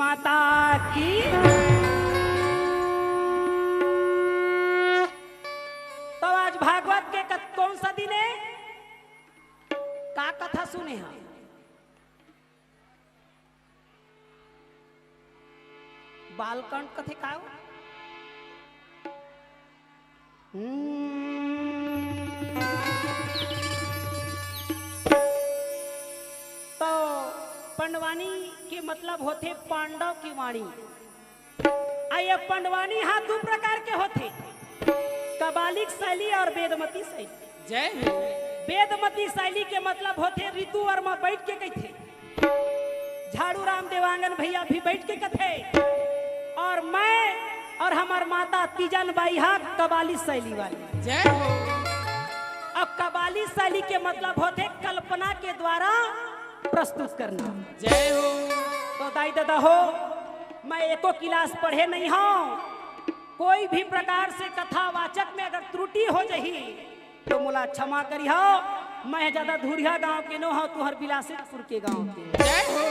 माता की। तो आज भागवत के कौन सा दिन है का कथा सुने हैं? बालकांड कथे का तो पंडवानी के मतलब होते पांडव की वाणी। आइए पंडवानी हाँ दो प्रकार के होते, कबालिक शैली और वेदमती शैली। जय हो। वेदमती शैली के मतलब होते ऋतु वर्मा बैठ के कहते, झाड़ू राम देवांगन भैया भी बैठ के कथे, और मैं और हमार माता तीजन बाई हा कबाली शैली वाली। जय हो। अब कबाली शैली के मतलब होते कल्पना के द्वारा प्रस्तुत करना। जय हो। तो दाई दादा हो, मैं एको क्लास पढ़े नहीं हूँ, कोई भी प्रकार से कथावाचक में अगर त्रुटि हो जाही तो मोला क्षमा करी हो। मैं ज्यादा धुरिया गांव के नो हो, तुहर बिलासपुर के गांव के। जय हो।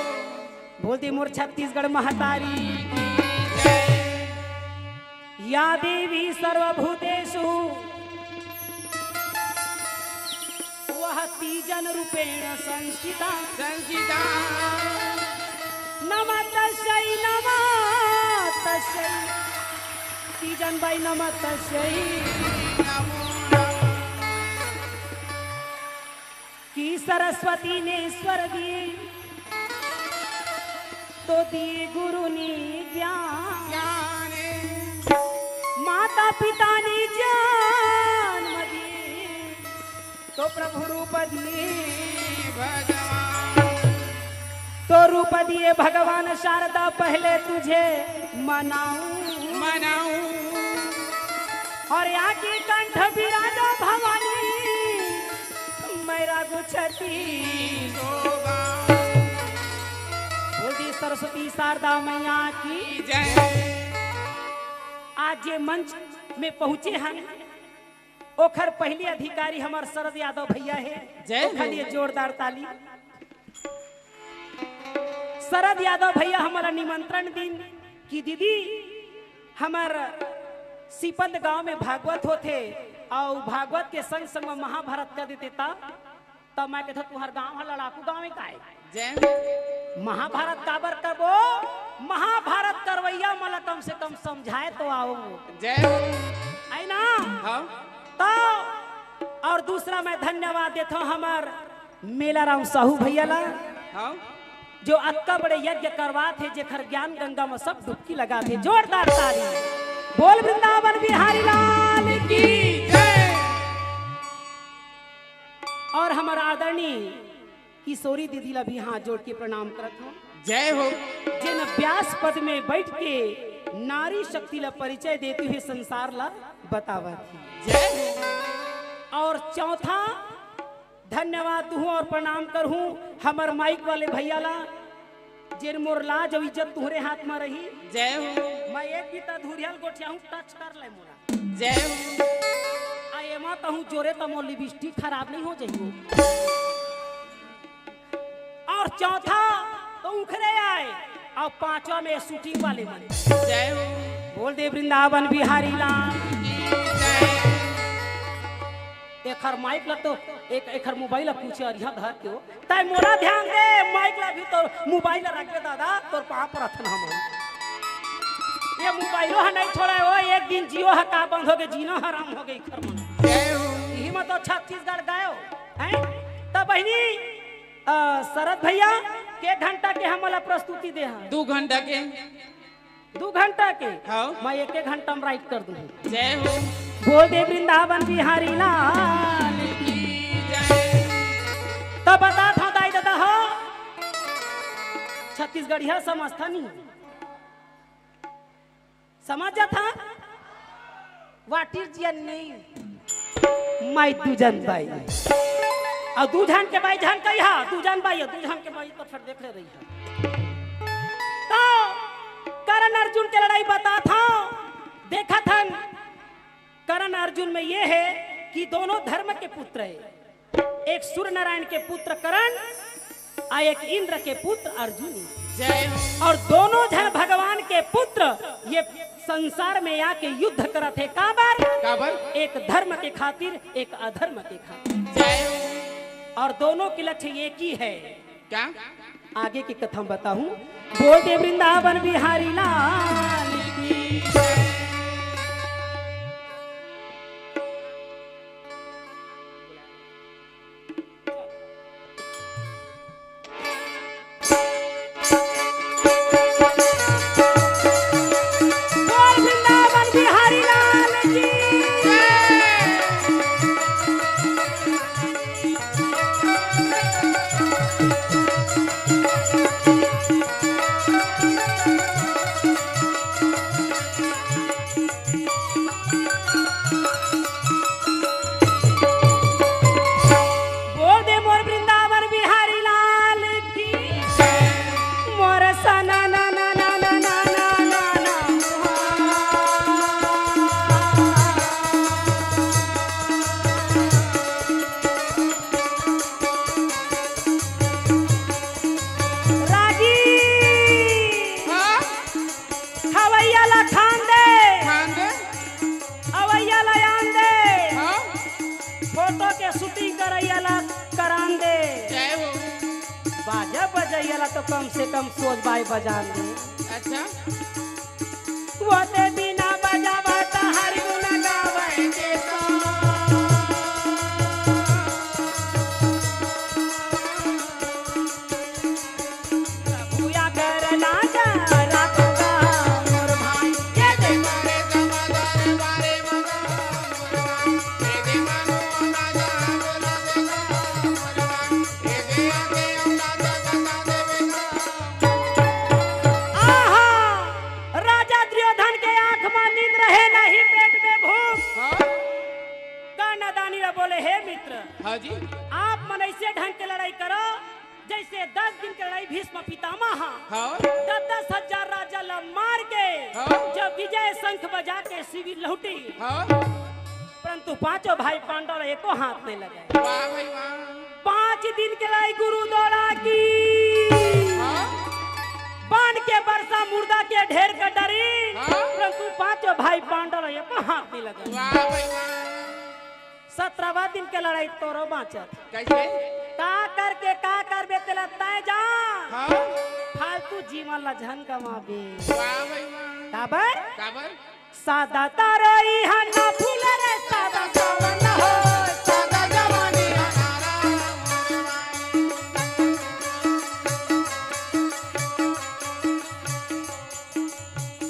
बोल दे मोर छत्तीसगढ़ महतारी। या देवी सर्वभूतेषु वह तीजन रूपेण संस्थिता। संस्थिता। नमः तस्यै नमः तस्यै। तीजन बाई नमः तस्यै। कि सरस्वती ने स्वर दिए तो दिए गुरु ने ज्ञान, माता पिता ने जन्म दिए तो प्रभु रूप दिए भगवान। तो रूप दिए भगवान शारदा, पहले तुझे मनाऊं और यहाँ की कंठ विराजो भवानी, मेरा गुछती बोली सरस्वती शारदा मैया की जय। आज ये मंच में पहुंचे हम, ओखर पहली अधिकारी हमार शरद यादव भैया है। जय ओखर लिए जोरदार ताली। शरद यादव भैया हमारा निमंत्रण दिन कि दीदी हमार सिपंद गांव में भागवत होते और भागवत के संग संग में महाभारत कर देते तब मैं कहता तुम्हार गांव है लड़ाकू गांव में का है। जय। महाभारत काबर करबो, महाभारत करवैया मला कम से कम समझाए तो आओ। जय हो। आई ना। हाँ। तो और दूसरा मैं धन्यवाद देता हूँ हमार मेला राम साहू भैया ला, हाँ। जो अक्का बड़े यज्ञ करवा थे, जेखर ज्ञान गंगा में सब डुबकी लगा थे। जोरदार ताली। बोल वृंदावन बिहारी लाल की जय। और हमारा आदरणीय किशोरी दीदी ला भी हाथ जोड़ के प्रणाम करत हूँ। जय हो। जिन व्यास पद में बैठ के नारी शक्ति ला परिचय देती हुए संसार ला बतावा थी। जय हो। और चौथा धन्यवाद दूँ और प्रणाम करूँ हमार माइक वाले भैया ला, जिन मोर लाज और इज्जत तुहरे हाथ में रही। जय हो। मैं एक भी धुरियल गोठिया हूँ, टच कर ले मोरा। जय हो। आए माँ कहूँ जोरे तो मोर लिपस्टिक खराब नहीं हो जाएगी। और चौथा तो उखरे आए और पांचवा में शूटिंग वाले बने। जय हो। बोल दे वृंदावन बिहारी लाल। एखर माइक ला तो एखर मोबाइल ला पूछे और यहाँ धर के हो ताई मोरा ध्यान दे, माइक ला भी तो मोबाइल रख दे दादा, तोर पाँव पर अथन हम ये मोबाइलो है नहीं छोड़ा हो। एक दिन जियो है का बंद हो गए, जीना हराम हो गई खर मन। जय हो। यही मत तो छत्तीसगढ़ गए हैं। तब बहनी शरद भैया के घंटा के हमला प्रस्तुति दे हैं। 2 घंटा के। 2 घंटा के। हाँ। मैं 1 घंटा में राइट कर दूँ। जय हो। बोल दे वृंदावन बिहारी लाल की जय। तो बता था दाई दादा हो, छत्तीसगढ़िया समझता नहीं, समझ जाता what is your name. My दूजन बाई और दूजन के बाई जान कही हा, दूजन बाई दूजन के बाई तो फिर देख ले रही है। तो करण अर्जुन के लड़ाई बता था, देखा था करण अर्जुन में ये है कि दोनों धर्म के पुत्र है, एक सूर्य नारायण के पुत्र करण और एक इंद्र के पुत्र अर्जुन। जय हो। और दोनों जन ये संसार में आके युद्ध करत है काबर काबर एक धर्म के खातिर एक अधर्म के खातिर जय हो और दोनों के लक्ष्य एक ही है। क्या आगे की कथा बताऊं। बोल दे वृंदावन बिहारी लाल की। बोल वृंदावन बिहारी लाल की। बोल दे मोर वृंदावन बिहारी लाल की। मोर सना ना ना ना ना ना ना ना ना। रागी हाँ हवैया ला खान दे मान दे अवैया ला आन दे हाँ फोटो के शूटिंग करैया ला करान दे जय हो बाजा बजैया ला तो कम से कम सोच बाई बजान दे अच्छा वो ते बिना बजावा ता हर गुण गावे के भूया कर ना जा रातों मोर भाई ये दे मारे समादार बारे मगा ये दे मानो राजा बोला देगा ये दे आके औलाद बता देगा आहा राजा दुर्योधन के आंख में नींद रहे नहीं पेट में भूख हाँ कर्णदानी रा बोले हे मित्र हाँ जी आप मन ऐसे ढंग के लड़ाई करो जैसे 10 दिन की लड़ाई भीष्म पितामह हाँ 10,000 राजा ला मार के हाँ। जब विजय शंख बजा के शिविर लौटी हाँ परंतु पांचों भाई पांडव एको हाथ नहीं लगाए। वाह भाई वाह 5 दिन की लड़ाई गुरु दौड़ा की हाँ बाण के वर्षा मुर्दा के ढेर का डरी हाँ। परंतु पांचों भाई पांडव एको हाथ नहीं लगाए। वाह भाई वाह 17वां दिन के लड़ाई तोरो बाँचत कैसे का करके का कर बेते तय जा हाँ फालतू जीवन ला झन कमाबे वाह भाई वाह काबर काबर सादा तारई हन्ना फूल रे सादा सावन हो सादा जवानी हमारा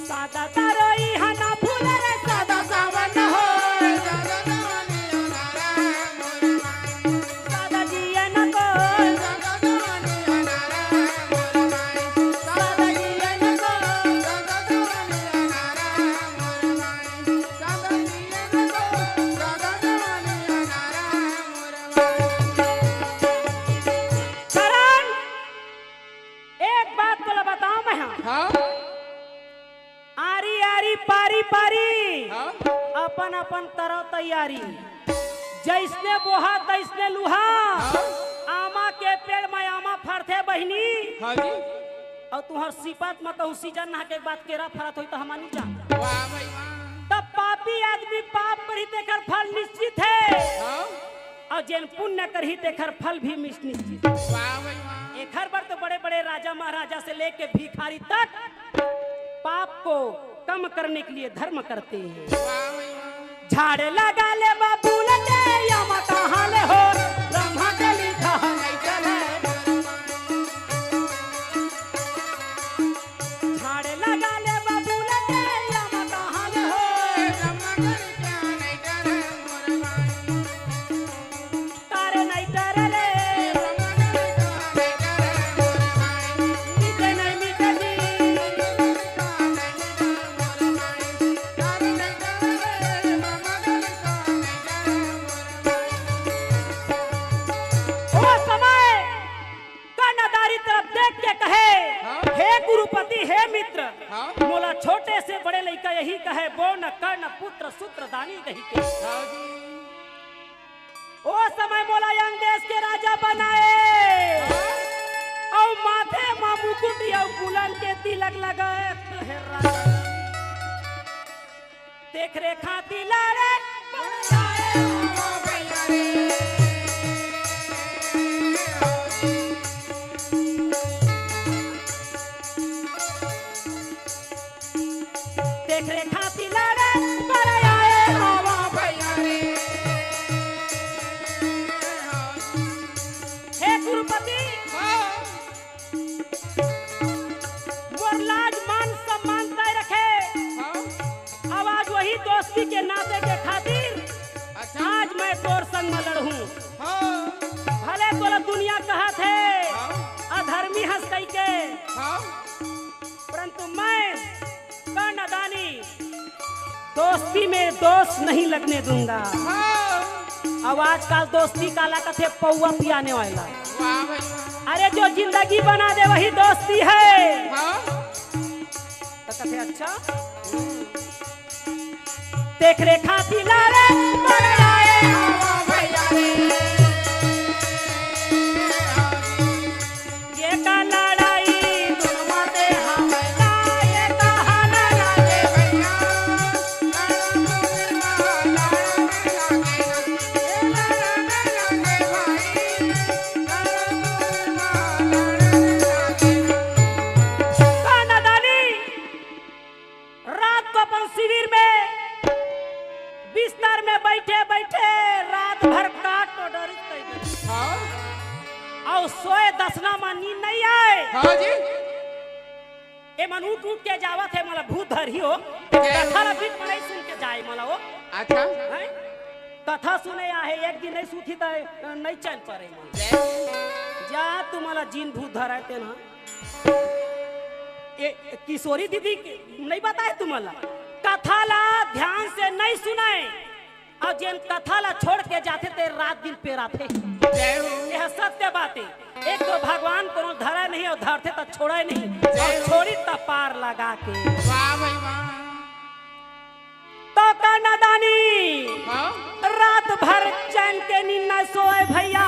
सादा तारई हन्ना फूल रे सादा सावन हो सादा जवानी हमारा सादा जियन को सादा जवानी हमारा सादा जियन को सादा जवानी हमारा सादा जियन को सादा जवानी हमारा करण एक बात को बताऊं मैं हाँ आरी आरी पारी पारी हाँ अपन अपन तरह तैयारी जैसने बोहा तैसने लुहा आमा के पेड़ में आमा फरथे बहिनी हाँ जी और तुहर सिपत में कहूँ सीजन नहा के बाद केरा फरत होई तो हमानी जान वाह भाई वाह तब पापी आदमी पाप करी तेकर फल निश्चित है हाँ और जिन पुण्य करही तेकर फल भी निश्चित है। वाह भाई वाह एक हर बार तो बड़े बड़े राजा महाराजा से लेके भिखारी तक पाप को कम करने के लिए धर्म करते हैं। वाह भाई वाह झाड़ लगा ले बाबू लटे यामा कहाँ ले हो ब्रह्मा के लिखा नहीं चले झाड़ लगा ले बाबू लटे यामा कहाँ ले हो तारे नहीं डरे ले मीठे नहीं मीठे दी वो समय कर्णधारी तरफ देख के कहे हे गुरुपति हे मित्र मोला छोटे से बड़े लड़का यही कहे बोन कर्ण पुत्र सूत्र दानी कही के वो समय मोला यंग देश के राजा बनाए और माथे मा मुकुट और बुलंद के तिलक लगाए कहे राजा देख रे खाती लाड़े देख रे खाती लाड़े बड़े आए हवा भैया रे। हे गुरुपति मोर लाज मान सम्मान तय रखे। अब आज वही दोस्ती के नाते के खातिर आज मैं तोर संग में लड़ूं। भले तोला दुनिया कहत है अधर्मी हंस कई के, परंतु मैं नादानी दोस्ती में दोष नहीं लगने दूंगा। अब आजकल दोस्ती काला कथे पौवा पियाने वाला। अरे जो जिंदगी बना दे वही दोस्ती है। तो कथे अच्छा देख रे खाती लारे बड़े आए हवा भैया रे। ये का लड़ाई दुनिया दे हमें ये कहाना लागे भैया नादानी। रात को अपन शिविर में बिस्तर में बैठे बैठे रात भर काट तो डर और सोए दसना में नींद नहीं आए। जी ए मन उठ उठ के जावत है मला भूत धर ही हो कथा ला बीच में नहीं सुन के जाए मला वो। अच्छा हैं? कथा सुने आहे एक दिन नहीं सुथी तो नहीं चल पड़े जा तुम्हाला जीन भूत धराते ना। ए किशोरी दीदी नहीं बताए तुम्हाला कथा ला ध्यान से नहीं सुनाए और जिन कथा ला छोड़ के जाते थे रात दिन पे राते। यह सत्य बात है। एक तो भगवान को धरा नहीं और धरते तो छोड़ा नहीं और छोड़ी तो पार लगा के। वाह भाई वाह। तो का नादानी रात भर चैन के नींद न सोए भैया।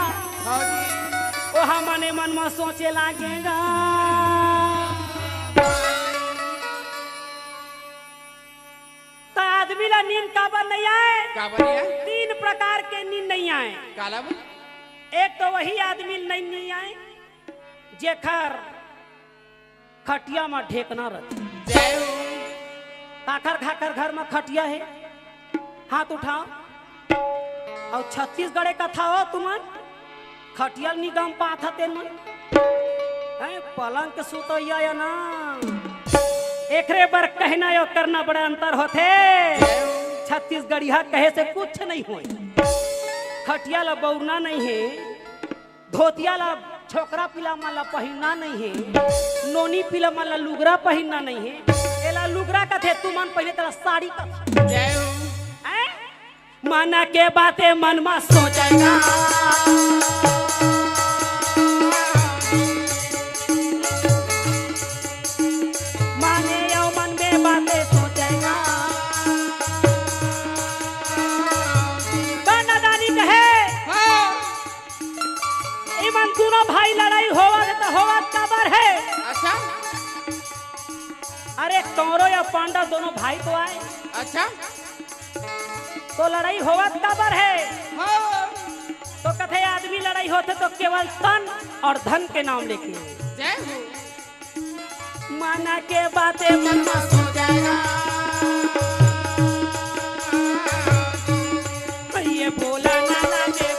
वो हमने मन में सोचे लागेगा आदमी ला नींद काबर नहीं आए। तीन प्रकार के नींद नहीं आए। एक तो वही आदमी नहीं आए जेखर खटिया में ढेकना रहता। काकर खाकर घर में खटिया है हाथ उठाओ और छत्तीसगढ़ कथा हो तुमन खटिया निगम पाथा तेन मन पलंग के सुतैया या ना एकरे पर कहना यो करना बड़ा अंतर होते। छत्तीसगढ़िया कहे से कुछ नहीं होए। खटिया ला बौरना नहीं है, धोतिया ला छोकरा पिला माला पहनना नहीं है, नोनी पिला माला लुगरा पहनना नहीं है। एला लुगरा का थे तुमन पहले तेरा साड़ी का माना के बातें मन में सोचेगा। दोनों भाई लड़ाई होवा तो होवा काबर है। अच्छा अरे कौरो या पांडा दोनों भाई तो आए। अच्छा तो लड़ाई होवा काबर है। तो कथे आदमी लड़ाई होते तो केवल तन और धन के नाम लेके। माना के बातें मन में सो जाएगा। ये बोला नाना के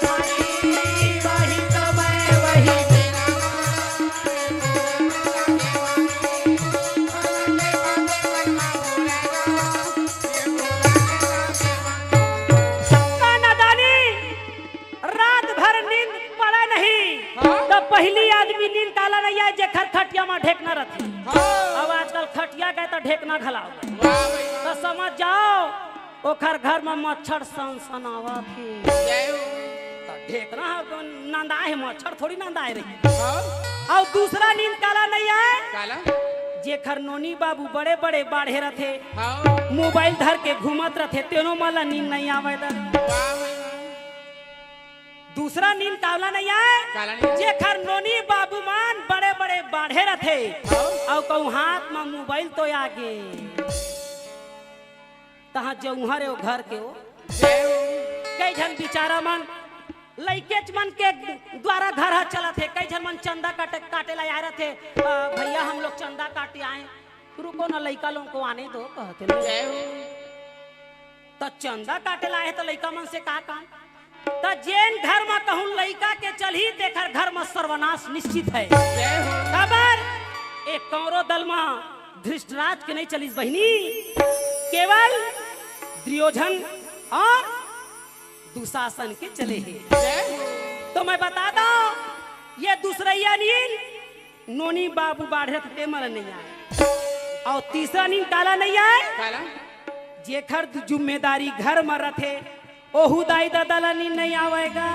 पहली आदमी नींद काला नहीं आए जेखर खटिया में ढेकना रहती। अब आजकल खटिया गए तो ढेकना खलाओ तो समझ जाओ ओखर घर में मच्छर सनसनावा थी। तो ढेकना है नंदा है मच्छर थोड़ी नंदा रही। और दूसरा नींद काला नहीं आए जेखर नोनी बाबू बड़े बड़े बाढ़े रहते मोबाइल धर के घूमत रहते तेनो माला नींद नहीं आवे। दूसरा नींद कावला नहीं आए जेखर नोनी बाबू मान बड़े बड़े बाढ़े रहते और कहूँ हाथ में मोबाइल तो आगे तहाँ जौहर है वो घर के वो जय हो कई जन बिचारा मन लइकेच मन के द्वारा घर हा चला थे कई जन मन चंदा काटे ला आ रहे थे भैया हम लोग चंदा काटे आए रुको ना लइका लोग को आने दो कहते ना जय हो तो चंदा काटे ला है तो लइका मन से का काम तो जेन घर में कहूं लइका के चलही तेकर घर में सर्वनाश निश्चित है जय हो खबर एक कौरो दल में धृष्टराज के नहीं चलीस बहिनी केवल दुर्योधन और दुशासन के चले हैं जय हो तो मैं बता दो ये दूसरा नील नोनी बाबू बाढ़े थे मर नहीं आए और तीसरा नील काला नहीं आए काला जेखर जिम्मेदारी घर में रथे ओहू दाई दादा नील नहीं आवेगा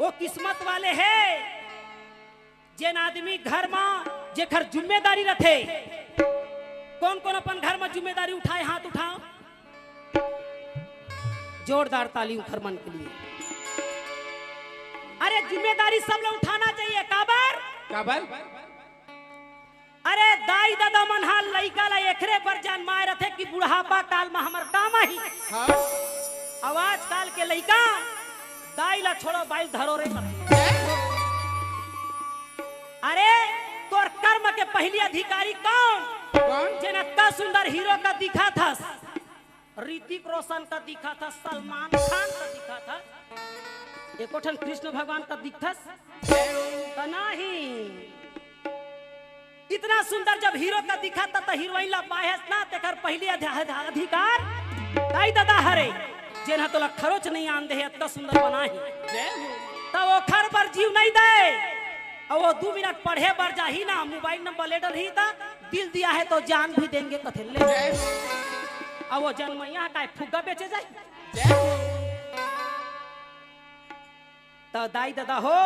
वो किस्मत वाले है जेन आदमी घर में जेखर जिम्मेदारी रथे कौन कौन अपन घर में जिम्मेदारी उठाए हाथ उठाओ जोरदार ताली उखर मन के लिए अरे जिम्मेदारी सब लोग उठाना चाहिए काबर काबर अरे दाई दादा मन हा लइका ला एकरे पर जान मार रथे कि बुढ़ापा काल में हमर काम ही हाँ आवाज काल के लइका दाई ला छोड़ो बाइल धरो रे जय हो अरे तोर कर्म के पहली अधिकारी कौन कौन जेना का सुंदर हीरो का दिखा था ऋतिक रोशन का दिखा था सलमान खान का दिखा था एकोठन कृष्ण भगवान का दिखा जय हो तो नहीं इतना सुंदर जब हीरो का दिखा था तो हीरोइन ला बाहेस ना तेकर पहली अधिकार दाई दादा हरे जेना तो खरोच नहीं आन दे इतना सुंदर बना ही जय हो तो वो खर पर जीव नहीं दे और वो 2 मिनट पढ़े बर जा ही ना मोबाइल नंबर लेटर ही था दिल दिया है तो जान भी देंगे कथे ले जय हो अब वो जनमैया का फुग्गा बेचे जाए जय हो तो दाई दादा हो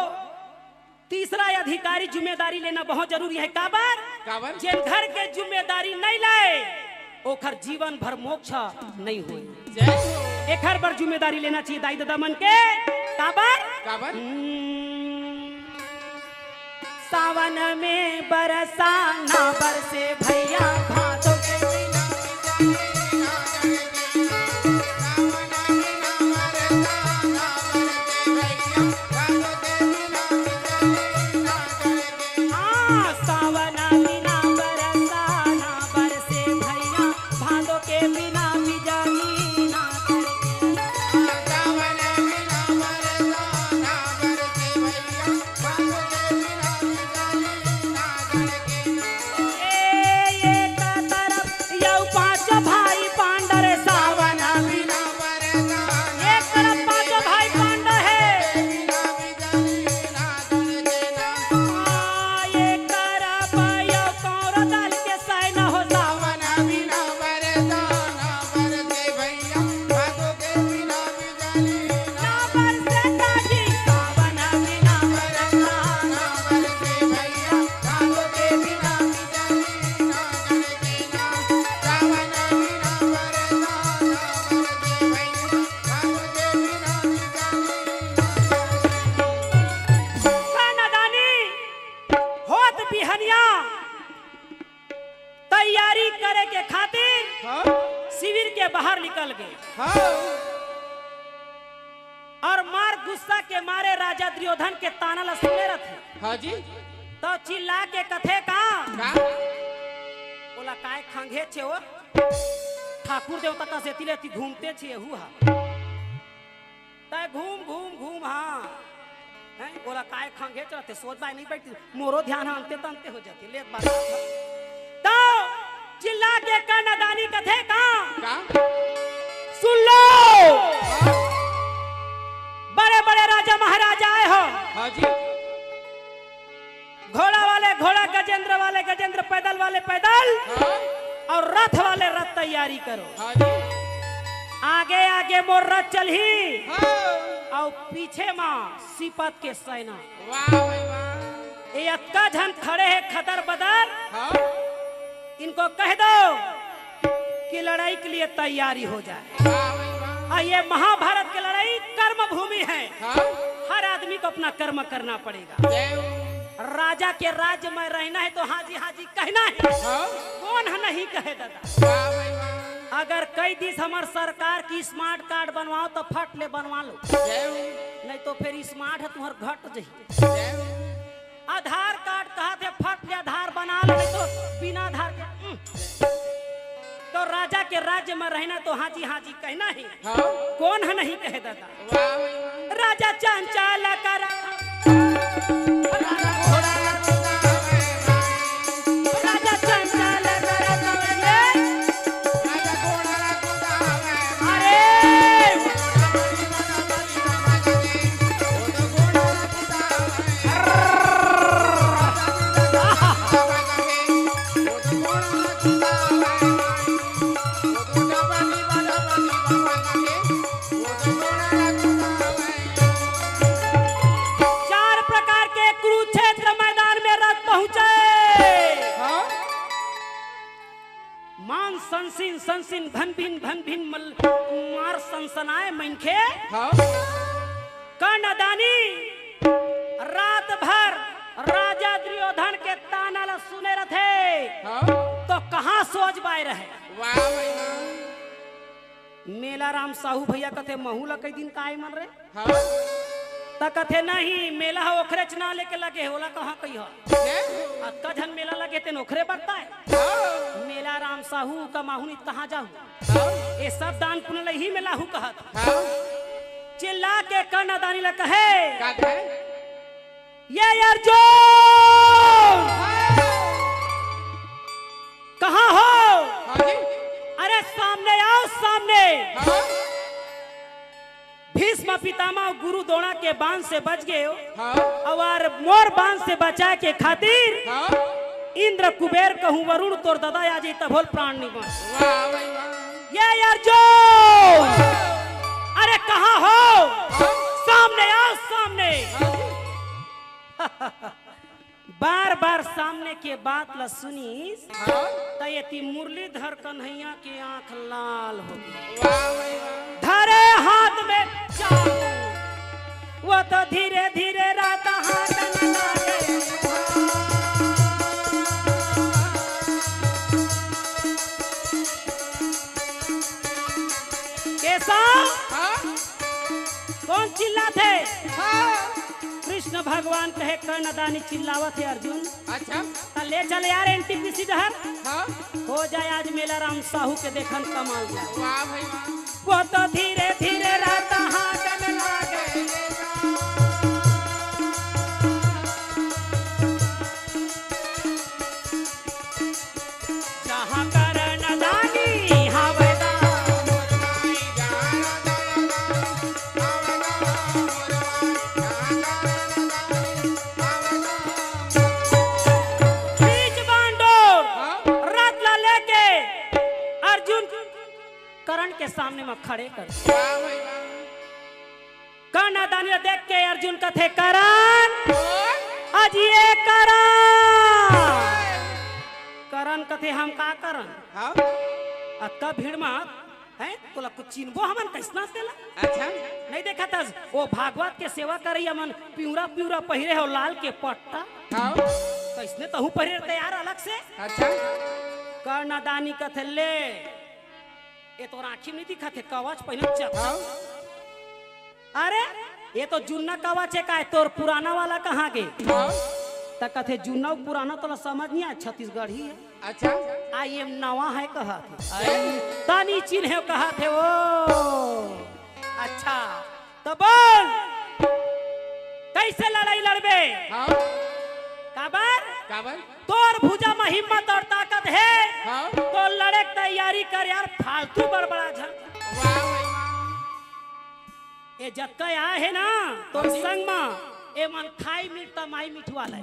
तीसरा अधिकारी जिम्मेदारी लेना बहुत जरूरी है काबर काबर जेन घर के जिम्मेदारी नहीं लाए ओखर जीवन भर मोक्ष नहीं हुई जय हो एक हर बार जिम्मेदारी लेना चाहिए दाई दादा मन के काबर काबर सावन में बरसाना बरसे भैया भादों के सावन बिना बरसाना बरसे भैया भादों के बिना बिजली ना तैयारी करे के खातिर हाँ शिविर के बाहर निकल गए हाँ और मार गुस्सा के मारे राजा दुर्योधन के ताना ला सुने रहे हाँ जी तो चिल्ला के कथे का बोला काय खंगे छे वो ठाकुर देवता का से तिले ती घूमते छे हुआ तय घूम घूम घूम हाँ हैं बोला काय खंगे चलते सोच बाय नहीं बैठती मोरो ध्यान अंते तंते हो जाती ले बात तो चिल्ला के कर्णदानी कथे का सुन लो बड़े बड़े राजा महाराजा आए हो हाँ जी घोड़ा वाले घोड़ा गजेंद्र वाले गजेंद्र पैदल वाले पैदल हाँ और रथ वाले रथ तैयारी करो हाँ जी आगे आगे मोर रथ चल ही हाँ और पीछे माँ सिपत के सेना वाह भाई वाह ये अक्का झन खड़े है खदर बदर हाँ इनको कह दो कि लड़ाई के लिए तैयारी हो जाए वाह भाई वाह और ये महाभारत की लड़ाई कर्म भूमि है हाँ हर आदमी को अपना कर्म करना पड़ेगा जय हो राजा के राज्य में रहना है तो हाजी हाजी कहना है। हाँ कौन है नहीं कहे दादा। वाह भाई वाह अगर कई दिस हमार सरकार की स्मार्ट कार्ड बनवाओ तो फट ले बनवा लो, जय हो नहीं तो फिर स्मार्ट है तुम्हार घट जही। जय हो आधार कार्ड कहा थे फट ले आधार बना लो, नहीं तो बिना आधार के तो राजा के राज्य में रहना तो हाजी हाजी कहना है। हाँ कौन है नहीं कहे दादा। वाह भाई वाह राजा चंचल कर घोड़ा लगता है राजा चंचल कर राजा घोड़ा लगता है अरे चार प्रकार के कुरुक्षेत्र मैदान में रथ पहुंचे। मान संसिन संसिन भन भिन मार सनसनाए मनखे कर्णदानी रात भर राजा दुर्योधन के ताना ला सुने रहे तो कहाँ सोच पाए रहे। मेला राम साहू भैया कथे महू ला कई दिन काहे मन रहे त कथे नहीं मेला हो ओखरे चना लेके लगे होला कहाँ कही हो अक्का झन मेला लगे ते नोखरे बढ़ता है। मेला राम साहू का माहू कहाँ जाहू ये सब दान पुण्य ही में लाहू कहत चिल्ला के कर्णदानी ला कहे ये अर्जुन कहाँ हो। अरे सामने आओ सामने। भीष्म पितामह गुरु द्रोण के बाण से बच गए और मोर बाण से बचा के खातिर इंद्र कुबेर कहूं वरुण तोर दादा आज तभोल प्राण निवास। ये अर्जुन अरे कहाँ हो सामने आओ सामने। बार बार सामने के बात ला सुनी तो ये मुरलीधर कन्हैया की आंख लाल हो गई। धरे हाथ में चाकू वो तो धीरे धीरे रात हाथ न लागे। कैसा कौन चिल्ला थे। कृष्ण भगवान कहे कर्णदानी चिल्लावत है अर्जुन अच्छा ले चल यार एनटीपीसी डहर हो जाए आज मेला राम साहू के देखन कमाल जाए। वो तो धीरे धीरे रहता हाथ में लागे। जहाँ कर्णदानी हवदा कर्ण के सामने में खड़े कर कर्णदानी देख के अर्जुन कथे करण आज ये करण कथे हम का करण अक्का भीड़ में है तोला कुछ चिन्हबो हमन कैसना तेला अच्छा नहीं देखा था वो भागवत के सेवा करई हमन पिउरा पिउरा पहिरे हो लाल के पट्टा कैसने तहु पहिरे तैयार अलग से अच्छा कर्णदानी कथे ले ये तो आँखी नहीं दिखा थे कवच पहले चक। अरे ये तो जुन्ना कवच है का है तोर पुराना वाला कहाँ गे तक कथे जुन्ना पुराना तो समझ नहीं है छत्तीसगढ़ ही है अच्छा आ ये नवा है कहा थे तानी चिन्ह है कहा थे वो अच्छा तो बोल कैसे लड़ाई लड़बे काबर तोर भुजा में हिम्मत और ताकत है तो लड़े तैयारी कर यार फालतू बड़बड़ा झगड़ा ये जक्का आए है ना तो संग में ए मन खाई मीठ तमाई मिठवा ले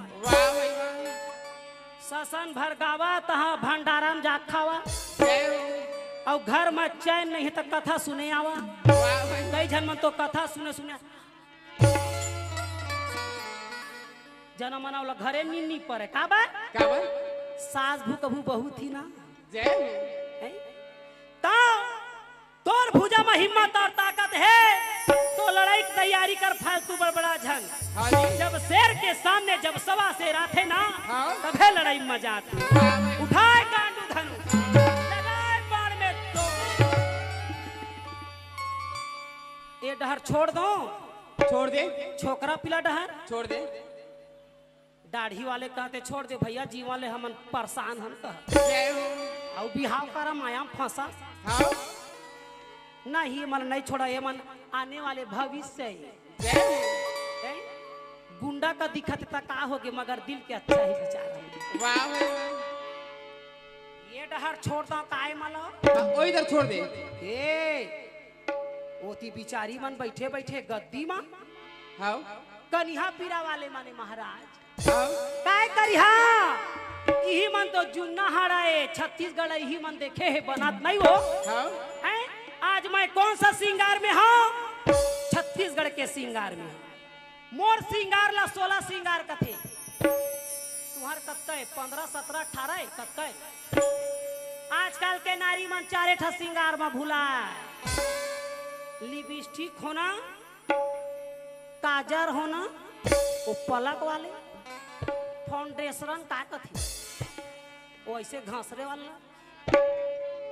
ससन भर गावा तहाँ भंडारा में जा खावा और घर में चैन नहीं तो कथा सुने आवा कई जन मन तो कथा सुने सुने जना मना वाला घरे नीनी पर है काबर सास भू कभू बहू थी ना तो तोर भुजा में हिम्मत और ताकत है तो तो लड़ाई की तैयारी कर फालतू बड़बड़ा झन। हाँ जी। जब शेर के सामने जब सवा शेर आते ना हाँ। तभे लड़ाई में मजा आती। उठाए गांडू धनुष लगाए बाण में दो। ये डहर छोड़ दो, छोड़ दे, छोकरा पिला डहर छोड़ दे। दाढ़ी वाले कहते छोड़ दे भैया, जी वाले हमन परेशान हम कह जय हो। और बिहाव करा माया फंसा हाँ। नहीं मन नहीं छोड़ा, ये मन आने वाले भविष्य है। जय हो। हैं? गुंडा का दिखत तक का होगे मगर दिल के अच्छा ही विचार है। वाह वाह, वाह। ये डहर छोड़ता काय मालो हाँ, वो इधर छोड़ दे। ए ओती बिचारी मन बैठे बैठे गद्दी मां हाँ। कनिहा पीरा वाले माने महाराज हाँ। काय करिहा यही मन तो जुन्ना हराए छत्तीसगढ़ यही मन देखे है बनात नहीं हो हाँ। हैं? आज मैं कौन सा श्रृंगार में हूँ? छत्तीसगढ़ के श्रृंगार में हूँ। मोर श्रृंगार ला 16 श्रृंगार का थे। तुम्हार कत्ते 15 17 18 कत्ते आजकल के नारी मन 4 श्रृंगार में भूला। लिपस्टिक होना, काजर होना, वो पलक वाले फाउंडेशन का कथी वो ऐसे घासरे वाला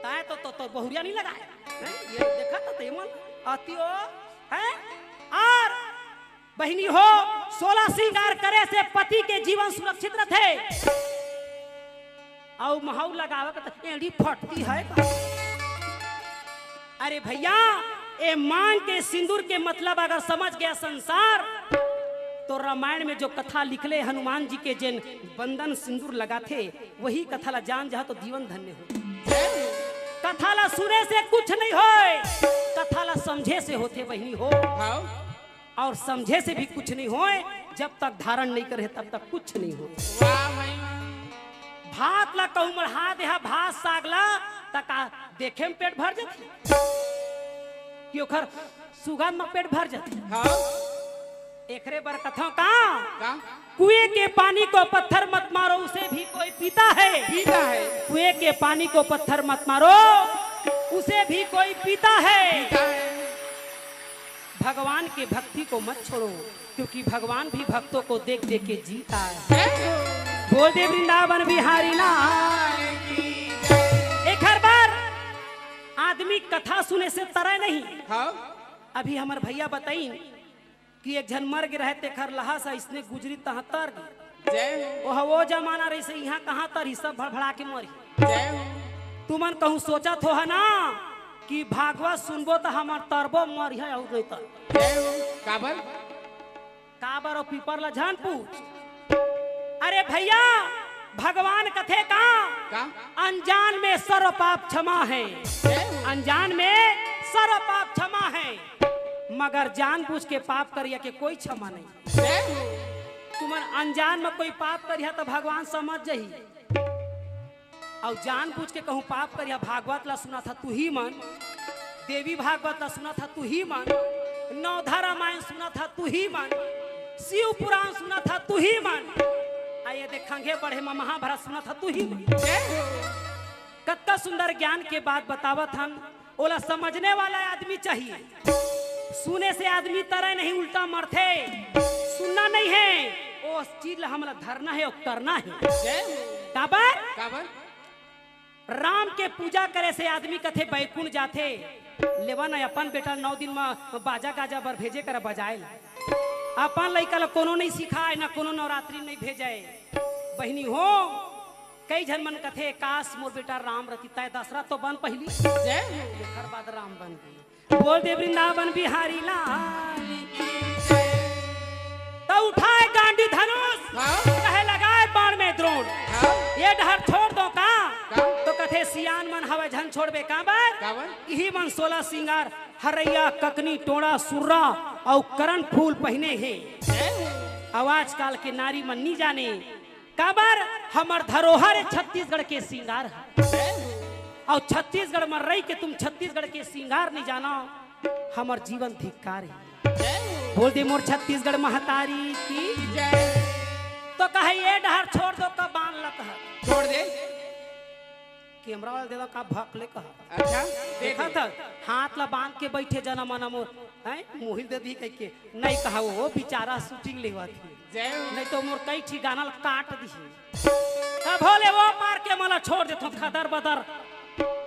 ताए तो बहुरिया नहीं लगाए हैं? ये देखा तो तेमन आती हो है। और बहनी हो 16 श्रृंगार करे से पति के जीवन सुरक्षित रहते। और महू लगावे तो एड़ी फटती है। अरे भैया ए मांग के सिंदूर के मतलब अगर समझ गया संसार तो रामायण में जो कथा लिखले हनुमान जी के जिन बंधन सिंदूर लगाते वही कथा ला जान जहा तो जीवन धन्य हो। कथा ला सुने से कुछ नहीं हो, कथा ला समझे से होते बहनी हो। हाँ। और समझे से भी कुछ नहीं हो, जब तक धारण नहीं करे तब तक कुछ नहीं हो। वाह भाई वाह। भात ला कहूँ मढ़ा देहा भात सागला तका देखे में पेट भर जाती कि ओखर सुगंध में पेट भर जाती। हाँ। एकरे बर कथा का का? कुएं के पानी को पत्थर मत मारो उसे भी कोई पीता है। पीता है। कुएं के पानी को पत्थर मत मारो उसे भी कोई पीता है। पीता है। भगवान के भक्ति को मत छोड़ो क्योंकि भगवान भी भक्तों को देख देख के जीता है। जय हो। बोल दे वृंदावन बिहारी लाल की जय। एक हर बार आदमी कथा सुने से तरह नहीं। हाँ। अभी हमार भैया बताई कि एक जन मर गए रहते खर लहा सा इसने गुजरी तहाँ तर जय हो। वो जमाना रही से यहाँ कहाँ तर सब भड़भड़ा के मरी। जय हो। तुमन कहूँ सोचत हो है ना कि भागवत सुनबो तो हमार तरबो मर है और नहीं तर। जय हो। काबर? काबर और पीपर ला जान पूछ। अरे भैया भगवान कथे का अनजान में सर्व पाप क्षमा है। अनजान में सर्व पाप क्षमा है मगर जानबूझ के पाप करिया के कोई क्षमा नहीं। तुमन अनजान में कोई पाप करिया तो भगवान समझ जही और जानबूझ के कहूँ पाप करिया। भागवत ला सुना था तू ही मन, देवी भागवत ला सुना था तू ही मन, नवधा रामायण सुना था तू ही मन, शिव पुराण सुना था तू ही मन, आइए देखेंगे बढ़े महाभारत सुना था तू ही मन। कत्ता सुंदर ज्ञान के बात बतावत हम ओला समझने वाला आदमी चाहिए। सुने से आदमी तरह नहीं उल्टा मरते। सुनना नहीं है वो चीज हमला धरना है और करना है। काबर? काबर? राम के पूजा करे से आदमी कथे बैकुंठ जाते लेवन अपन बेटा 9 दिन में बाजा गाजा बर भेजे कर बजाए अपन लइका कोनो नहीं सिखाए ना कोनो नवरात्रि नहीं भेजे। बहनी हो कई जन मन कथे काश मोर बेटा राम रति तय दशरथ तो बन पहली हर बाद राम बन गई। बोल दे वृंदावन बिहारी लाल तो उठाए गांडी धनुष कहे लगाए बाण में द्रोण। ये डहर छोड़ दो का तो कथे सियान मन हवा झन छोड़बे काबर? यही मन 16 श्रृंगार हरैया ककनी टोड़ा सुर्रा और करण फूल पहने हैं। आवाज काल के नारी मन नहीं जाने काबर हमर धरोहर छत्तीसगढ़ के श्रृंगार है और छत्तीसगढ़ में रही के तुम छत्तीसगढ़ के श्रृंगार नहीं जाना हमर जीवन धिक्कार है। बोल दे मोर छत्तीसगढ़ महतारी की तो कहे ये डहर छोड़ दो का बांध लत है। छोड़ दे कैमरा वाला दे दो का भकले कहा अच्छा दे देखा दे। था हाथ ला बांध के बैठे जना मना मोर हैं मोहिल दे दी कह के नहीं कहा वो बेचारा शूटिंग लेवा थी जय हो। नहीं तो मोर कई ठी गाना काट दी तब भोले वो मार के मला छोड़ देतो खदर बदर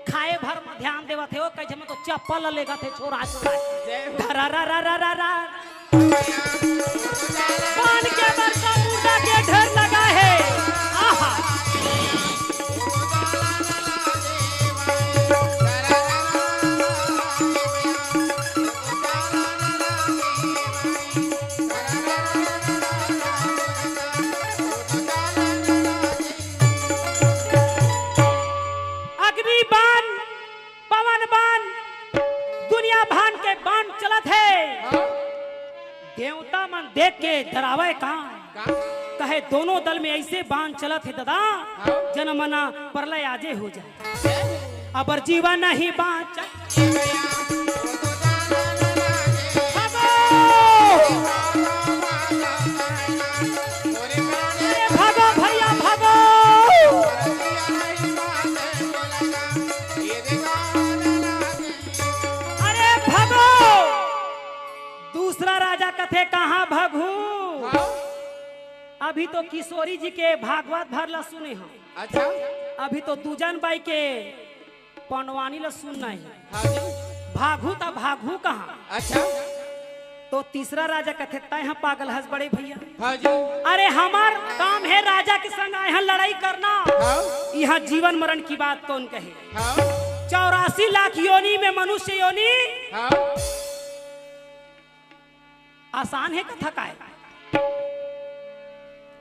खाए भर में ध्यान देवा थे वो कहे में तो चप्पल लेगा थे छोरा छोरा जय हो। रा रा रा रा रा रा पान के बरसा मुर्दा के ढेर लगा है आहा अग्नि बाण पवन बाण दुनिया भान के बाण चलत है हाँ, देवता मन देख के डरावे का का? कहे दोनों दल में ऐसे बाण चलत है दादा हाँ। जनमना प्रलय आजे हो जाए जय हो। अबर जीवन नहीं बाँच भागो भैया भागो अरे भागो दूसरा राजा कथे कहाँ भगू अभी तो किशोरी जी के भागवत भरला सुने हम अच्छा अभी तो दूजन बाई के पंडवानी ला सुनना है हाँ जी। भागू ता भागू कहाँ अच्छा तो तीसरा राजा कथे तय हम पागल हंस बड़े भैया हाँ जी। अरे हमार काम है राजा के संग यहाँ लड़ाई करना हाँ यहाँ जीवन मरण की बात कौन कहे हाँ 84 लाख योनि में मनुष्य योनि हाँ आसान है कथा का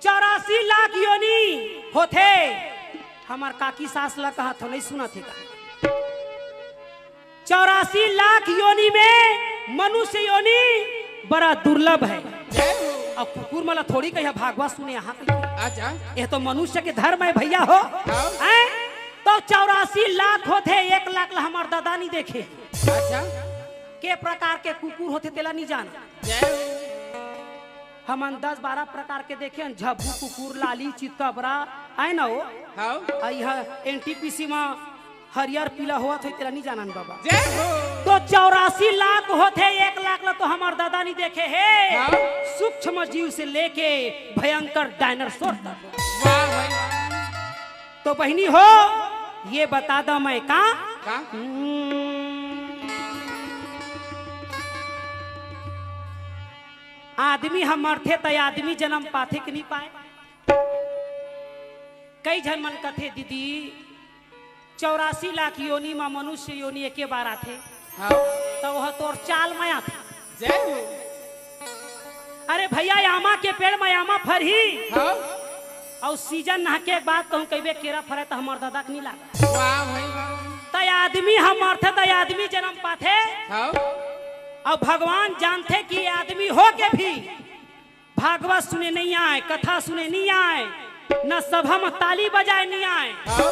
84 लाख योनि होते हमार काकी सास ला कहा था नहीं सुना थे का 84 लाख योनि में मनुष्य योनि बड़ा दुर्लभ है जय हो। अब कुकुर मला थोड़ी कहिया भागवा सुने यहाँ के अच्छा ये तो मनुष्य के धर्म है भैया हो हैं? तो 84 लाख होते 1 लाख ला हमार दादा नहीं देखे अच्छा के प्रकार के कुकुर होते तेला नहीं जाना जय हो। हम 10-12 प्रकार के देखे हैं, झब्बू कुकुर लाली चितकबरा आए ना हो हाँ यह एनटीपीसी में हरियर पीला हुआ था तेरा नहीं जाना बाबा जय हो। तो 84 लाख होते 1 लाख ला तो हमार दादा नहीं देखे है हाँ। सूक्ष्म जीव से लेके भयंकर डायनासोर तक वाह भाई तो बहनी हो ये बता दो मैं का का आदमी हम मरथे तो आदमी जन्म पाथे कि नहीं पाए कई जन मन कथे दीदी 84 लाख योनि में मनुष्य योनि एक बार आथे हाँ तो वह तोर चाल में आथे जय हो। अरे भैया आमा के पेड़ में आमा फरही हाँ और सीजन नहा के बाद कहूँ कहीं केरा फरे तो हमार दादा के नहीं लागा वाह भाई वाह। तो आदमी हम मरथे तो आदमी जन्म पाथे हाँ और भगवान जानते कि आदमी हो के भी भागवत सुने नहीं आए कथा सुने नहीं आए न सभा में ताली बजाए नहीं आए हाँ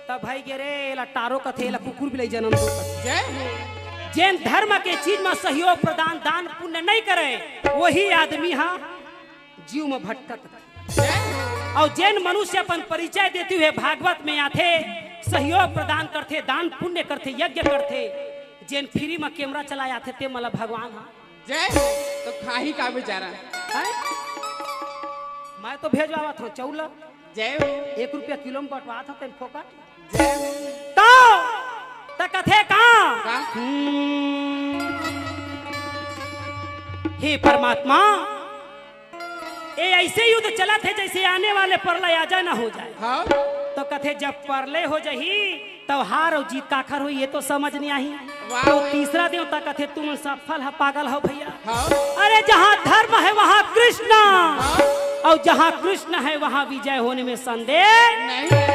तब भाई गे रे लटारो कथे ला कुकुर भी जन्म दो जय हो। जैन धर्म के चीज में सहयोग प्रदान दान पुण्य नहीं करे वही आदमी हाँ जीव में भटकत जय हो। और जैन मनुष्य अपन परिचय देते हुए भागवत में आते सहयोग प्रदान करते दान पुण्य करते यज्ञ करते जैन फ्री में कैमरा चलाए आते ते मला भगवान हाँ जय हो। तो खाही का बेचारा हैं? मैं तो भेजवा था चौल जय हो। 1 रुपया किलो में बटवा था तेन फोकट जय हो। तो कथे का का हे परमात्मा ये ऐसे युद्ध चला थे जैसे आने वाले प्रलय आ जाए ना हो जाए हाँ तो कथे जब प्रलय हो जाही तब हार और जीत काखर हुई ये तो समझ नहीं आई वाह तो भाई। तीसरा देवता कथे तुम सफल है पागल हो भैया हाँ अरे जहाँ धर्म है वहाँ कृष्ण हाँ और जहाँ कृष्ण है वहाँ विजय होने में संदेह नहीं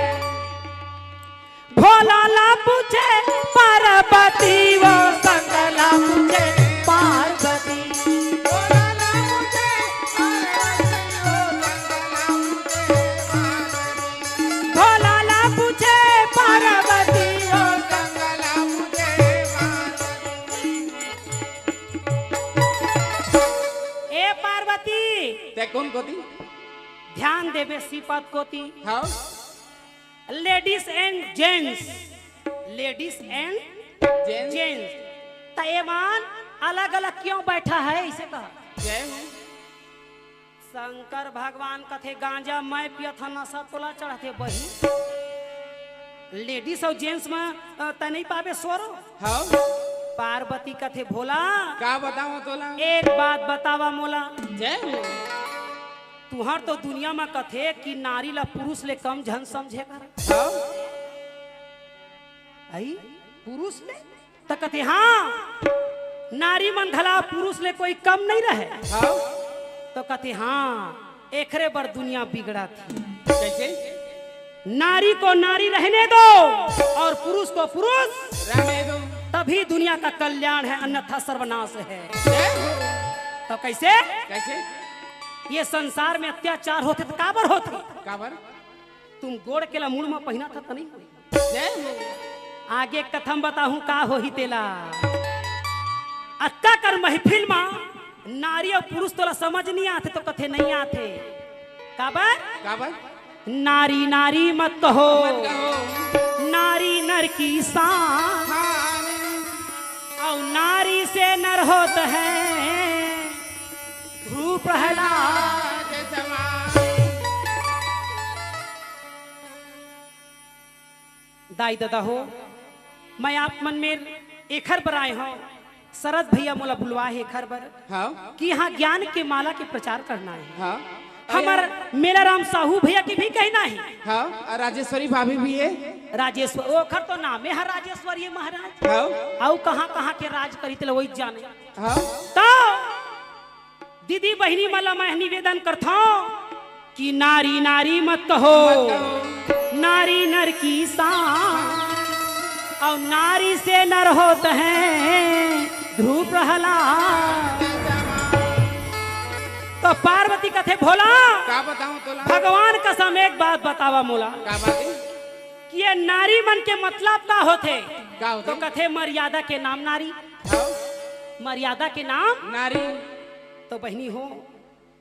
भोला ला पूछे पार्वती वो सकला पूछे पार्वती बोला ना मुझे भोला ला पूछे पार्वती वो कंगला मुझे ए पार्वती ते कौन कोती ध्यान देवे श्रीपद कोती हाँ ladies and gents, ladies and gents. Gents. तयमान अलग अलग क्यों बैठा है इसे कहा। जय हो। शंकर भगवान कथे गांजा मैं पियत ह नशा तोला चढ़ते बही। लेडीज और जेंट्स में त नहीं पावे स्वरो। हाँ पार्वती कथे भोला का बताओ तोला। एक बात बतावा मोला। जय हो। तुहर तो दुनिया में कथे कि नारी ला पुरुष ले कम झन समझे कर। हाँ आई पुरुष ले तो कथे हाँ नारी मन भला पुरुष ले कोई कम नहीं रहे। हाँ तो कथे हाँ एकरे बर दुनिया बिगड़ा थी। कैसे। नारी को नारी रहने दो और पुरुष को पुरुष रहने दो तभी दुनिया का कल्याण है, अन्यथा सर्वनाश है। जय हो। तो कैसे कैसे। ये संसार में अत्याचार होते तो काबर होते। काबर। तुम गोड़ के ला मुड़ में पहना था तो नहीं। जय हो। आगे कथम बताहूं का हो ही तेला। अक्का कर महफिल में नारी और पुरुष तोला समझ नहीं आते तो कथे नहीं आते। काबर काबर। नारी नारी मत कहो, मत कहो। नारी नर की शान हाँ और नारी से नर होता है रूप प्रहलाद। के समान। दाई दादा हो मैं आप मन में एखर बर आए हो। शरद भैया मोला बुलवा है एखर बर हाँ कि यहाँ ज्ञान के माला के प्रचार करना है। हाँ हमार मेला राम साहू भैया की भी कहना है। हाँ और राजेश्वरी भाभी भी है। राजेश्वर ओखर तो नाम है राजेश्वर ये महाराज। हाँ आओ कहाँ कहाँ के राज करी थे वही जाने। हाँ तो दीदी बहनी मला मैं निवेदन करता हूँ कि नारी नारी मत कहो, नारी नर की शान और नारी से नर होते हैं ध्रुव प्रहलाद। तो पार्वती कथे भोला का बताऊं तोला। भगवान कसम एक बात बतावा मोला का बात है। कि ये नारी मन के मतलब का होते। का होते। तो कथे मर्यादा के नाम नारी, हाँ मर्यादा के नाम नारी। तो बहनी हो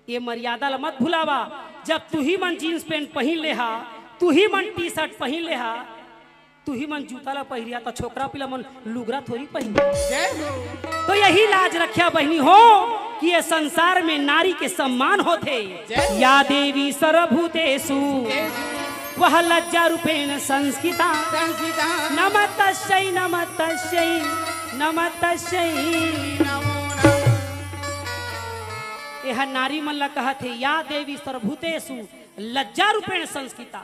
ये मर्यादा ला मत भुलावा। जब तू ही मन जीन्स पैंट पहन ले हा, तू ही मन टी शर्ट पहन ले हा, तू ही मन जूता ला पहिरिया तो छोकरा पिला मन लुगरा थोड़ी पहन। जय हो। तो यही लाज रखिया बहनी हो कि ये संसार में नारी के सम्मान होते। या देवी सर्वभूतेषु वह लज्जा रूपेण संस्कृता संस्कृता नमस्तस्यै नमस्तस्यै नमस्तस्यै। नमो नमः। यह नारी मन ला कहा थे या देवी सर्वभूतेषु लज्जा रूपेण संस्कृता।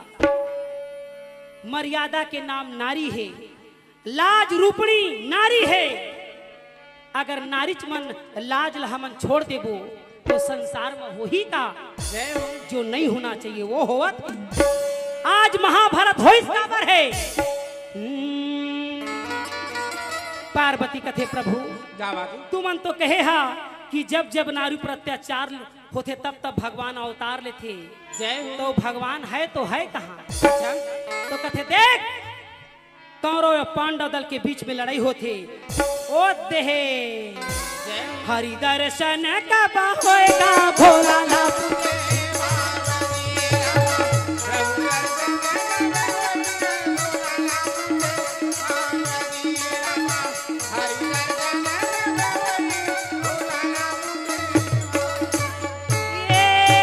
मर्यादा के नाम नारी है, लाज रूपणी नारी है। अगर नारीच मन लाज ला हमन छोड़ देबो तो संसार में हो ही का जय हो। जो नहीं होना चाहिए वो होवत। आज महाभारत हो इसका पर है। पार्वती कथे प्रभु का बात है। तुमन तो कहे हा कि जब जब नारी पर अत्याचार होते तब तब भगवान अवतार लेते। जय हो। तो भगवान है तो है कहाँ। अच्छा तो कथे देख कौरव और पांडव दल के बीच में लड़ाई होती। ओ देहे जय हो। हरि दर्शन कब होएगा भोलानाथ।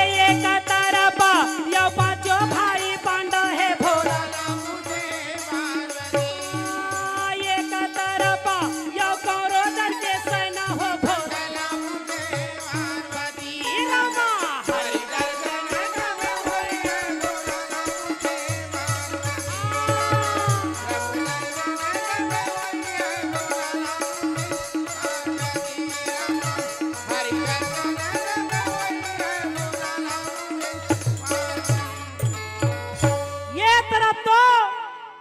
ये कतरपा या पांचों भाई पांडव है भोला। ये कतरपा या कौरव दल के सेना हो भोला। रामा हरि ये तरफ तो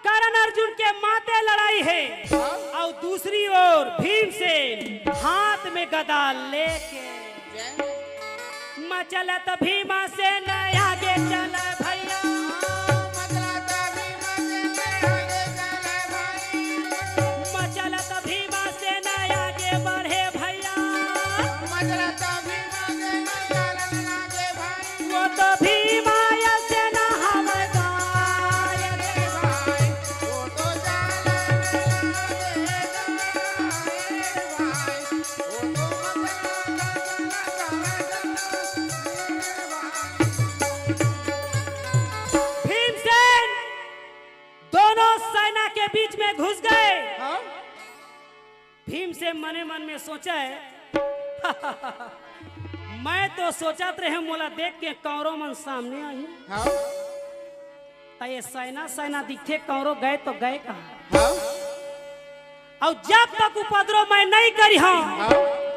कर्ण अर्जुन के माते लड़ाई है और दूसरी ओर भीमसेन हाथ में गदा लेके मचलत भीमा से न आगे चल भैया। मचलत भीमा से न आगे बढ़े भैया। वो तो भीमा से न हम गाय रे के बीच में घुस गए। हाँ भीम से मने मन में सोचा है मैं तो सोचत रहे मोला देख के कौरव मन सामने आई। हाँ तो ये सेना दिखे कौरव गए तो गए कहाँ। हाँ और जब तक उपद्रव मैं नहीं करी हूँ हाँ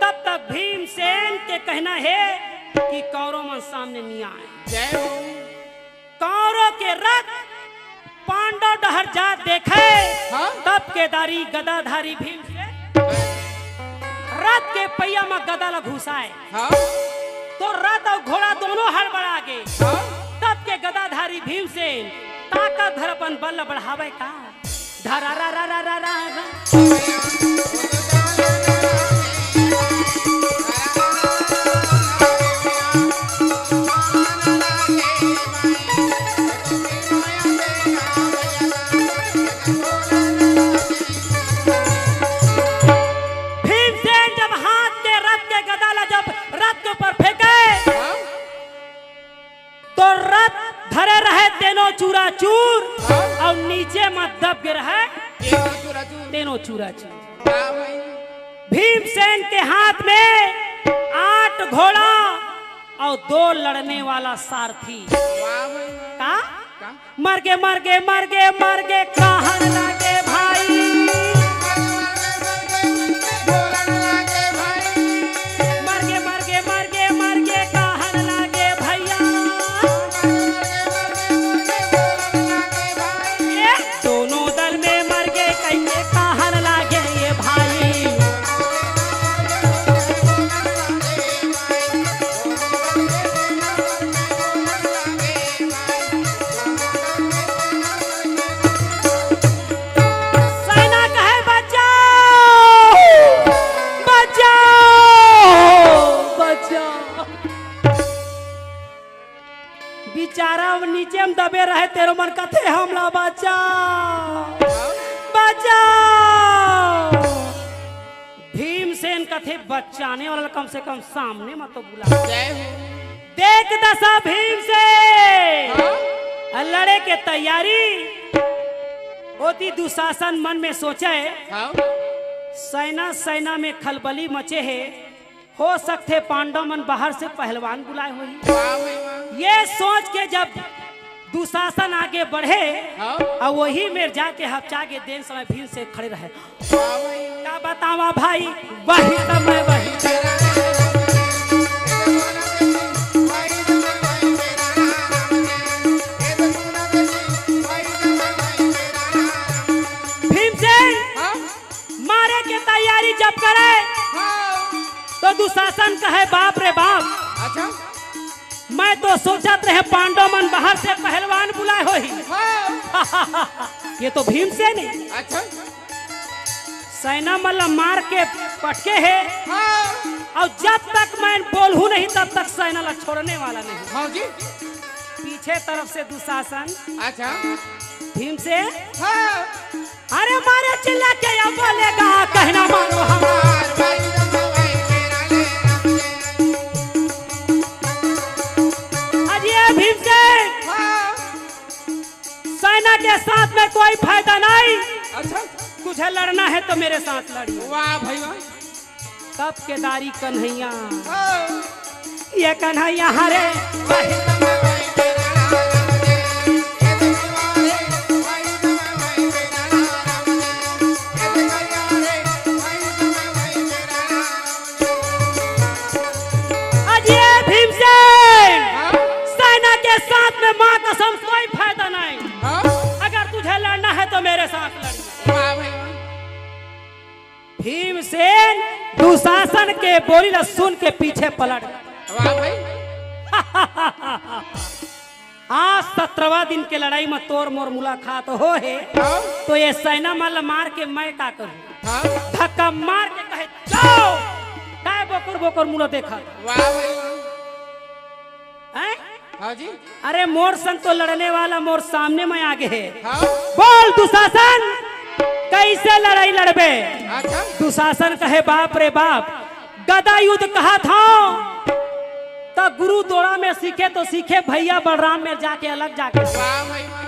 तब तक भीमसेन के कहना है कि कौरव मन सामने नहीं आए। जय हो। कौरव के रथ पांडव डहर जा देखे हाँ? तब केदारी गदाधारी भीमसेन रथ के पहिया में गदा ला घुसाए। हाँ तो रथ और घोड़ा दोनों हड़बड़ा गए। हाँ तब के गदाधारी भीमसेन ताकत धर अपन बल बढ़ावे का धरा रा रा रा रा रा। भीमसेन जब हाथ के रथ के गदा ला जब रथ के ऊपर फेंके हाँ तो रथ धरे रहे तेनो चूरा चूर हाँ? और नीचे में दब गिर है ये राजू राजू तेनो चूरा चूर। हाँ भाई भीमसेन के हाथ में 8 घोड़ा और 2 लड़ने वाला सारथी। वाह भाई का का मर गे मर गे मर गे मर गे कहन लगे भाई। मर गे मर गे मर गे मर गे कहन लगे भैया। ये दोनों दल में मर गे कहीं कहन लगे ये भाई। सेना कहे बचाओ बचाओ बचाओ। बेचारा नीचे में दबे रहे तेरो मन कथे हमला बचाओ बचाओ। भीमसेन कथे बचाने वाला कम से कम सामने मत तो बुला। जय हो। देख दशा भीमसेन हाँ लड़े के तैयारी होती। दुशासन मन में सोचे हाँ सेना में खलबली मचे है। हो सकते पांडव मन बाहर से पहलवान बुलाए हुई। वाह भाई वाह ये सोच के जब दुशासन आगे बढ़े हाँ और वही में जाके हफ्चा के देन समय भीड़ से खड़े रहे। वाह भाई क्या बतावा भाई वही समय वही। भीमसेन हाँ मारे के तैयारी जब करे हाँ तो दुशासन कहे बाप रे बाप अच्छा मैं तो सोचत रहे पांडव मन बाहर से पहलवान बुलाए होई। हाँ ये तो भीमसेन है। अच्छा सेना मतलब मार के पटके है हाँ और जब तक मैं बोलूं नहीं तब तक सेना ला छोड़ने वाला नहीं। हाँ जी पीछे तरफ से दुशासन अच्छा भीमसेन हाँ अरे मारे चिल्ला के या बोलेगा कहना मानो हमार भाई भाई मेरा ले अजय भीमसेन हाँ सेना के साथ में कोई फायदा नहीं। अच्छा तुझे लड़ना है तो मेरे साथ लड़िए। वाह भाई वाह तब केदारी कन्हैया हाँ ये कन्हैया हरे अजय भीमसेन सेना के साथ में मां कसम कोई फायदा नहीं। अगर तुझे लड़ना है तो मेरे साथ लड़िए। भीमसेन दुशासन के बोली न सुन के पीछे पलट आज 17वां दिन के लड़ाई में तोर मोर मुलाकात हो है तो ये सेना मल मार के मैं का करूं धक्का मार के कहे जाओ काय बोकर बोकर मुला देखा हैं? हाँ जी अरे मोर संग तो लड़ने वाला मोर सामने में आगे है। हाँ बोल दुशासन कैसे लड़ाई लड़बे। अच्छा दुशासन कहे बाप रे बाप गदा युद्ध कहा था तो गुरु दोड़ा में सीखे तो सीखे भैया बलराम में जाके अलग जाके वाह भाई वाह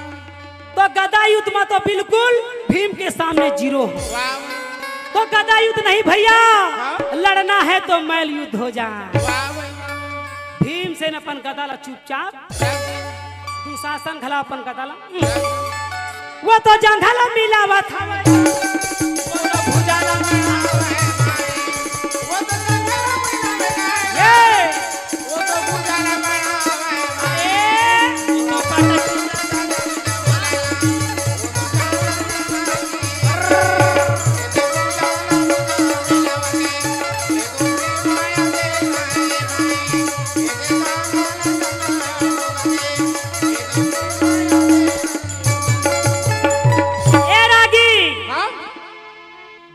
तो गदा युद्ध में तो बिल्कुल भीम के सामने जीरो हूँ। वाह तो गदा युद्ध नहीं भैया, हाँ? लड़ना है तो मैल युद्ध हो जाए। वाह भीमसेन अपन गदा ला चुपचाप, दुशासन खला अपन गदा ला, वो तो जंघला मिलावा था, वो तो भुजाला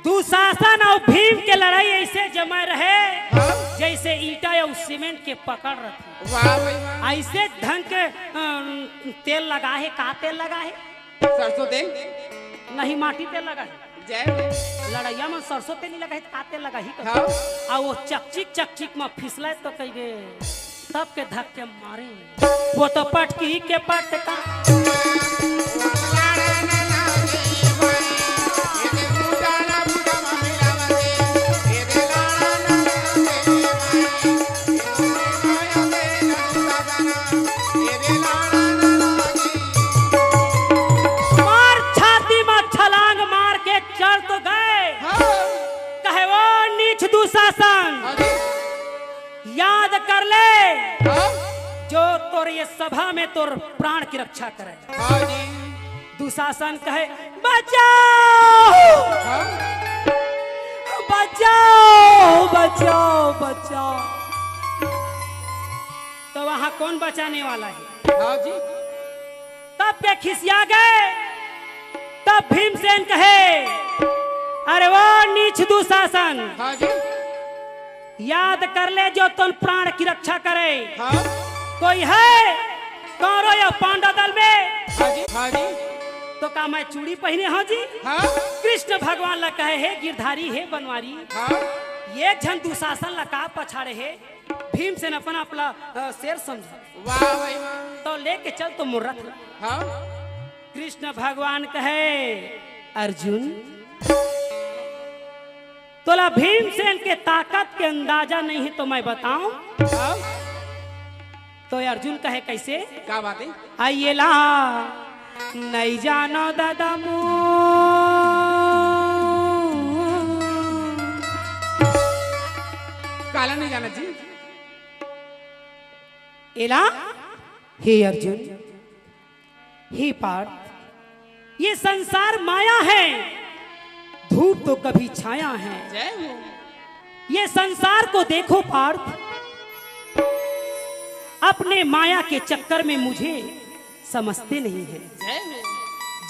दुशासन और भीम के लड़ाई ऐसे जमा रहे जैसे ईटा या सीमेंट के पकड़ रखी। वाह ऐसे ढंग के तेल लगा है। का तेल लगा है? सरसों तेल नहीं, माटी तेल लगा है। जय लड़ैया में सरसों तेल नहीं लगा है, का तेल लगा ही हाँ? और वो चकचिक में फिसले तो कहे तब के धक्के मारे, वो तो पटकी के पटका दुशासन। याद कर ले जो तोर ये सभा में तोर प्राण की रक्षा करे। दुशासन कहे बचाओ बचाओ बचाओ बचाओ। तो वहां कौन बचाने वाला है? तब के खिसिया गए। तब भीमसेन कहे अरे वो नीच दुशासन, याद कर ले जो तुम प्राण की रक्षा करे। कोई है कौरव या पांडव दल में? तो का मैं चूड़ी पहने हो जी? कृष्ण भगवान ला कहे हे गिरधारी हे बनवारी, ये झन दुशासन लका पछाड़े है। भीमसेन अपना अपना शेर समझा। तो लेके चल तो मुर्रत। कृष्ण भगवान कहे अर्जुन तोला भीमसेन के ताकत के अंदाजा नहीं है तो मैं बताऊं। तो अर्जुन कहे कैसे? क्या बात है? आइए ला नहीं जानो दादा मु काला नहीं जाना जी। एला हे अर्जुन हे पार्थ, ये संसार माया है, धूप तो कभी छाया है। ये संसार को देखो पार्थ, अपने माया के चक्कर में मुझे समझते नहीं है।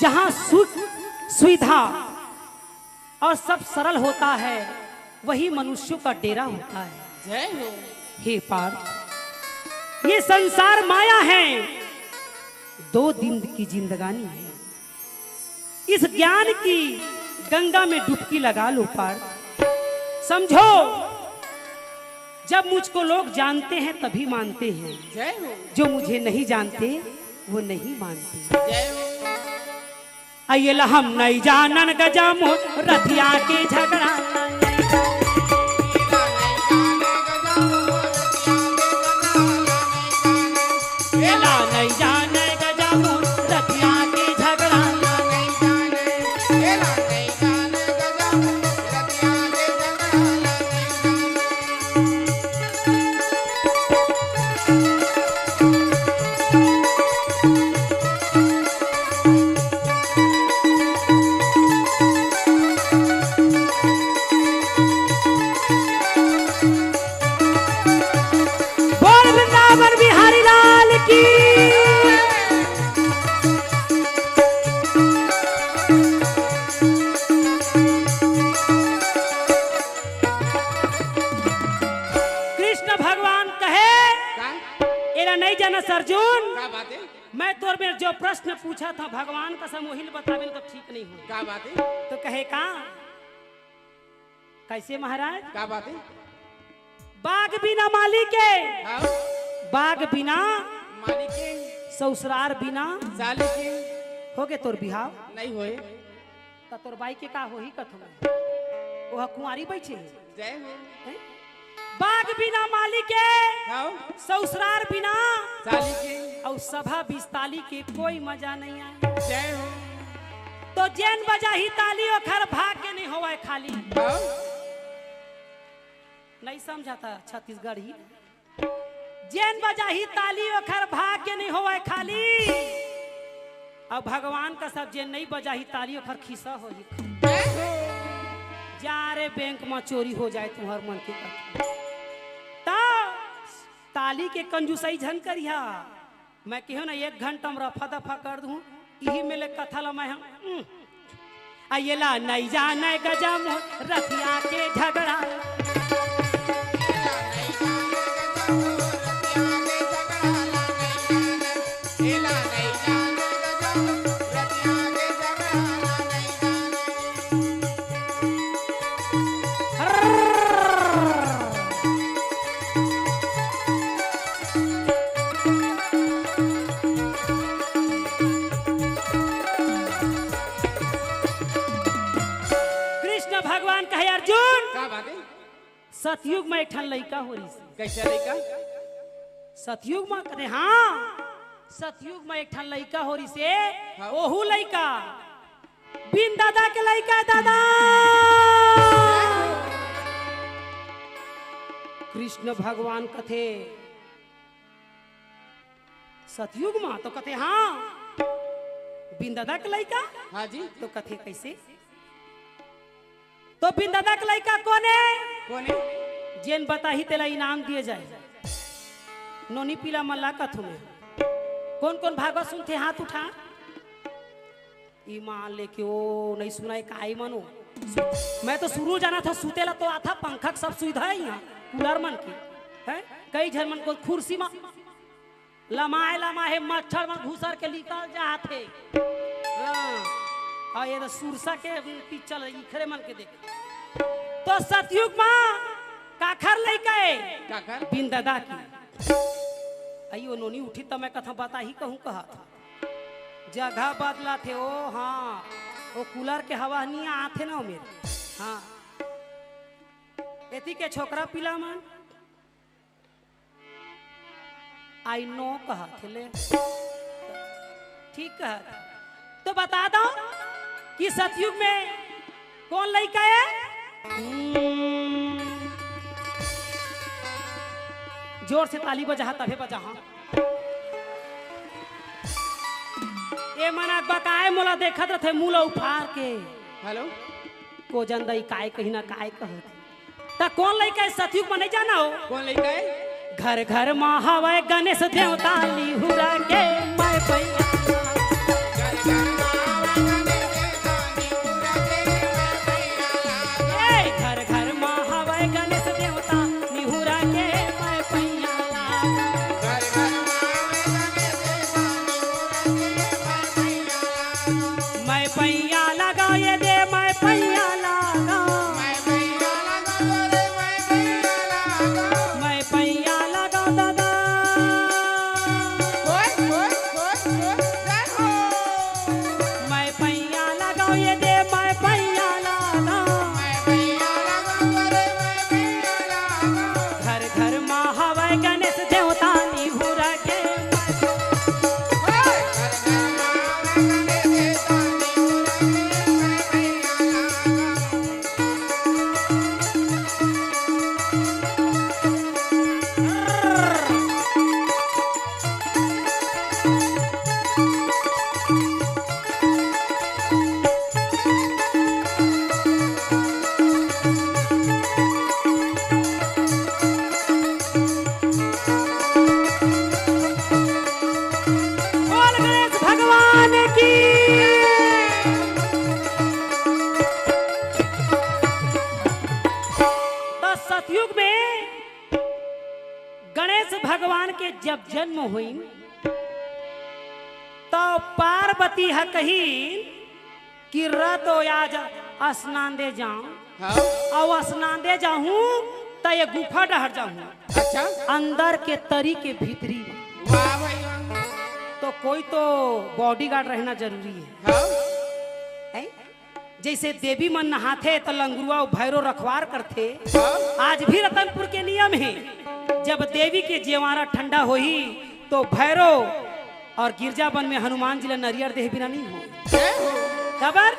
जहां सुख सुविधा और सब सरल होता है वही मनुष्यों का डेरा होता है। हे पार्थ, ये संसार माया है, 2 दिन की जिंदगानी है। इस ज्ञान की गंगा में डुबकी लगा लो पार्थ। समझो जब मुझको लोग जानते हैं तभी मानते हैं, जो मुझे नहीं जानते वो नहीं मानते। आइए हम नहीं जानन गजामो रथिया के झगड़ा, नहीं जाने गजामो रथिया के झगड़ा। बिहारी लाल की कृष्ण भगवान कहे एरा नहीं जाना अर्जुन, मैं तोर में जो प्रश्न पूछा था भगवान का समोहिल बतावे तो ठीक नहीं हो। क्या बात है? तो कहे का कैसे महाराज? क्या बात है? बाग बिना माली के, बाग बिना मालिक के, ससुरार बिना साली के हो गए तोर बिहाव नहीं होए। तो तोर बाई के का होही कथम वह कुंवारी बैठे जय हो हैं? बाग बिना माली के हाँ ससुराल बिना साली के और सभा बिस्ताली के कोई मजा नहीं आए। जय हो तो जैन बजा ही ताली और घर भाग के नहीं होवा खाली। हाँ नहीं समझाता छत्तीसगढ़ ही जैन बजा ही ताली और घर भाग के नहीं होवा खाली। अब भगवान का सब जैन नहीं बजा ही ताली और घर खिस्सा हो जा रे बैंक में चोरी हो जाए तुम्हार मन के ताली के कंजूसई झन करिया। मैं कहूँ ना 1 घंटा में रफा दफा कर दूं यही मेले कथा ला मैं आइला नहीं जाने गजा रतिया के झगड़ा सतयुग में एक लड़का हो रही कैसे लड़का सतयुग में करे हाँ सतयुग में एक लड़का हो रही से हाँ। ओहू लड़का बिन दादा के लड़का दादा कृष्ण भगवान कथे सतयुग में तो कथे हाँ बिन दादा के लड़का हाँ जी तो कथे कैसे तो बिन दादा के लड़का कौन है जेन बता ही तेला इनाम दिए जाए नोनी पीला मल्ला कथु में कौन कौन भागवत सुनते हाथ उठा ईमान लेके ओ नहीं सुनाई काई मनो मैं तो शुरू जाना था सुतेला तो आता पंखा सब सुविधा है यहाँ कूलर मन की है कई झर मन को कुर्सी में लमाए लमाए मच्छर में घुसर के निकल जाते हाँ ये तो सुरसा के पिक्चर इखरे मन के देख तो सतयुग में काखर लइका काखर बिन दादा की अयो नोनी उठी तो मैं कथा बता ही कहूँ कहा था जगह बदला थे ओ हाँ वो कूलर के हवा नहीं आते ना मेरे हाँ एती के छोकरा पिला मन आई नो कहा थे ले ठीक कहा तो बता दो कि सतयुग में कौन लड़का है जोर से ताली बजा तभे बजा हाँ ये मना बकाए मोला देखत रहे मूला उफार के हेलो को जनदई काय कहीं ना काय कहत ता कौन लड़का है सतयुग में नहीं जाना हो कौन लड़का है घर घर में हवे गणेश देवता लिहुरा के मैं भैया घर घर में हवे गणेश देवता लिहुरा के मैं भैया मैं भैया लगा ये दे मैं भैया लगा मैं भैया लगा दादा मैं भैया लगा ये दे मैं भैया लगा घर घर में हवे गणेश देवता निहुरा के बोल गणेश भगवान की तो सतयुग में गणेश भगवान के जब जन्म हुई तो पार्वती है कही कि रत आज स्नान दे जाऊं हाँ और स्नान दे जाऊं तो ये गुफा डहर जाऊं अच्छा अंदर के तरी के भीतरी वाह भाई वाह तो कोई तो बॉडीगार्ड रहना जरूरी है हाँ हैं? जैसे देवी मन नहाते तो लंगुआ और भैरो रखवार करते, आज भी रतनपुर के नियम है, जब देवी के जेवारा ठंडा होई तो भैरो और गिरजा वन में हनुमान जी ला नरियर देह बिना नहीं हो। खबर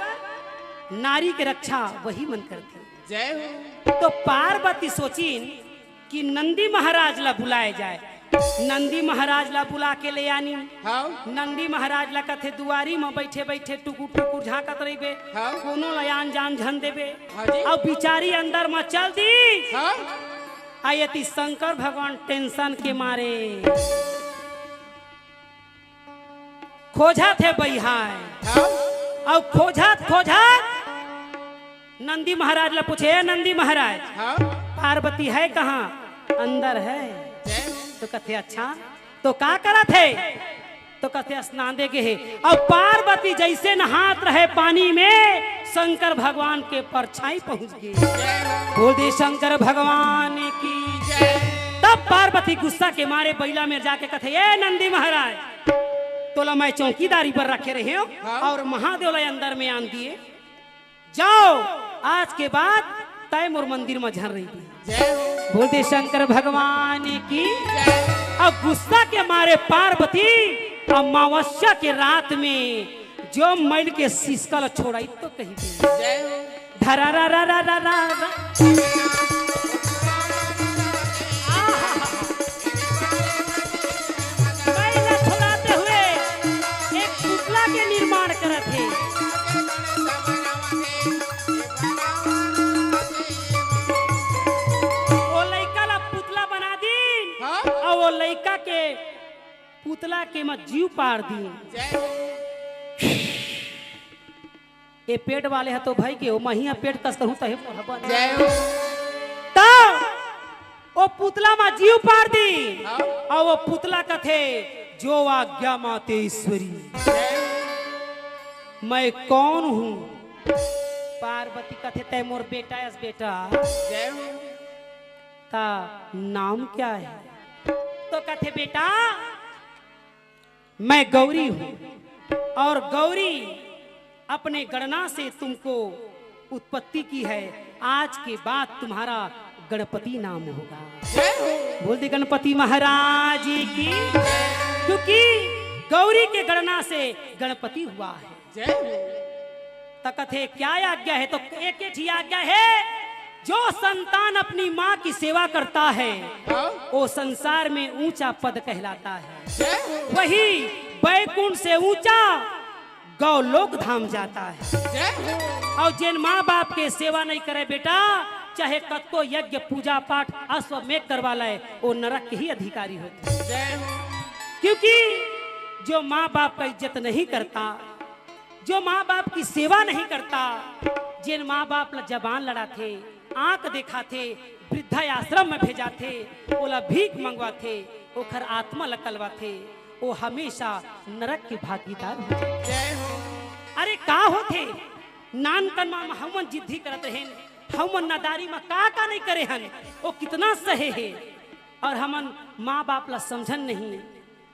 नारी के रक्षा वही मन करते। जय हो। तो पार्वती सोचिन कि नंदी महाराज ला बुलाए जाए। नंदी महाराज ला बुला के ले आनी। हाँ नंदी महाराज ला कथे दुआरी में बैठे बैठे टुकुर टुकुर झाकत रहिबे, हाँ। कोनो लयान जान झन देबे। हाँ जी। अब बिचारी अंदर में चल दी। हाँ आयती शंकर भगवान टेंशन के मारे खोजा थे बहिहाय। हाँ अब खोजत नंदी महाराज ला पूछे, "ए नंदी महाराज, हाँ पार्वती है कहाँ?" "अंदर है।" जय हो। तो कहते अच्छा, तो का करत है? तो कहते स्नान दे के है। अब पार्वती जैसे नहात रहे पानी में, शंकर भगवान के परछाई पहुंच गई। जय हो। बोल दे शंकर भगवान की जय। तब पार्वती गुस्सा के मारे बैला में जाके कहते, "ए नंदी महाराज, तोला मैं चौकीदारी पर रखे रहे हो और महादेव ला अंदर में आन दिए, जाओ आज के बाद तय मोर मंदिर में झर रही थी।" जय हो। बोलते शंकर भगवान की। जय। अब गुस्सा के मारे पार्वती अमावस्या के रात में जो मैल के सिसकल छोड़ाई तो कही दी। जय हो। धरा रा रा रा रा रा रा। मैल छोड़ाते हुए एक पुतला के निर्माण करत है। वो लइका ला पुतला बना दी हाँ और वो लइका के पुतला के मत जीव पार दी। जय हो। ये पेट वाले है तो भाई के वो महिया पेट कस कहूं तहे पढ़बा। जय हो। तब वो पुतला में जीव पार दी हाँ। और वो पुतला कथे, "जो आज्ञा माते ईश्वरी, जय हो। मैं कौन हूँ?" पार्वती कथे, "तय मोर बेटा है बेटा, जय हो। का नाम क्या है?" तो कथे, "बेटा मैं गौरी हूँ और गौरी अपने गणना से तुमको उत्पत्ति की है, आज के बाद तुम्हारा गणपति नाम होगा।" जय हो। बोल दे गणपति महाराज की। क्योंकि गौरी के गणना से गणपति हुआ है। जय हो। तकथे क्या आज्ञा है? तो एक ही आज्ञा है, जो संतान अपनी माँ की सेवा करता है हाँ वो संसार में ऊंचा पद कहलाता है। जय हो। वही बैकुंठ से ऊंचा गौलोक धाम जाता है। जय हो। और जिन माँ बाप के सेवा नहीं करे बेटा, चाहे कतको यज्ञ पूजा पाठ अश्वमेध करवा लाए, वो नरक के ही अधिकारी होते हैं। जय हो। क्योंकि जो माँ बाप का इज्जत नहीं करता, जो माँ बाप की सेवा नहीं करता, जिन माँ बाप ला जबान लड़ाते, आंख दिखाते, वृद्धाश्रम में भेजाते, ओला भीख मंगवाते, ओखर आत्मा लकलवाते, वो हमेशा नरक के भागीदार होते। जय हो। अरे का होते नान कनमा में हमन जिद्दी करत रहेन, हमन नादारी में का नहीं करे हन, वो कितना सहे है और हमन माँ बाप ला समझन नहीं,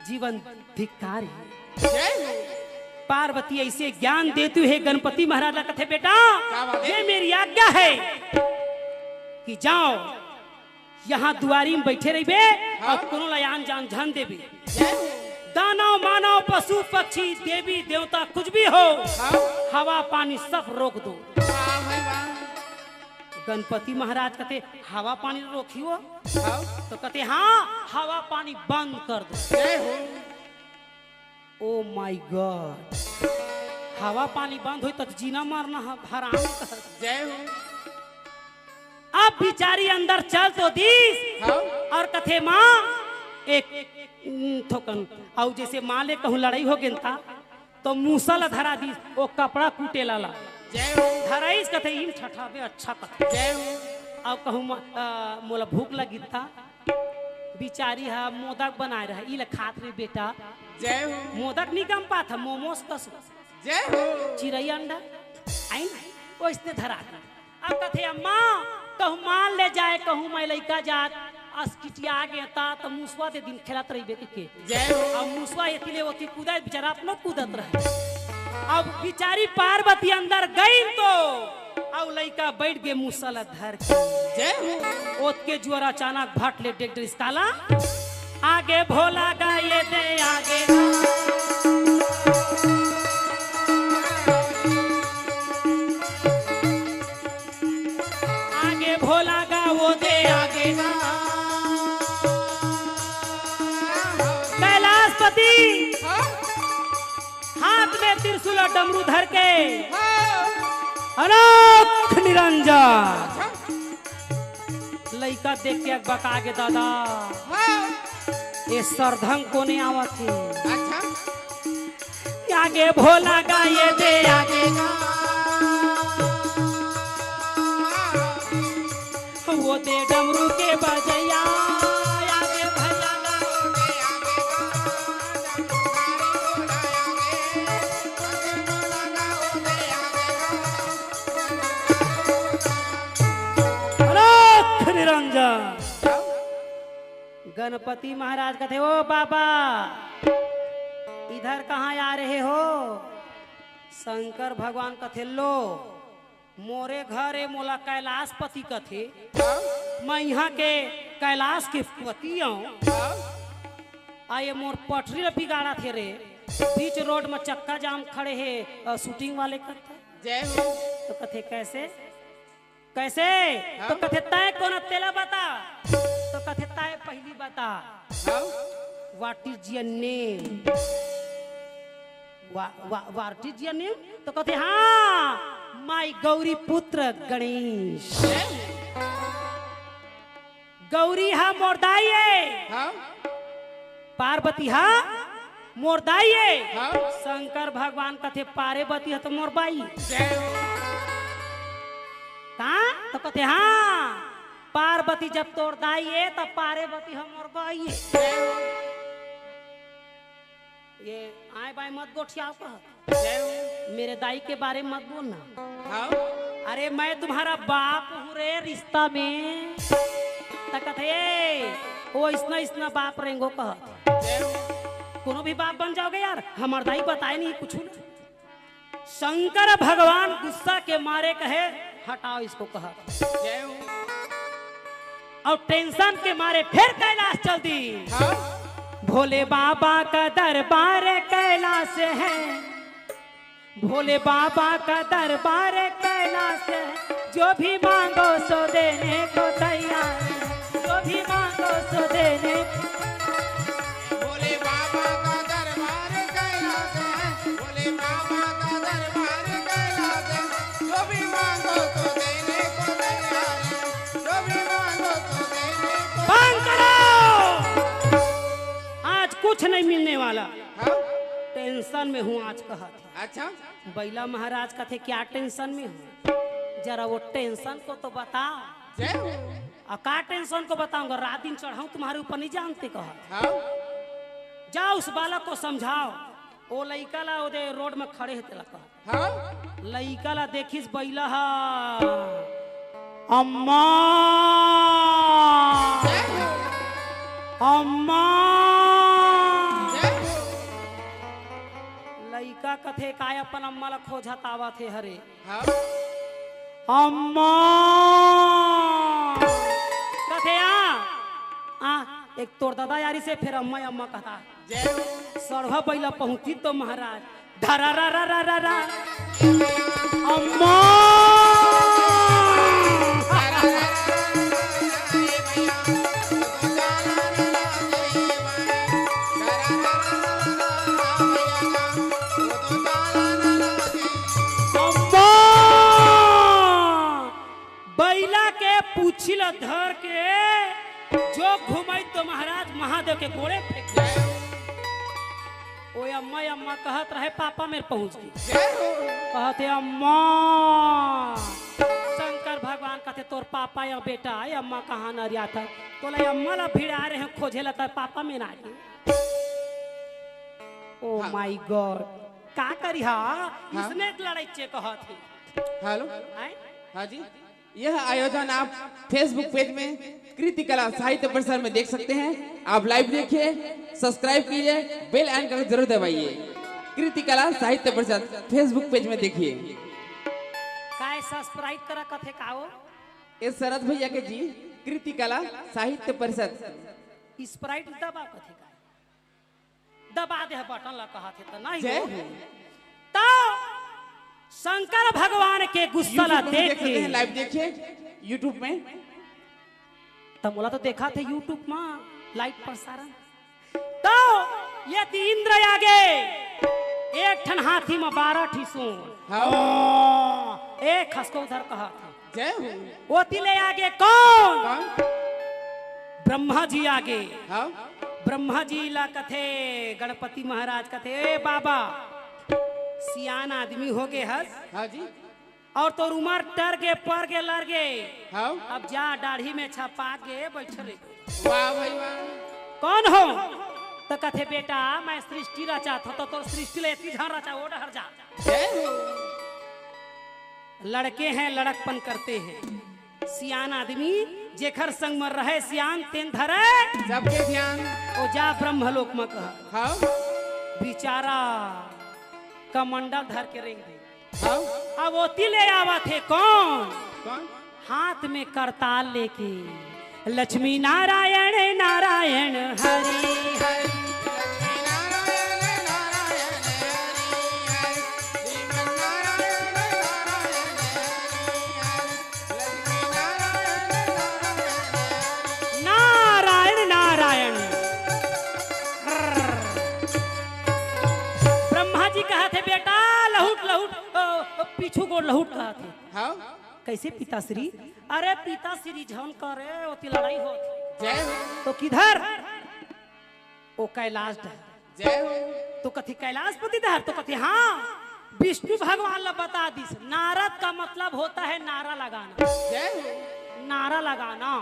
जीवन धिक्कार है। जय हो। पार्वती ऐसे ज्ञान देती है गणपति महाराज ला कथे, "बेटा क्या बात है? ये मेरी आज्ञा है कि जाओ यहाँ दुआरी में बैठे रहिबे और कोनो लयान जान झन देबे, जय हो। दानव मानव पशु पक्षी देवी देवता कुछ भी हो, हाँ हवा पानी सब रोक दो। वाह भाई वाह। गणपति महाराज कहते, "हवा पानी रोकियो?" हाँ तो कहते, "हाँ हवा पानी बंद कर दो।" जय हो। ओ माय गॉड, हवा पानी बंद हो तो जीना मारना हराम कर। जय हो। अब बिचारी अंदर चल तो दीस हाँ और कथे, "माँ एक थोकन और जैसे माँ ले कहूँ लड़ाई हो गेंता तो मूसल धरा दी, वो कपड़ा कूटे लाला जय हो। धराइस कथे इन ठठाबे अच्छा कथे। जय हो। अब कहूँ मोला भूख लगी था, बिचारी हा मोदक बनाए रहा, इला खात रे बेटा, जय हो। मोदक नहीं गम पाता, मोमोस कस जय हो। चिड़ै अंडा आई वो इसने धरा दी। अब कथे, "अम्मा कहूँ मान ले जाए, कहूँ मैं लइका जात अस्किटिया आ गया था तो मुसवा दे दिन खेलत रही बेटी के।" जय हो। अब मुसवा इतने होती कूदा बेचारा अपना कूदत रहे। अब अब बिचारी पार्वती अंदर गई तो अब लड़का बैठ गए मुसल धर के जय हो ओत के जुआर अचानक भट ले डेक इस काला आगे भोला गाये दे आगे आगे भोला गा वो दे आगे कैलाशपति हाथ में त्रिशूल और डमरू धर के अनोख निरंजन लइका देख के बका के दादा ये सरधंग को नहीं आवत थी अच्छा आगे भोला गाये दे आगे वो दे डमरू के बजैया आगे भैया अनोख निरंजन गणपति महाराज कहते ओ बाबा इधर कहाँ आ रहे हो शंकर भगवान कथे लो मोरे घर ए मोला कैलाशपति कथे मैं यहाँ के कैलाश के पति हूँ आये मोर पटरी बिगाड़ा थे रे बीच रोड में चक्का जाम खड़े है शूटिंग वाले करते जय हो तो कथे कैसे कैसे तो कथे तय कौन तेला बता तो कथे तय पहली बता what is your name what is your name तो कहते हाँ माई गौरी पुत्र गणेश गौरी हा मोरदाई है पार्वती हा मोरदाई है शंकर भगवान कहते पार्वती है तो मोरबाई कहा तो कहते हाँ पार्वती जब तोड़ दाई है तब पार्वती हम मोरबाई है ये आए बाय मत गोठियाओ कह मेरे दाई के बारे में मत बोलना अरे मैं तुम्हारा बाप हूँ रे रिश्ता में तकत है वो इसना बाप रहेंगो कह कोनो भी बाप बन जाओगे यार हमार दाई बताए नहीं कुछ शंकर भगवान गुस्सा के मारे कहे हटाओ इसको कहा और टेंशन के मारे फिर कैलाश चल दी भोले बाबा का दरबार कैलाश है भोले बाबा का दरबार कैलाश है जो भी मांगो सो देने को तैयार है जो भी मांगो सो देने भोले बाबा का दरबार कैलाश है भोले बाबा का दरबार कैलाश है जो भी मांगो तो देने को तैयार है जो भी मांगो तो देने को बंद करो आज कुछ नहीं मिलने वाला टेंशन में हूँ आज कहा था अच्छा बैला महाराज का थे क्या टेंशन में हूँ जरा वो टेंशन को तो बताओ जय हो का टेंशन को बताऊंगा रात दिन चढ़ाऊं तुम्हारे ऊपर नहीं जानते कहा हाँ जाओ उस बालक को समझाओ वो लइका ला ओदे रोड में खड़े होते ला कहा हाँ लइका ला देखिस बैला हा अम्मा जय हो अम्मा जय हो लइका कथे काय अपन अम्मा ला खोजत आवा थे हरे हाँ अम्मा कथे आ एक तोर दादा यारी से फिर अम्मा अम्मा कहा जय हो सरहा बैला पहुंची तो महाराज धरा रा रा रा रा रा अम्मा बैला के पूछिल धर के जो घुमाई तो महाराज महादेव के घोड़े फेंक ओ अम्मा अम्मा कहत रहे पापा मेरे पहुंच गई कहते अम्मा शंकर भगवान कहते तोर पापा या बेटा है अम्मा कहाँ न रिया था तो ले अम्मा ला भीड़ आ रहे हैं खोजे लता पापा में ना आए ओ माय गॉड का करी हा इसने लड़ाई चे कहा थी हेलो आए हाँ जी यह आयोजन आप फेसबुक पेज में कृति कला साहित्य प्रसार में देख सकते हैं। आप लाइव देखिए, सब्सक्राइब कीजिए, बेल आइकन जरूर दबाइए। कृति कला साहित्य परिषद फेसबुक पेज में देखिए। काय सब्सक्राइब करा कथे काओ ये शरद भैया के जी कृति कला साहित्य परिषद। स्प्राइट दबा कथे का दबा दे बटन ला कहा थे तो नहीं जय हो। हो। तो शंकर भगवान के गुस्सा ला YouTube में देख देख सकते के हैं, लाइव देखिए यूट्यूब में। तो मोला तो देखा थे यूट्यूब में लाइव प्रसारण। तो ये ती इंद्र आगे एक ठन हाथी में 12 ठी सूंड हाँ एक खसको उधर कहा था। जय हो। वो तिले आगे कौन कौन? ब्रह्मा जी आगे। हाँ ब्रह्मा जी ला कथे गणपति महाराज कथे ए बाबा सियान आदमी हो गए हस हाँ जी और तो उमर टर के पर के लड़ गए। हाँ। अब जा दाढ़ी में छपा के बैठे वाह भाई वाह। कौन हो तो कथे बेटा मैं सृष्टि रचा था तो सृष्टि ले इतनी झन रचा वो डर जा। जय हो। लड़के हैं लड़कपन करते हैं सियान आदमी जेखर संग में रहे सियान तेन धरे सबके ध्यान। ओ जा ब्रह्मलोक में कह हाँ बेचारा कमंडल धर के रेंग दे। हाँ। अब वो तिले आवा थे कौन कौन? हाथ में करताल लेके लक्ष्मी नारायण नारायण हरि हरि। नारायण नारायण ब्रह्मा जी कहा थे बेटा लहुट लहुट पीछू को लहुट कहा थे। हाँ कैसे पिताश्री अरे पिताश्री झन करे ओती लड़ाई हो जय हो। तो किधर ओ कैलाश धर। जय हो। तो कथी कैलाशपति धर तो कथी हाँ विष्णु भगवान ला बता दी। नारद का मतलब होता है नारा लगाना। जय हो। नारा लगाना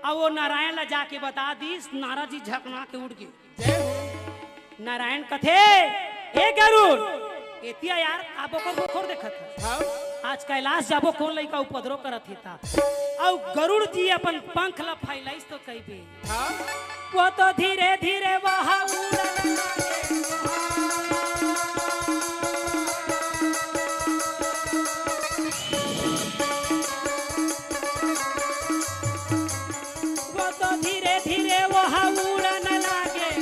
अब वो नारायण ला जाके बता दी। नारद जी झकना के उड़ गए। जय हो। नारायण कथे ए गरुड़ एतिया यार आबो को बोखोर देखत है। हाँ आज कैलाश जाबो कौन लइका उपद्रव करत था और गरुड़ जी अपन पंख ला फैलाइस तो कई बे हाँ। वो तो धीरे धीरे वहां उड़न वो तो धीरे धीरे वहां उड़न लागे।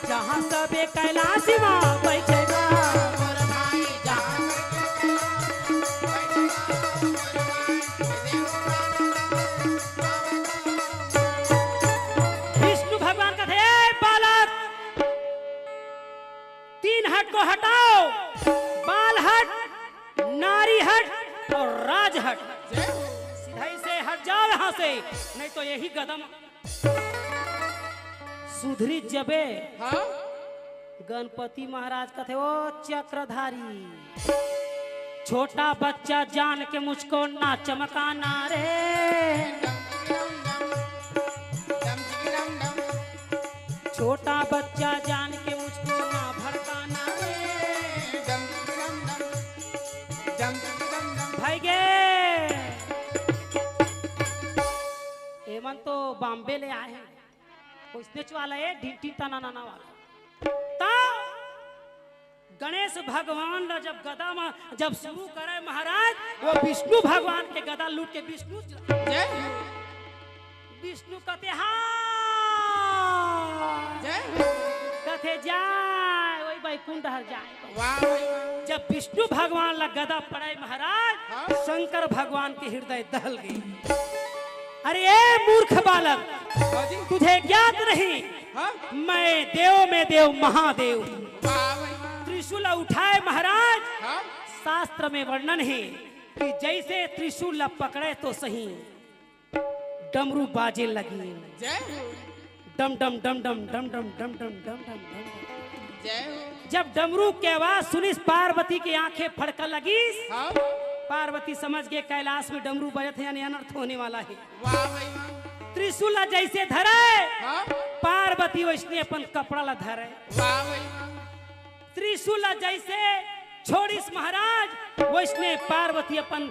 जहाँ सबे कैलाश माँ बैठेगा मोर भाई जान विष्णु भगवान का थे बालक 3 हट को हटाओ बाल हट नारी हट और राज हट। सीधा ही से हट जाओ यहाँ से नहीं तो यही कदम सुधरी जबे। हाँ गणपति महाराज का थे वो चक्रधारी छोटा बच्चा जान के मुझको ना चमकाना रे। छोटा बच्चा जान के मुझको ना भड़काना रे। भाई गे एमन तो बॉम्बे ले आए हैं कोई स्नेच वाला है ढीटी तना नाना वाला। ता गणेश भगवान ला जब गदा में जब शुरू करे महाराज वो विष्णु भगवान के गदा लूट के विष्णु जय हो। विष्णु कहते जय हो। कहते जाए वही बैकुंठ हर जाए। वाह भाई वाह। जब विष्णु भगवान ला गदा पड़े महाराज हाँ। शंकर भगवान के हृदय दहल गई। अरे ए मूर्ख बालक हाँ जी। तुझे ज्ञात नहीं हाँ। मैं देव में देव महादेव हूँ। वाह भाई वाह। त्रिशूल उठाए महाराज हाँ। शास्त्र में वर्णन है कि जैसे त्रिशूल ला पकड़े तो सही डमरू बाजे लगी। जय हो। डम डम डम डम डम डम डम डम डम डम डम। जय हो। जब डमरू की आवाज सुनिस पार्वती की आंखें फड़कन लगी। हाँ। पार्वती समझ गए कैलाश में डमरू बजत है यानी अनर्थ होने वाला है। वाह भाई वाह। त्रिशूल ला जैसे धरे हाँ। पार्वती वैसने अपन कपड़ा ला धरे। वाह भाई वाह। त्रिशूल ला जैसे छोड़िस महाराज वैसने पार्वती अपन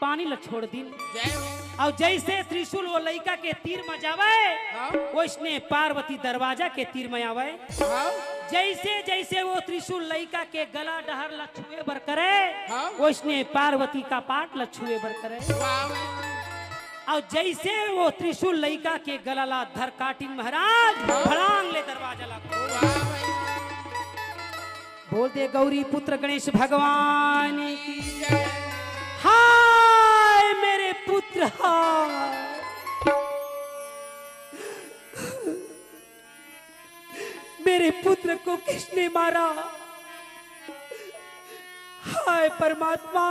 पानी ला छोड़ दी। जय हो। और जैसे त्रिशूल वो लड़का के तीर में जावे हाँ। वैसने पार्वती दरवाजा के तीर में आवे। हाँ। जैसे जैसे वो त्रिशूल लड़का के गला डहर लछुए बर करे हाँ। वैसने पार्वती का पाट लछुए बर करे। वाह। और जैसे वो त्रिशूल लड़का के गला ला धर काटिन महाराज फड़ांग ले दरवाजा ला खोल। वाह भाई। बोल दे गौरी पुत्र गणेश भगवान की जय। हाय मेरे पुत्र हाय। मेरे पुत्र को किसने मारा? हाय परमात्मा,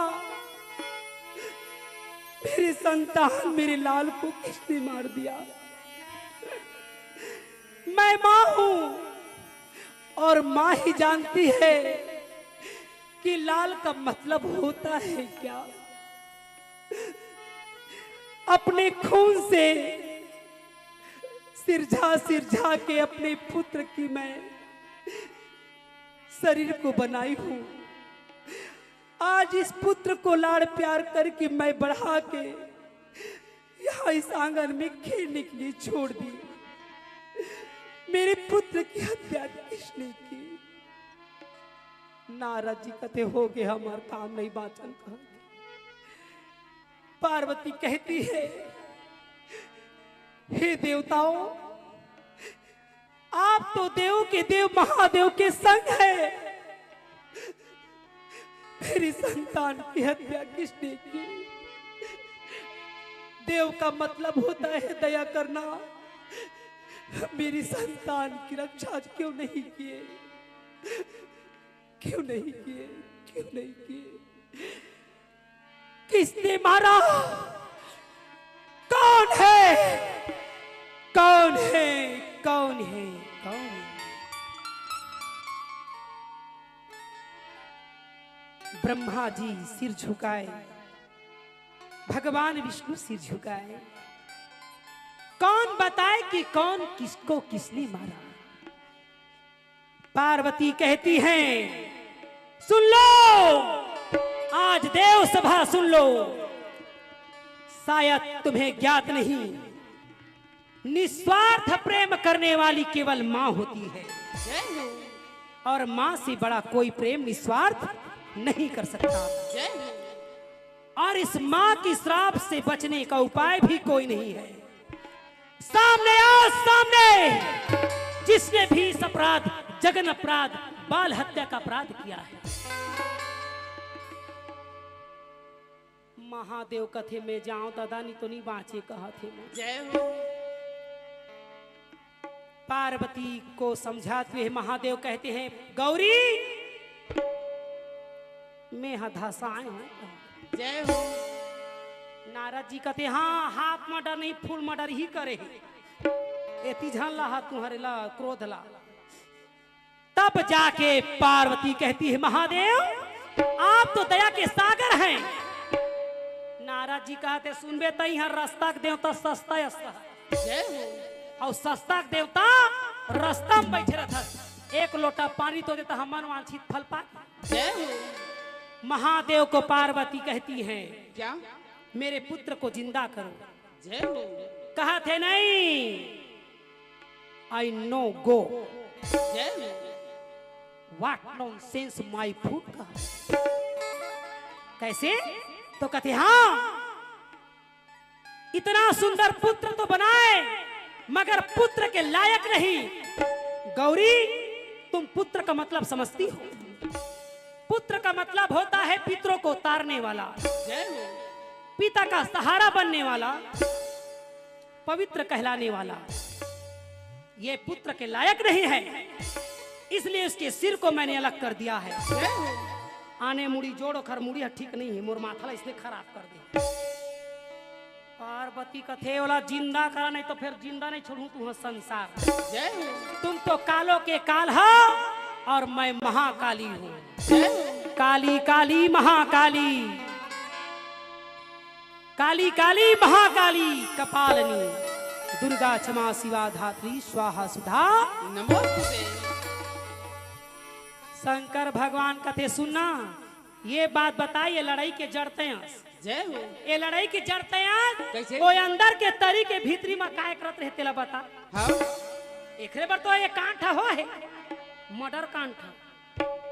मेरे संतान मेरे लाल को किसने मार दिया? मैं मां हूं और मां ही जानती है कि लाल का मतलब होता है क्या। अपने खून से सिरझा के अपने पुत्र की मैं शरीर को बनाई हूं। आज इस पुत्र को लाड़ प्यार करके मैं बढ़ा के यहाँ इस आंगन में खेलने के लिए छोड़ दी। मेरे पुत्र की हत्या किसने की? नारद जी कहते हो गए हमारा काम नहीं बाचन का। पार्वती कहती है हे देवताओं, आप तो देव के देव महादेव के संग है। मेरी संतान की हत्या किसने की? देव का मतलब होता है दया करना। मेरी संतान की रक्षा क्यों नहीं किए? क्यों नहीं किए? क्यों नहीं किए? किसने मारा? कौन है? कौन है? कौन है? कौन है? ब्रह्मा जी सिर झुकाए, भगवान विष्णु सिर झुकाए। कौन बताए कि कौन किसको किसने मारा? पार्वती कहती हैं सुन लो, आज देव सभा सुन लो। शायद तुम्हें ज्ञात नहीं, निस्वार्थ प्रेम करने वाली केवल मां होती है और मां से बड़ा कोई प्रेम निस्वार्थ नहीं कर सकता। और इस मां की श्राप से बचने का उपाय भी कोई नहीं है। सामने आओ, सामने जिसने भी इस अपराध, जघन्य अपराध, बाल हत्या का अपराध किया है। महादेव कथे में जाऊं दादा नहीं तो नहीं बाँचे कहा थे मैं। जय हो। पार्वती को समझाते हुए महादेव कहते हैं गौरी मैं हदासाए हूं। जय हो। नारद जी कहते हाँ, हाथ मर्डर नहीं फुल मर्डर ही करे। एती झन ला हाथ तुम्हारे ला क्रोध ला। तब जाके पार्वती कहती है महादेव आप तो दया के सागर हैं। नारद जी कहते सुनबे तई हर रास्ता के देवता सस्ता है। जय हो। और सस्ता के देवता रास्ता में बैठे रहता, एक लोटा पानी तो देता हमन वांछित फल पा। जय हो। महादेव को पार्वती कहती है क्या? मेरे पुत्र को जिंदा करो। जय हो। कहा थे नहीं, आई नो गो। जय हो। व्हाट नॉनसेंस माय फूड का। कैसे? तो कहते हाँ, इतना सुंदर पुत्र तो बनाए मगर पुत्र के लायक नहीं। गौरी तुम पुत्र का मतलब समझती हो? पुत्र का मतलब होता है पितरों को तारने वाला, जय हो। पिता का सहारा बनने वाला, पवित्र कहलाने वाला। ये पुत्र के लायक नहीं है, इसलिए उसके सिर को मैंने अलग कर दिया है। जय हो। आने मुड़ी जोड़ो खर मुड़ी ठीक नहीं है, मोर माथा इसने खराब कर दिया। पार्वती कथे वाला जिंदा करा नहीं तो फिर जिंदा नहीं छोड़ू तू संसार। जय हो। तुम तो कालों के काल हो और मैं महाकाली हूँ। जय हो। काली काली महाकाली, काली काली महाकाली कपालनी, दुर्गा क्षमा शिवा धात्री स्वाहा सुधा नमोस्तुते। शंकर भगवान कथे सुनना, ये बात बताइए लड़ाई के जड़ते हैं। जय हो। ये लड़ाई की जड़ तैयार कैसे? वो अंदर के तरी के भीतरी में काय करत रहे तेला बता। हाँ एकरे बर तो ये कांठा हो है मर्डर कांठा।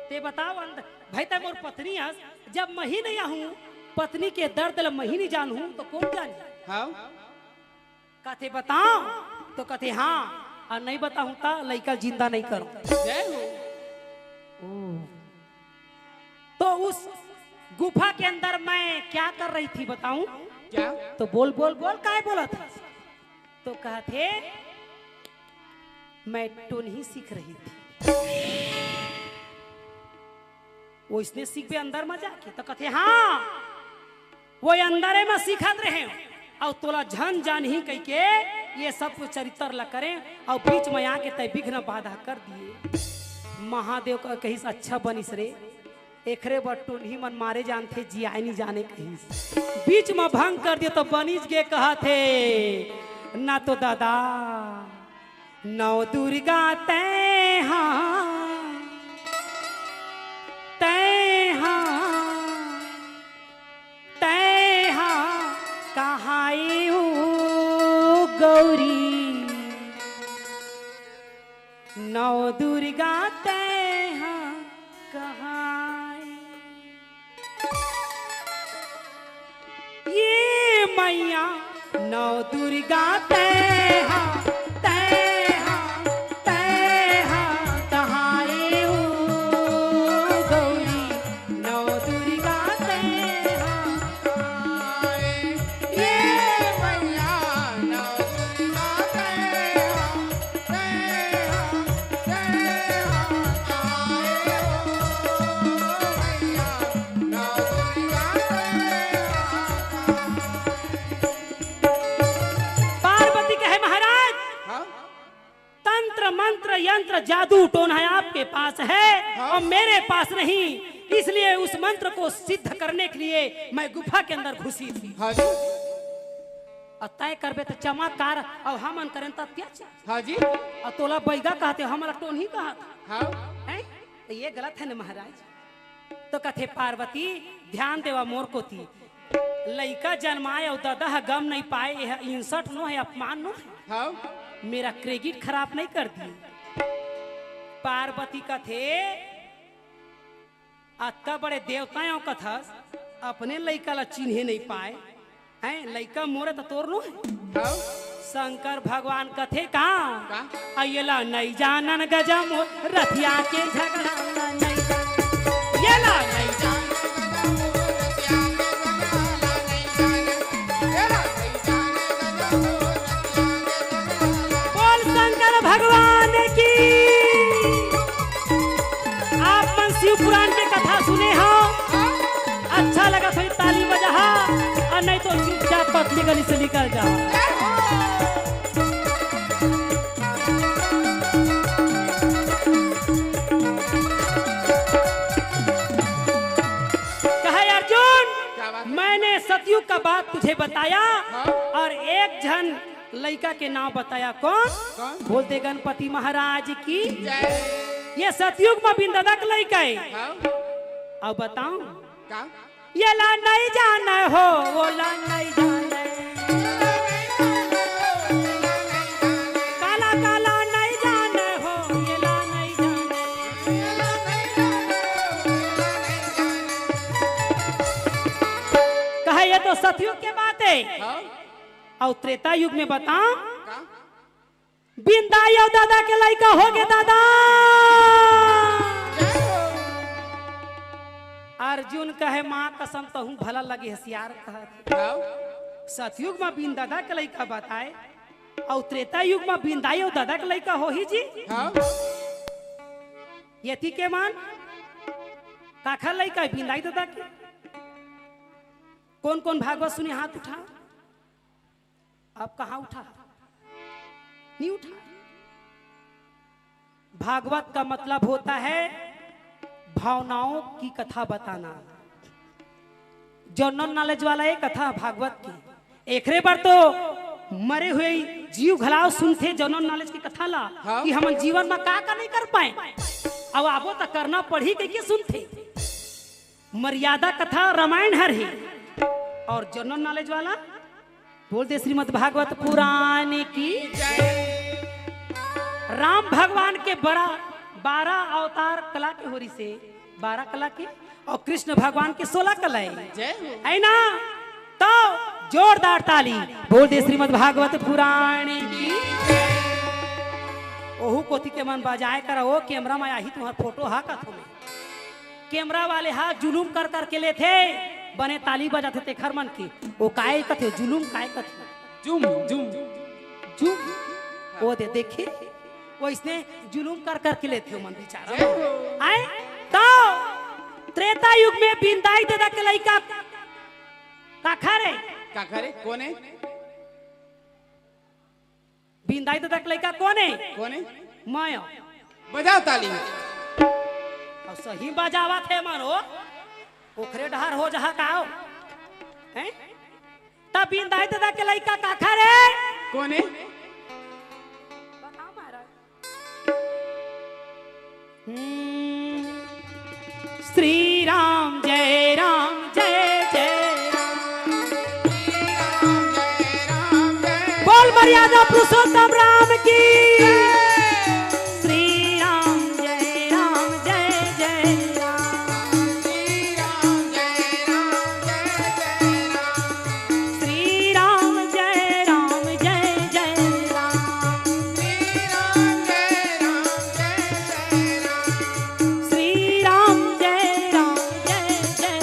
ते बताओ अंदर भाई तब मोर पत्नी हस जब मही नहीं आहूं पत्नी के दर्द ल मही नहीं जानूं तो कौन जानी। हाँ कथे बताओ तो कथे हाँ और नहीं बताऊं ता लड़का जिंदा नहीं करूं। जय हो। तो उस गुफा के अंदर मैं क्या कर रही थी बताऊं? क्या? तो बोल बोल बोल काय बोला था? तो कहा थे मैं टोन ही सीख रही थी। वो इसने सीख भी अंदर में जाके तो कहते हाँ वो अंदर में सीखत रहे और तोला झन जान ही कह के ये सब कुछ चरित्र ला करें और बीच में आके तय विघ्न बाधा कर दिए। महादेव का कहीं से अच्छा बनिस रे एकरे बटून ही मन मारे जानते जियाए नहीं जाने कहीं बीच में भंग कर दिए तो बनिस के कहा थे ना तो दादा नौ दुर्गा तय हाँ तय हाँ तय हाँ कहाई गौरी नौ दुर्गा तय हाँ कहाई ये मैया नौ दुर्गा तय हाँ तय हाँ तय हाँ कहाई गौरी नौ दुर्गा तय हाँ आए ये मैया नौ दुर्गा तय हाँ तय हाँ आए हो मैया नौ दुर्गा पार्वती कहे महाराज हाँ तंत्र मंत्र यंत्र जादू टोन है आपके पास है और मेरे पास नहीं इसलिए उस मंत्र को सिद्ध करने के लिए मैं गुफा के अंदर घुसी थी। हाँ जी और तय करबे तो चमत्कार और हम करें तो अत्याचार हाँ जी और तोला बैगा कहते हमारा टोन ही कहा था हाँ हैं? तो ये गलत है ना महाराज। तो कथे पार्वती ध्यान देवा मोर को थी लड़का जन्माए और दादा गम नहीं पाए यह इंसठ नो है अपमान नो है हाँ मेरा क्रेडिट खराब नहीं कर दी। पार्वती का थे अत्ता बड़े देवताओं का था अपने लड़का ला चिन्हे नहीं पाए हैं लड़का मोरे तो तोर नो है। हाँ शंकर भगवान का थे कहाँ का? अयला नहीं जानन गजा मोर रथिया के झगड़ा नहीं ये ला नहीं जान बोल शंकर भगवान की। आप मन शिव पुराण के कथा सुने हो अच्छा लगा थोड़ी ताली बजा और नहीं तो चुपचाप पतली गली से निकल जाओ। कहे अर्जुन क्या बात? मैंने सतयुग का बात तुझे बताया हाँ। और एक जन लड़का के नाम बताया कौन? कौन? बोलते गणपति महाराज की जय ये सतयुग में बिंददा का लड़का है। हाँ अब बताऊं का? ये ला नहीं जाना हो वो ला नहीं जाना काला काला नहीं जाना हो ये ला नहीं जाना कहे ये तो सतयुग के बात है हाँ और त्रेता युग में बताओ का? बिंदा यो दादा के लड़का हो गए दादा। अर्जुन कहे माँ कसम तो हूँ भला लगे होशियार कहा हाँ सतयुग में बिन दादा के लड़का बताए और त्रेता युग में बिंदाई और दादा के लड़का हो ही जी हाँ यति के मान काखा लड़का है बिंदाई दादा के कौन कौन भागवत सुने हाथ उठा आप कहाँ उठा नहीं उठा। भागवत का मतलब होता है भावनाओं की कथा बताना जनरल नॉलेज वाला एक कथा भागवत की एकरे बार तो मरे हुए जीव घलाव सुनते जनरल नॉलेज की कथा ला हाँ। कि हम जीवन में का नहीं कर पाए अब आबो तो करना पड़ी के सुनते मर्यादा कथा रामायण हर ही और जनरल नॉलेज वाला बोल दे श्रीमद् भागवत पुराण की। राम भगवान के 12 अवतार कला के होरी से 12 कला के और कृष्ण भगवान के 16 कला है ना। तो जोरदार ताली बोल दे श्रीमद् भागवत पुराण की। ओहू कोथी के मन बजाए कर ओ कैमरा में आई तुम्हारा फोटो हा का तुम्हें कैमरा वाले हा जुलूम कर कर के ले थे बने ताली बजाते थे खरमन की। वो काय कथे जुलूम काय कथे जुम जुम जुम वो दे देखे वो इसने जुलूम कर कर के ले थे मन बेचारा आए। तो त्रेता युग में बिंदाई दादा के लइका काखरे कौन है? बिंदाई दादा के लइका कौन है? मैं बजाओ ताली। और सही बजावा थे मानो ओखरे डहार हो जहा काओ हैं। तब बिंदाई दादा के लइका काखरे कौन है? बताओ महाराज। श्री राम जय राम जय जय राम। बोल मर्यादा पुरुषोत्तम राम की। श्री राम जय राम जय जय राम। श्री राम जय राम जय जय राम। श्री राम जय राम जय जय राम। श्री राम जय राम जय जय।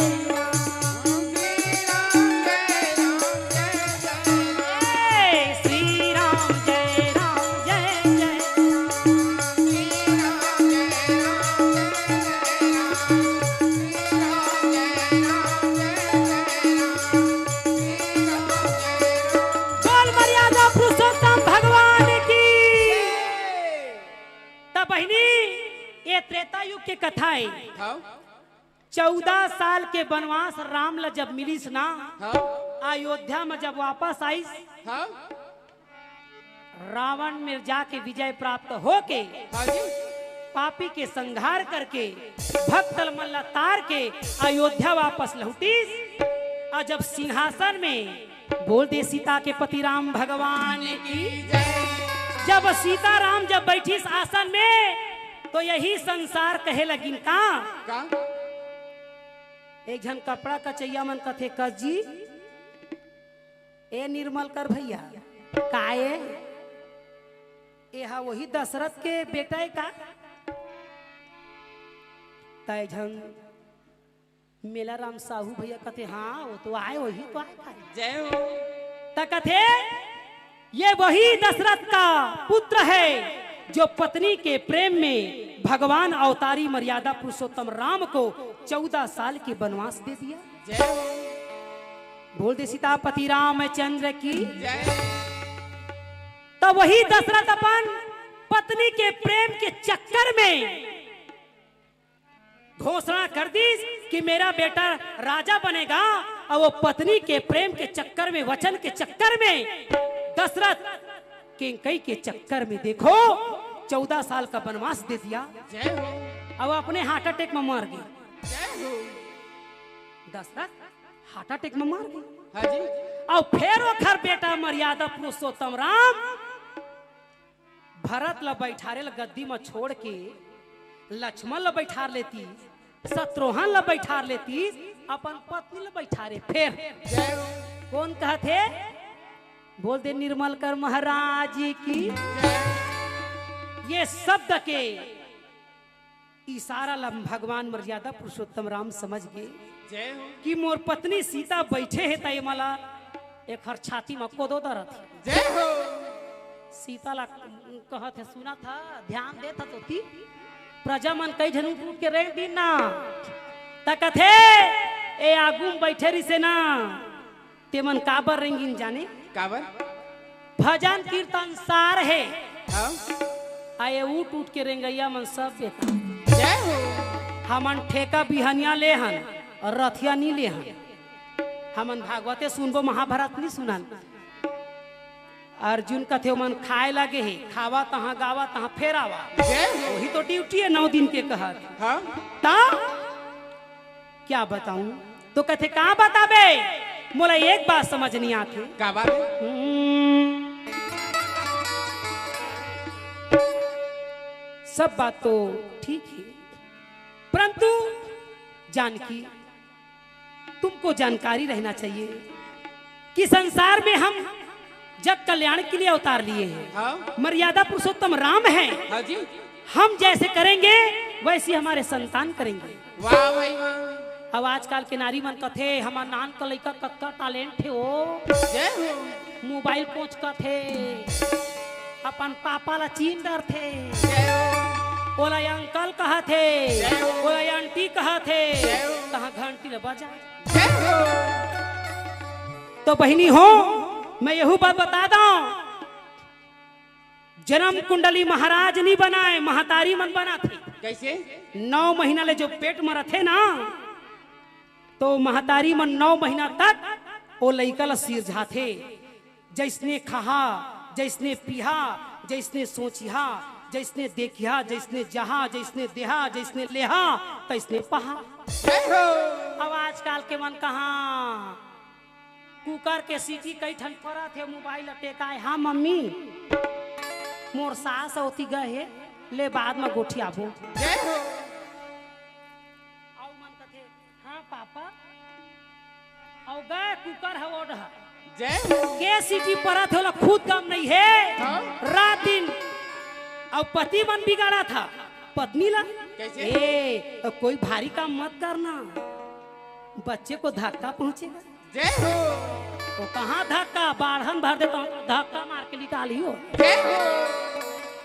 बोल मर्यादा पुरुषोत्तम भगवान की। तब बहिनी ये त्रेता युग की कथा है। हाँ 14 साल के वनवास राम ला जब मिलीस ना हाँ अयोध्या में जब वापस आई हाँ रावण मिर्जा के विजय प्राप्त होके हाँ जी पापी के संहार करके भक्त मल्ला तार के अयोध्या वापस लौटी। और जब सिंहासन में बोल दे सीता के पति राम भगवान की। जब सीता राम जब बैठी इस आसन में तो यही संसार कहे लगिन का। एक जन कपड़ा कचैया मन कथे कस जी ए निर्मल कर भैया काए ए वही दशरथ के बेटा है का। तय झन मेला राम साहू भैया कथे हाँ वो तो आए वही तो आए जय हो। त कथे ये वही दशरथ का पुत्र है जो पत्नी के प्रेम में भगवान अवतारी मर्यादा पुरुषोत्तम राम को 14 साल के वनवास दे दिया। जय हो। बोल दे सीतापति रामचंद्र की। जय तो वही दशरथ अपन पत्नी के प्रेम के चक्कर में घोषणा कर दी कि मेरा बेटा राजा बनेगा। और वो पत्नी के प्रेम के चक्कर में वचन के चक्कर में दशरथ किंकई के चक्कर में देखो 14 साल का वनवास दे दिया। जय हो। अब अपने हार्ट अटैक में मर गए। जय हो। दशरथ हार्ट अटैक में मर गए। हाँ जी और फिर वो घर बेटा मर्यादा पुरुषोत्तम राम भरत ला बैठारे गद्दी में छोड़ के लक्ष्मण ला बैठार लेती शत्रुघ्न ला बैठार लेती अपन पत्नी ला बैठारे। फिर जय हो। कौन कहते बोल दे निर्मल कर महाराज की। ये शब्द के इशारा ला भगवान मर्यादा पुरुषोत्तम राम समझ गए जय हो। कि मोर पत्नी सीता बैठे है तय मला एक हर छाती में कोदो दरत। जय हो। सीता ला कहत है सुना था ध्यान दे था तो ती प्रजा मन कई झन उठ के रह दिन ना तकथे ए आगू बैठे रही से ना ते मन काबर रेंगिन जाने काबर भजन कीर्तन सार है। हाँ आए उठ उठ के रेंगैया मन सब बेटा। जय हो। हमन ठेका बिहनिया ले हन और रथिया नहीं ले हन। हमन भागवते सुनबो महाभारत नहीं सुनन। अर्जुन कथे मन खाए लगे है खावा तहाँ गावा तहाँ फेरावा। जय हो। वही तो ड्यूटी है 9 दिन के कहा। हाँ ता क्या बताऊं तो कथे कहाँ बताबे मोला एक बात समझ नहीं आती। का बात है? सब बात तो ठीक है, परंतु जानकी तुमको जानकारी रहना चाहिए कि संसार में हम जग कल्याण के लिए अवतार लिए हैं। हाँ मर्यादा पुरुषोत्तम राम हैं। हाँ जी। हम जैसे करेंगे वैसे हमारे संतान करेंगे। वाह भाई वाह। अब आजकल के नारी मन कथे हमार नान का लड़का कक्का टैलेंट थे ओ जय हो। मोबाइल पहुंच का थे अपन पापा ला चीन डर थे जय हो। ओला अंकल कहा थे जय हो। ओला आंटी कहा थे जय हो। कहा घंटी ल बजा। जय हो। तो बहनी हो मैं यही बात बता दूं, जन्म कुंडली महाराज नहीं बनाए महतारी मन बना थी। कैसे? 9 महीना ले जो पेट में रथे ना तो महतारी मन 9 महीना तक वो लइका ला सिर झाथे। जैसने खहा जैसने पिहा जैसने सोचिहा जैसने देखिहा जैसने जहा जैसने देहा जैसने लेहा तैसने पहा। जय हो। अब आजकल के मन कहाँ कुकर के सीटी कई ठन पड़ा थे मोबाइल टेकाए। हाँ मम्मी मोर सास होती गए ले बाद में गोठी आबो। जय हो। आओ मन कथे हाँ पापा आओ गए कुकर है ओढ़ जय हो। के सीटी पड़ा थे खुद काम नहीं है। हाँ? रात दिन और पति मन बिगाड़ा था पत्नी ला। कैसे? ए कोई भारी काम मत करना बच्चे को धक्का पहुंचेगा। जय हो। तो कहाँ धक्का बाढ़न भर देता हूँ धक्का मार के निकाली हो। जय हो।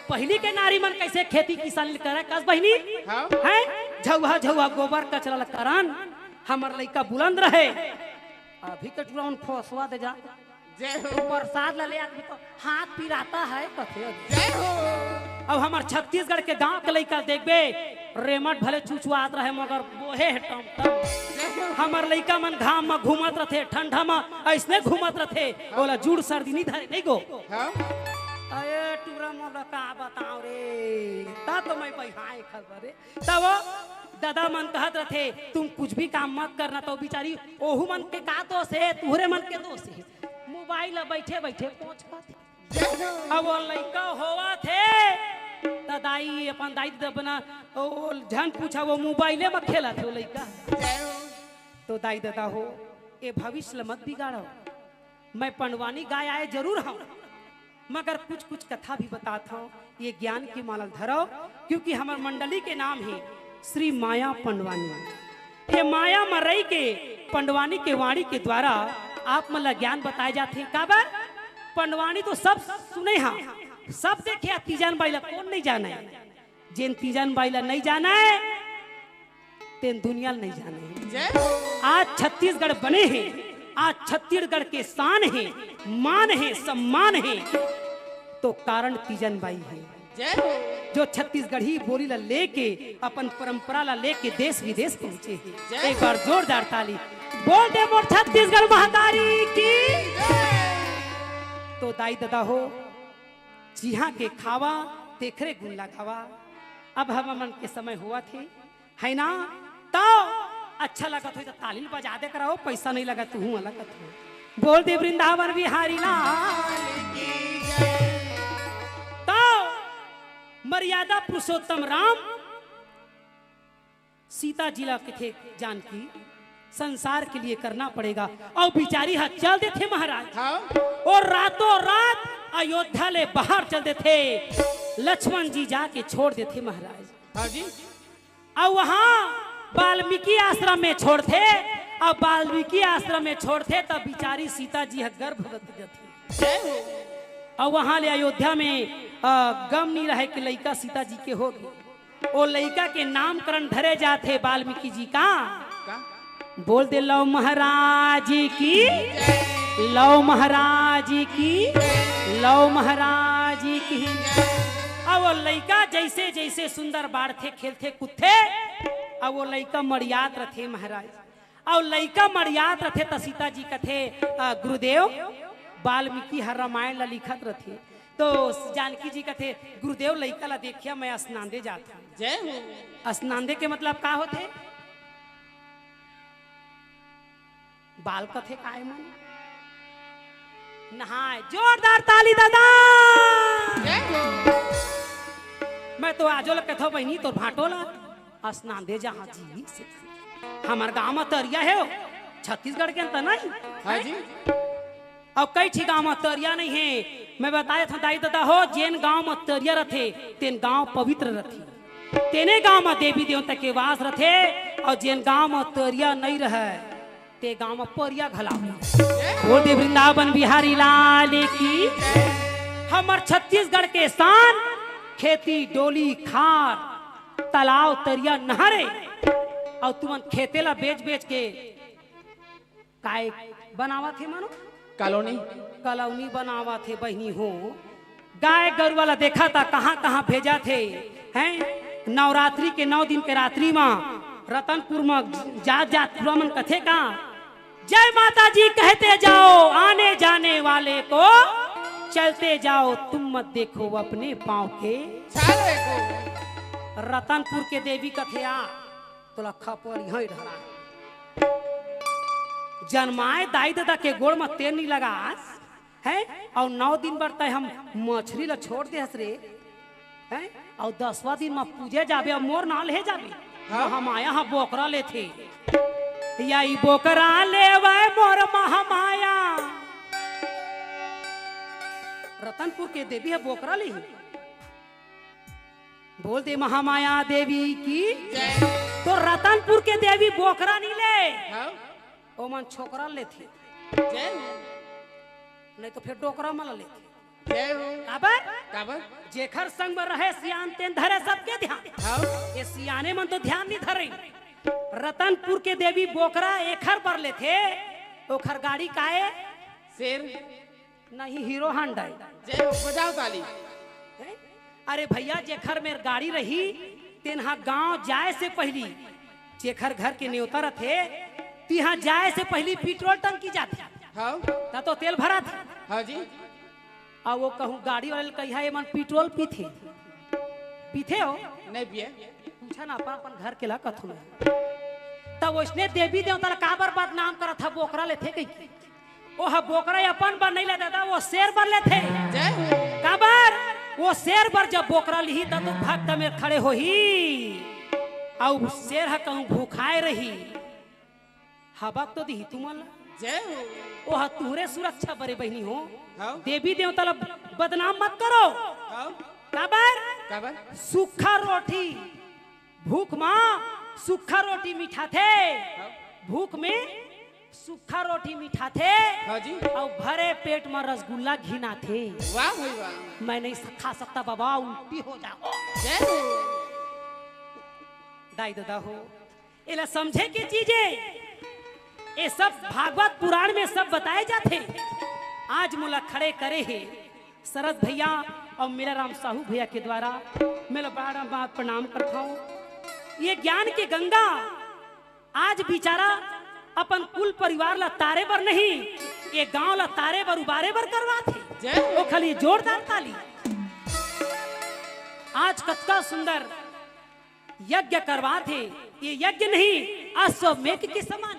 पहली के नारी मन कैसे खेती किसानी करे कस बहनी हाँ? है झौहा झौहा गोबर कचरा करन हमार लइका बुलंद रहे। अभी के टुरा फसवा दे जा जय हो। प्रसाद ला ले आदमी तो हाथ पिराता है कथे। जय हो। अब हमार छत्तीसगढ़ के गांव के लइका देखबे रेमट भले चुचुआत रहे मगर बोहे है टम टम। हमार लइका मन घाम में घूमत रथे ठंडा में ऐसने घूमत रथे बोला जुड़ सर्दी नहीं धरे नहीं गो। हाँ? अरे टूरा मोला का बताओ रे ता तो मैं बहाए खबर रे तब दादा मन कहत रथे तुम कुछ भी काम मत करना तो बेचारी ओहू मन के का दोष है तुहरे मन के दोष है। मोबाइल बैठे बैठे पहुंच का अब वो लइका होवा थे तो दाई अपन दाई बना ओ झन पूछा वो मोबाइले में खेला थे वो लइका। जय हो। तो दाई दादा हो ये भविष्य मत बिगाड़ो। मैं पंडवानी गाय आए जरूर हूँ मगर कुछ कुछ कथा भी बताता हूँ ये ज्ञान की माला धरो क्योंकि हमारे मंडली के नाम है श्री माया पंडवानी। ये माया मरई के पंडवानी के वाणी के द्वारा आप मतलब ज्ञान बताए जाते हैं। काबर पंडवानी तो सब सुने हाँ सब देखे तीजन बाइला कौन नहीं जाना है। जिन तीजन बाइला नहीं जाना है तेन दुनिया नहीं जाने है। जय हो। आज छत्तीसगढ़ बने हैं आज छत्तीसगढ़ के शान है मान है सम्मान है तो कारण तीजन बाई है। जय हो। जो छत्तीसगढ़ी बोली ला लेके अपन परंपरा ला लेके देश विदेश पहुंचे हैं। एक बार जोरदार ताली बोल दे मोर छत्तीसगढ़ महातारी की। तो दाई दादा हो जिहा के खावा तेखरे गुण लगावा। अब हम मन के समय हुआ थे है ना तो अच्छा लगा तो ताली बजा दे कराओ पैसा नहीं लगा तू हूँ अलग बोल दे वृंदावन बिहारी लाल की जय। तो मर्यादा पुरुषोत्तम राम सीता जिला के थे जानकी संसार के लिए करना पड़ेगा और बिचारी हाथ चल दे थे महाराज। हाँ? और रातों रात अयोध्या ले बाहर चलते थे लक्ष्मण जी जाके छोड़ देते महाराज। हाँ जी। और वहां वाल्मीकि आश्रम में छोड़ते अब वाल्मीकि आश्रम में छोड़ते तब बिचारी सीता जी गर्भवती थी। जय हो। और वहां ले अयोध्या में गम नहीं रहे कि लड़का सीता जी के हो गए। वो लड़का के नामकरण धरे जाते वाल्मीकि जी का। बोल दे लव महाराज की लव महाराज की लव महाराज की। अब वो लड़का जैसे जैसे सुंदर बाढ़ खेलते कूदते अब वो लड़का मरियात रथे महाराज। और लड़का मरियात रथे तो सीता जी कथे गुरुदेव वाल्मीकि हर रामायण ला लिखत रथे तो जानकी जी कथे गुरुदेव लड़का ला देखिया मैं स्नान जाता। जय हो। स्नान के मतलब का होते बाल कथे काय मन नहाए जोरदार ताली दादा। जय हो मैं तो आजो लग कथो बहनी तो भाटोला स्नान दे जहाँ जी से हमार गाँव में तरिया है छत्तीसगढ़ के अंतर नहीं हाँ जी अब कई ठीक गाँव में तरिया नहीं है। मैं बताया था दाई दादा हो जेन गाँव में तरिया रथे तेन गाँव पवित्र रथे तेने गाँव में देवी देवता के वास रथे और जेन गाँव में तरिया नहीं रहे ते गाँव में परिया घलाओ। बोल दे वृंदावन बिहारी लाल की। हमार छत्तीसगढ़ के स्थान खेती डोली खार तालाब तरिया नहरे और तुमन खेतेला बेच बेच के काय बनावा थे मानो कॉलोनी कलौनी बनावा थे बहनी हो। गाय गरु वाला देखा था कहाँ कहाँ भेजा थे हैं नवरात्रि के 9 दिन के रात्रि में रतनपुर में जात जात मन कथे का जय माता जी कहते जाओ आने जाने वाले को चलते जाओ तुम मत देखो अपने पाँव के छाले को रतनपुर के देवी कथे आ तो लखा पर यहाँ ही ढरा जन्माए दाई दादा के गोड़ में तेल नहीं लगा है और 9 दिन बढ़ता है हम मछली ला छोड़ दे हसरे है और 10वां दिन में पूजे जाबे और मोर नाल है जाबे हाँ? हम आया हाँ बोकरा ले थे या ई बोकरा ले वह मोर महामाया रतनपुर के देवी है बोकरा ली बोल दे महामाया देवी की तो रतनपुर के देवी बोकरा नहीं ले हाँ ओ मन छोकरा ले थे जय हो नहीं तो फिर डोकरा मला ले थे जय हो काबर काबर जेखर संग में रहे सियान तेन धरे सबके ध्यान हाँ ये सियाने मन तो ध्यान नहीं धरे। रतनपुर के देवी बोकरा एखर पर ले थे ओखर गाड़ी काए शेर नहीं हीरो हांडा जय हो बजाओ ताली अरे भैया जेखर में गाड़ी रही तेनहा गांव जाए से पहली जेखर घर के न्योता रथे तिहा जाए से पहली पेट्रोल टंकी जाती हाँ ता तो तेल भरा था हाँ जी और वो कहूँ गाड़ी वाले कहिया ये मन पेट्रोल पीथे पीथे हो नहीं पिए पूछा ना अपन अपन घर के ला कथू तब उसने देवी देवता का बर्बाद नाम करा था बोकरा ले थे कहीं वो हा बोकरा अपन पर नहीं लेता था वो शेर पर ले थे जय हो काबर वो शेर पर जब बोकरा ली तब तो भक्त में खड़े हो ही और शेर हा कहूँ भूखाए रही हवा तो दी तुमला जय हो वो हा तुहरे सुरक्षा बरे बहनी हो हाँ देवी देवता ला बदनाम मत करो हाँ काबर काबर सूखा रोटी भूख माँ सूखा रोटी मीठा थे भूख में सूखा रोटी मीठा थे हाँ जी और भरे पेट में रसगुल्ला घिना थे वाह भाई वाह मैं नहीं खा सकता बाबा उल्टी हो जाओ जय हो दाई दादा हो इला समझे की चीजें ये सब भागवत पुराण में सब बताए जाते आज मुला खड़े करे है शरद भैया और मेरा राम साहू भैया के द्वारा मेरा बड़ा बात प्रणाम करता हूँ। ये ज्ञान की गंगा आज बेचारा अपन कुल परिवार ला तारे बर नहीं ये गांव ला तारे बर उबारे बर करवा थे जय वो खाली जोरदार ताली आज कतका सुंदर यज्ञ करवा थे ये यज्ञ नहीं अश्वमेध के समान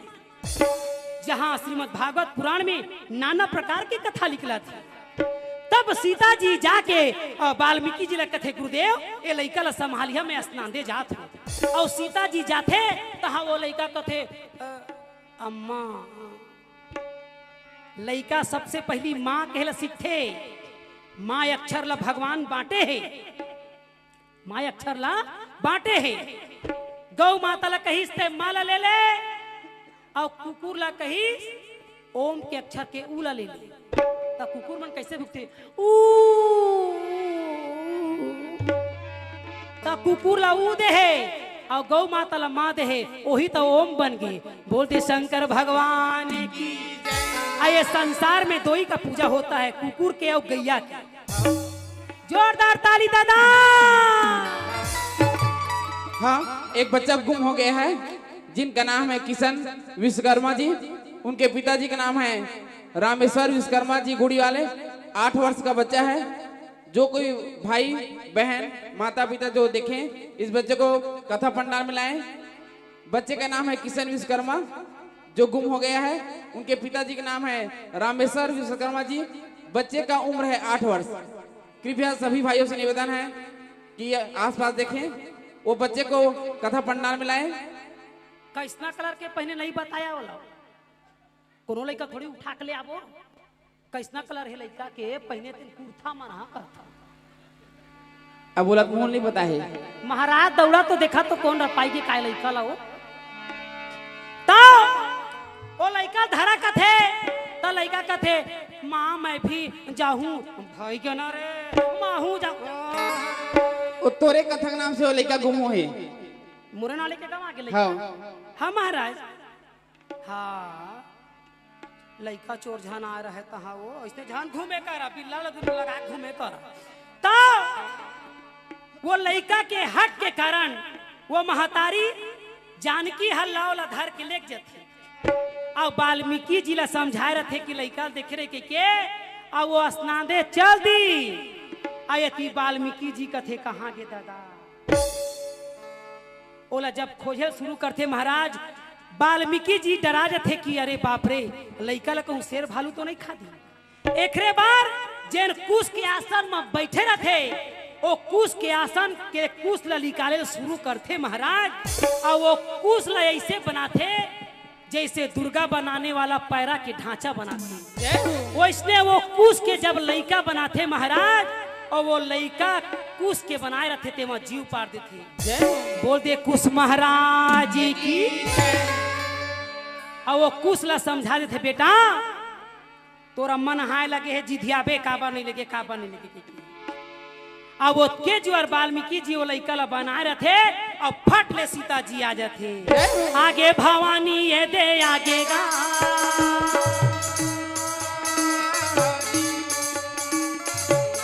जहां श्रीमद् भागवत पुराण में नाना प्रकार की कथा लिखला थी तब सीता जी जाके वाल्मीकि जी कथे गुरुदेव ये लड़का ला संभालिया में स्नान दे जात हो और सीता जी जाते तहा वो लड़का कथे अम्मा लड़का सबसे पहली माँ कहला सीखे माँ अक्षर ला भगवान बांटे है माँ अक्षर ला बांटे है गौ माता ला कही से माला ले ले और कुकुर ला कही ओम के अक्षर के ऊ ला ले ले तो कुकुर मन कैसे भुगते ऊ तो कुकुर ला ऊ दे है और गौ माता ला माँ दे है वही तो ओम बन गए बोलते शंकर भगवान की आये संसार में दो ही का पूजा होता है कुकुर के और गैया की जोरदार ताली दादा। हाँ एक बच्चा गुम हो गया है जिनका नाम है किशन विश्वकर्मा जी उनके पिताजी का नाम है रामेश्वर विश्वकर्मा जी गुड़ी वाले 8 वर्ष का बच्चा है जो कोई भाई बहन माता पिता जो देखें इस बच्चे को कथा पंडाल में लाएं। बच्चे का नाम है किशन विश्वकर्मा जो गुम हो गया है। उनके पिताजी का नाम है रामेश्वर विश्वकर्मा जी। बच्चे का उम्र है 8 वर्ष। कृपया सभी भाइयों से निवेदन है कि आसपास देखें, वो बच्चे को कथा पंडाल में लाएं। कैसना कलर के पहने नहीं बताया वाला कोनो लड़का थोड़ी उठा के ले आबो। कैसना कलर है लड़का के पहने दिन कुर्ता मना करता। अब बोला मोहन नहीं पता है। महाराज दौड़ा तो देखा तो कौन रपाई के काय लड़का लाओ तो वो लड़का धरा कथे तो लड़का कथे माँ मैं भी जाऊं भाई क्यों ना रे माहू जाऊं। वो तोरे कथक नाम से वो लड़का गुम हो है। मुरे नाले के गवा के लड़का। हाँ हाँ महाराज। हाँ लड़का चोर झान आ रहा है तहाँ वो ऐसे झान घूमे कर बिल्ला लगा घूमे कर तो वो लड़का के हक के कारण वो महतारी जानकी हल्ला धर के लेके जाते और वाल्मीकि जी ला समझाए रहे कि लड़का देख रहे के और वो स्नान दे चल दी आयती वाल्मीकि जी कथे कहाँ गे दादा। ओला जब खोजे शुरू करते महाराज वाल्मीकि जी डरा जाते कि अरे बाप रे लड़का ला कहूँ शेर भालू तो नहीं खा दी। एकरे बार जैन कुश के आसन में बैठे रहते वो कुश के आसन के कुश ला निकाले शुरू करते महाराज और वो कुश ला ऐसे बनाते जैसे दुर्गा बनाने वाला पैरा के ढांचा बनाते। वो इसने वो कुश के जब लड़का बनाते महाराज और वो लड़का कुश के बनाए रहते थे वहां जीव पार देते। बोल दे कुश महाराज जी की। और वो कुश ला समझा देते बेटा तोरा मन हाय लगे है जिधियाबे काबा नहीं लगे काबा नहीं लगे। अब वो के जो वाल्मीकि जी वो लड़का ला बनाए रहे थे और फट ले सीता जी आ जाते। आगे भवानी ये दे आगे गा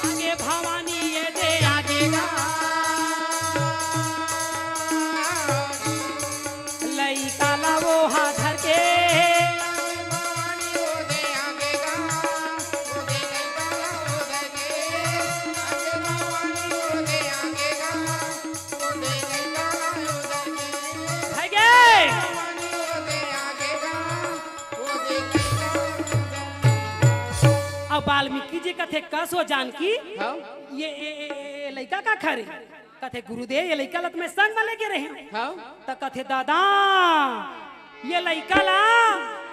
आगे भवानी ये दे आगे गा लड़का ला वो हाथ धर के वाल्मीकि जी कथे कस हो जानकी हाँ? ये लड़का का खरे कथे गुरुदेव ये लड़का लत में संग में लेके रहे हाँ? तो कथे दादा ये लड़का ला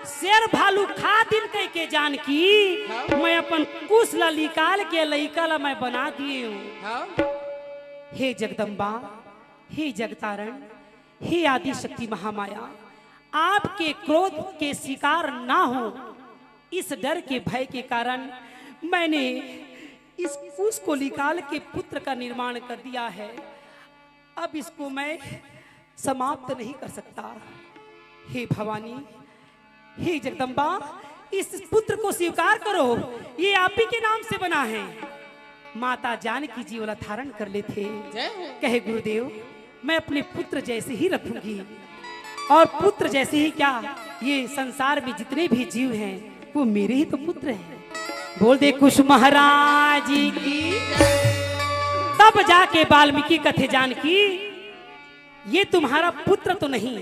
शेर भालू खा दिन कह के जानकी हाँ? मैं अपन कुश ला निकाल के लड़का ला मैं बना दिए हूँ। हाँ? हे जगदम्बा हे जगतारण हे आदि शक्ति महामाया आपके क्रोध के शिकार ना हो इस डर के भय के कारण मैंने इस कुश को निकाल के पुत्र का निर्माण कर दिया है। अब इसको मैं समाप्त नहीं कर सकता। हे भवानी हे जगदम्बा इस पुत्र को स्वीकार करो ये आप ही के नाम से बना है। माता जानकी जी वाला धारण कर लेते कहे गुरुदेव मैं अपने पुत्र जैसे ही रखूंगी और पुत्र जैसे ही क्या ये संसार में जितने भी जीव हैं वो मेरे ही तो पुत्र हैं। बोल दे कुश महाराज की। तब जाके वाल्मीकि कथे जानकी ये तुम्हारा पुत्र तो नहीं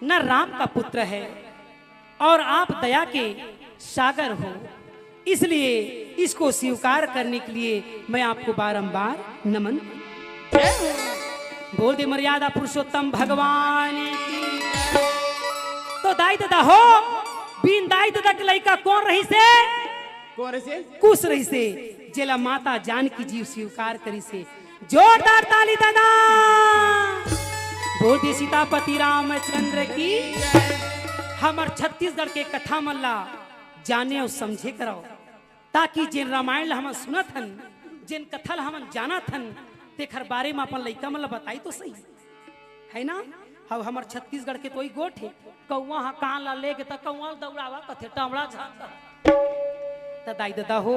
न राम का पुत्र है और आप दया के सागर हो इसलिए इसको स्वीकार करने के लिए मैं आपको बारंबार नमन। बोल दे मर्यादा पुरुषोत्तम भगवान की। तो दाई दादा हो बिन दाई दादा के लड़का कौन रही से कौन से कुश रही से जेला माता जानकी जी स्वीकार करी से जोरदार ताली दादा। बोल दे सीतापति रामचंद्र की। हमर छत्तीसगढ़ के कथा मल्ला जाने और समझे कराओ ताकि जिन रामायण हम सुनत हन जिन कथा हम जानत हन तेखर बारे में अपन लड़का मन बताई तो सही है ना। अब हमार छत्तीसगढ़ के तो गोठ है कौआ हाँ कान ला ले के कौआ दौड़ावा कथे टमड़ा झांका दाई दादा हो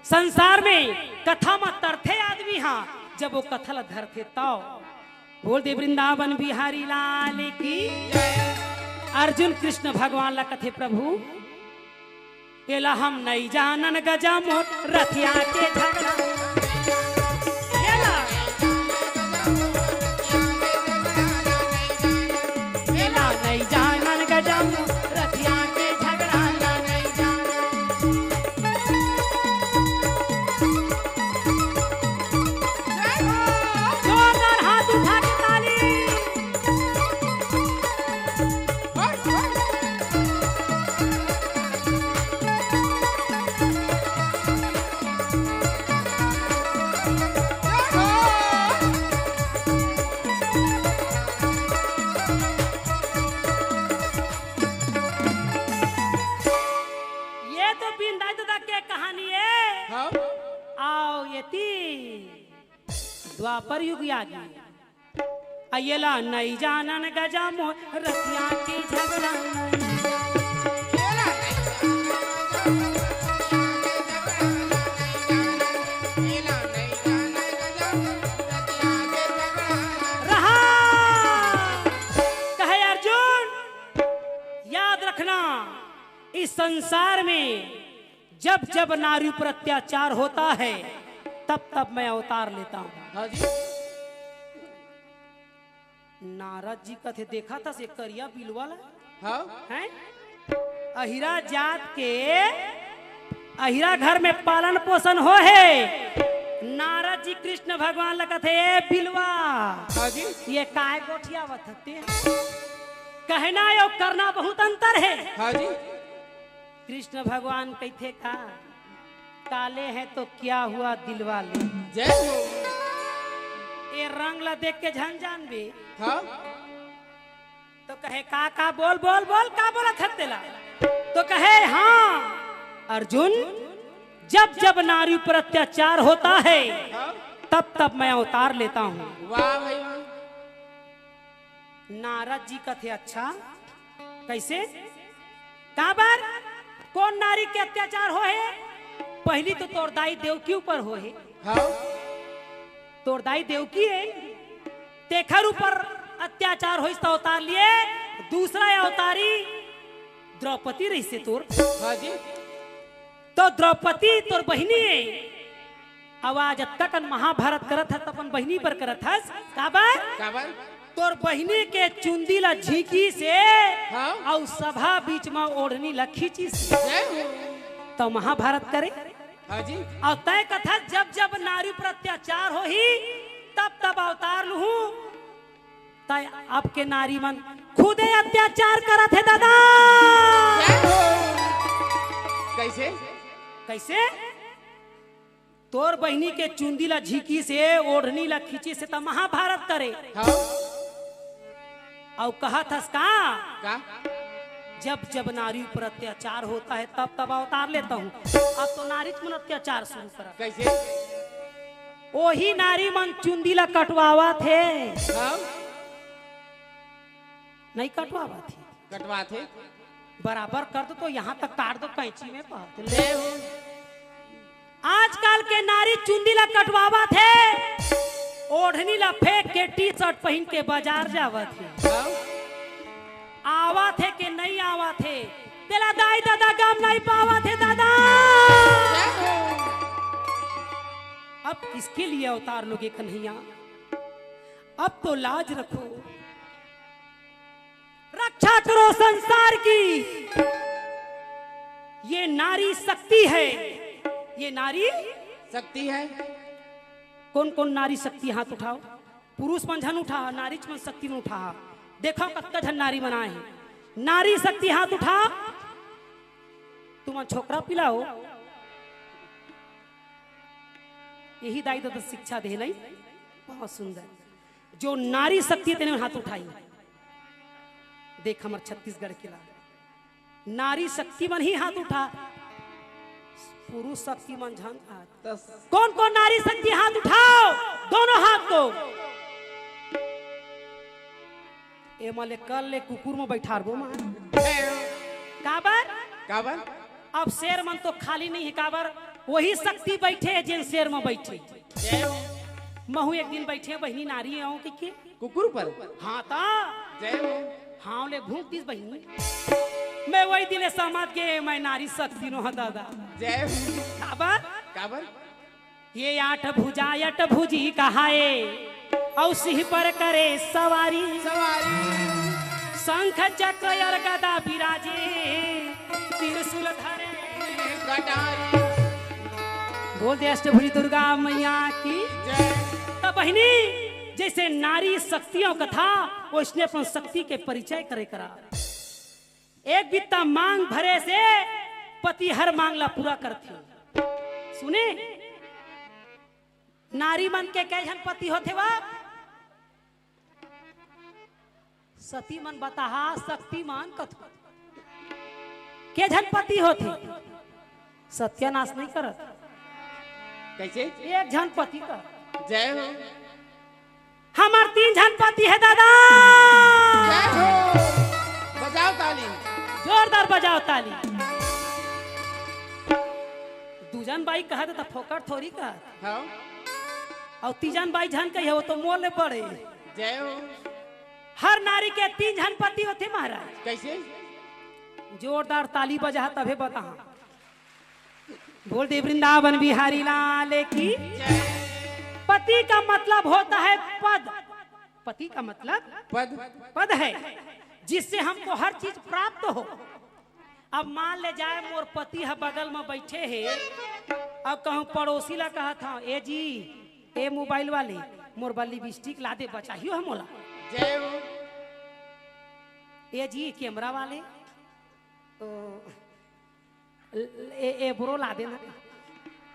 संसार में कथा में तरथे आदमी हाँ जब वो कथा ला धरथे तो बोल दे वृंदावन बिहारी लाल की। अर्जुन कृष्ण भगवान ला कथे प्रभु एला हम नहीं जानन गजा मोट रथिया के झगड़ा नहीं जानन गजा रथिया द्वापर युग आ गई। अयला नहीं जानन गजा मोह रतिया की झगड़ा नहीं। खेला नहीं जाना गजब रतिया के झगड़ा रहा कहे अर्जुन, याद रखना इस संसार में जब जब नारी पर अत्याचार होता है तब तब मैं अवतार लेता हूँ। हाँ जी। नारद जी का थे देखा था से करिया बिल वाला हाँ हैं? अहिरा जात के अहिरा घर में पालन पोषण हो है। नारद जी कृष्ण भगवान लगा थे ए बिलवा हाँ जी। ये काय गोठिया बथते कहना और करना बहुत अंतर है। हाँ जी। कृष्ण भगवान कहते का काले हैं तो क्या हुआ दिल वाले, जय हो। ये रंग ला देख के झन जान बे। हाँ तो कहे का बोल बोल बोल का बोला खत्तेला। तो कहे हाँ अर्जुन, जब जब नारी पर अत्याचार होता है हाँ। तब तब मैं अवतार लेता हूँ। वाह भाई वाह। नारद जी का थे अच्छा कैसे कहाँ पर कौन नारी के अत्याचार हो है? पहली तो तोर दाई देवकी ऊपर हो है। हाँ तोर दाई देवकी है तेखर ऊपर अत्याचार हो तो अवतार लिए। दूसरा अवतारी द्रौपदी रही से तोर। हाँ जी। तो द्रौपदी तोर बहिनी है। आवाज तक महाभारत करत है अपन बहिनी पर करत है काबर काबर तोर बहिनी के चुंदी ला झीकी से हाँ। और सभा बीच में ओढ़नी ला खींची से जय हो। तो महाभारत करे। हाँ जी। और तय कथा जब जब नारी पर अत्याचार हो ही तब तब अवतार लू। तय आपके नारी मन खुदे अत्याचार करत है दादा। जय हो। कैसे कैसे तोर बहिनी के चुंदी ला झीकी से ओढ़नी ला खींची से तो महाभारत करे। हाँ और कहा था का जब जब नारी पर अत्याचार होता है तब तब अवतार लेता हूँ। अब तो नारी मन अत्याचार शुरू करा। कैसे वही नारी मन चुंदी ला कटवावा थे हाँ नहीं कटवावा थे कटवा थे बराबर कर दो तो यहाँ तक काट दो कैंची में पात। जय हो। आजकल के नारी चुंदी ला कटवावा थे ओढ़नी ला फेंक के टी शर्ट पहन के बाजार जावा थे। हाँ आवा थे कि नहीं आवा थे तेरा दाई दादा गाम नहीं पावा थे दादा। जय हो। अब किसके लिए अवतार लोगे कन्हैया? अब तो लाज रखो, रक्षा करो संसार की। ये नारी शक्ति है। ये नारी शक्ति है। कौन कौन नारी शक्ति हाथ उठाओ। पुरुष मन झन उठा नारी मन शक्ति में उठा। देखो कत्ता झन नारी बनाए हैं। नारी शक्ति हाथ उठा। तुम छोकरा पिलाओ यही दाई दादा शिक्षा दे नहीं बहुत सुंदर। जो नारी शक्ति तेने हाथ उठाई देख हमार छत्तीसगढ़ के ला नारी शक्ति मन ही हाथ उठा। पुरुष शक्ति मन झन हाथ। कौन कौन नारी शक्ति हाथ उठाओ दोनों हाथ को। ए मले कल ले कुकुर में बैठारबो मां काबर काबर अब शेर मन तो खाली नहीं है काबर वही शक्ति बैठे है जिन शेर में बैठे। जय हो। महू एक दिन बैठे बहनी नारी आऊं के कुकुर पर हाँ ता जय हो। हाँ ले घूम तीस बहनी मैं वही दिले समझ के मैं नारी शक्ति नो दादा। जय हो। काबर काबर ये आठ भुजा अट भुजी कहाए और सिंह पर करे सवारी। सवारी शंख चक्र और गदा विराजे त्रिशूल धरे कटारी। बोल दे अष्टभुजी दुर्गा मैया की जय। तब बहिनी जैसे नारी शक्तियों का था वो इसने अपन शक्ति के परिचय करे करा। एक बित्ता मांग भरे से पति हर मांगला पूरा करती। सुने नारी मन के कैसन पति होते वा सती मन बताहा शक्तिमान कथु के झन पति होते सत्यानाश नहीं करत कैसे एक झन पति का। जय हो। हमार 3 जन पति है दादा। जय हो। बजाओ ताली। जोरदार बजाओ ताली। दूजन बाई कहा था फोकट थोड़ी का हाँ। और तीजन बाई झन कही हो तो मोल पड़े। जय हो। हर नारी के 3 जन पति होते महाराज। कैसे? जोरदार ताली बजा तभे बता। बोल दे वृंदावन बिहारी लाल की। पति का मतलब होता है पद। पति का मतलब पद। पद है जिससे हमको हर चीज प्राप्त हो। अब मान ले जाए मोर पति है बगल में बैठे है, अब कहूँ पड़ोसी ला कहा था ए जी ए मोबाइल वाले मोर बल्ली लिपस्टिक ला दे बचाइयो हम मोला। जय हो। ए जी कैमरा वाले तो ए ब्रो ला देना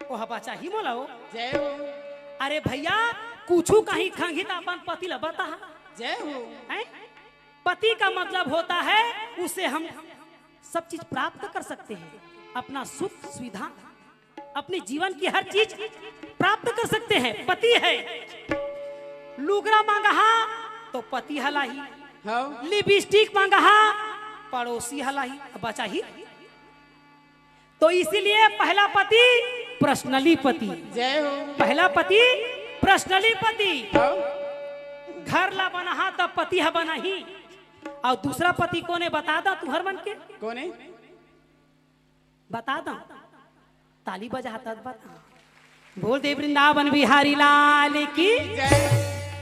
ओ हवा चाहिए मोला हो। जय हो। अरे भैया कुछू कहीं खंगी तो अपन पति ला बता। जय हो। हैं? पति का मतलब होता है उससे हम सब चीज प्राप्त कर सकते हैं। अपना सुख सुविधा अपने जीवन की हर चीज प्राप्त कर सकते हैं। पति है। लुगरा मांगा तो पति हलाही, हाँ। लिपस्टिक मांगा पड़ोसी हलाही बचा ही। तो इसीलिए पहला पति पर्सनली पति। जय हो। पहला पति पर्सनली पति। हाँ। घर ला बना तब पति है बना ही। और दूसरा पति कोने बता दा तू हर मन के कौन है? बता दा ताली बजाता बता। बोल दे वृंदावन बिहारी लाल की।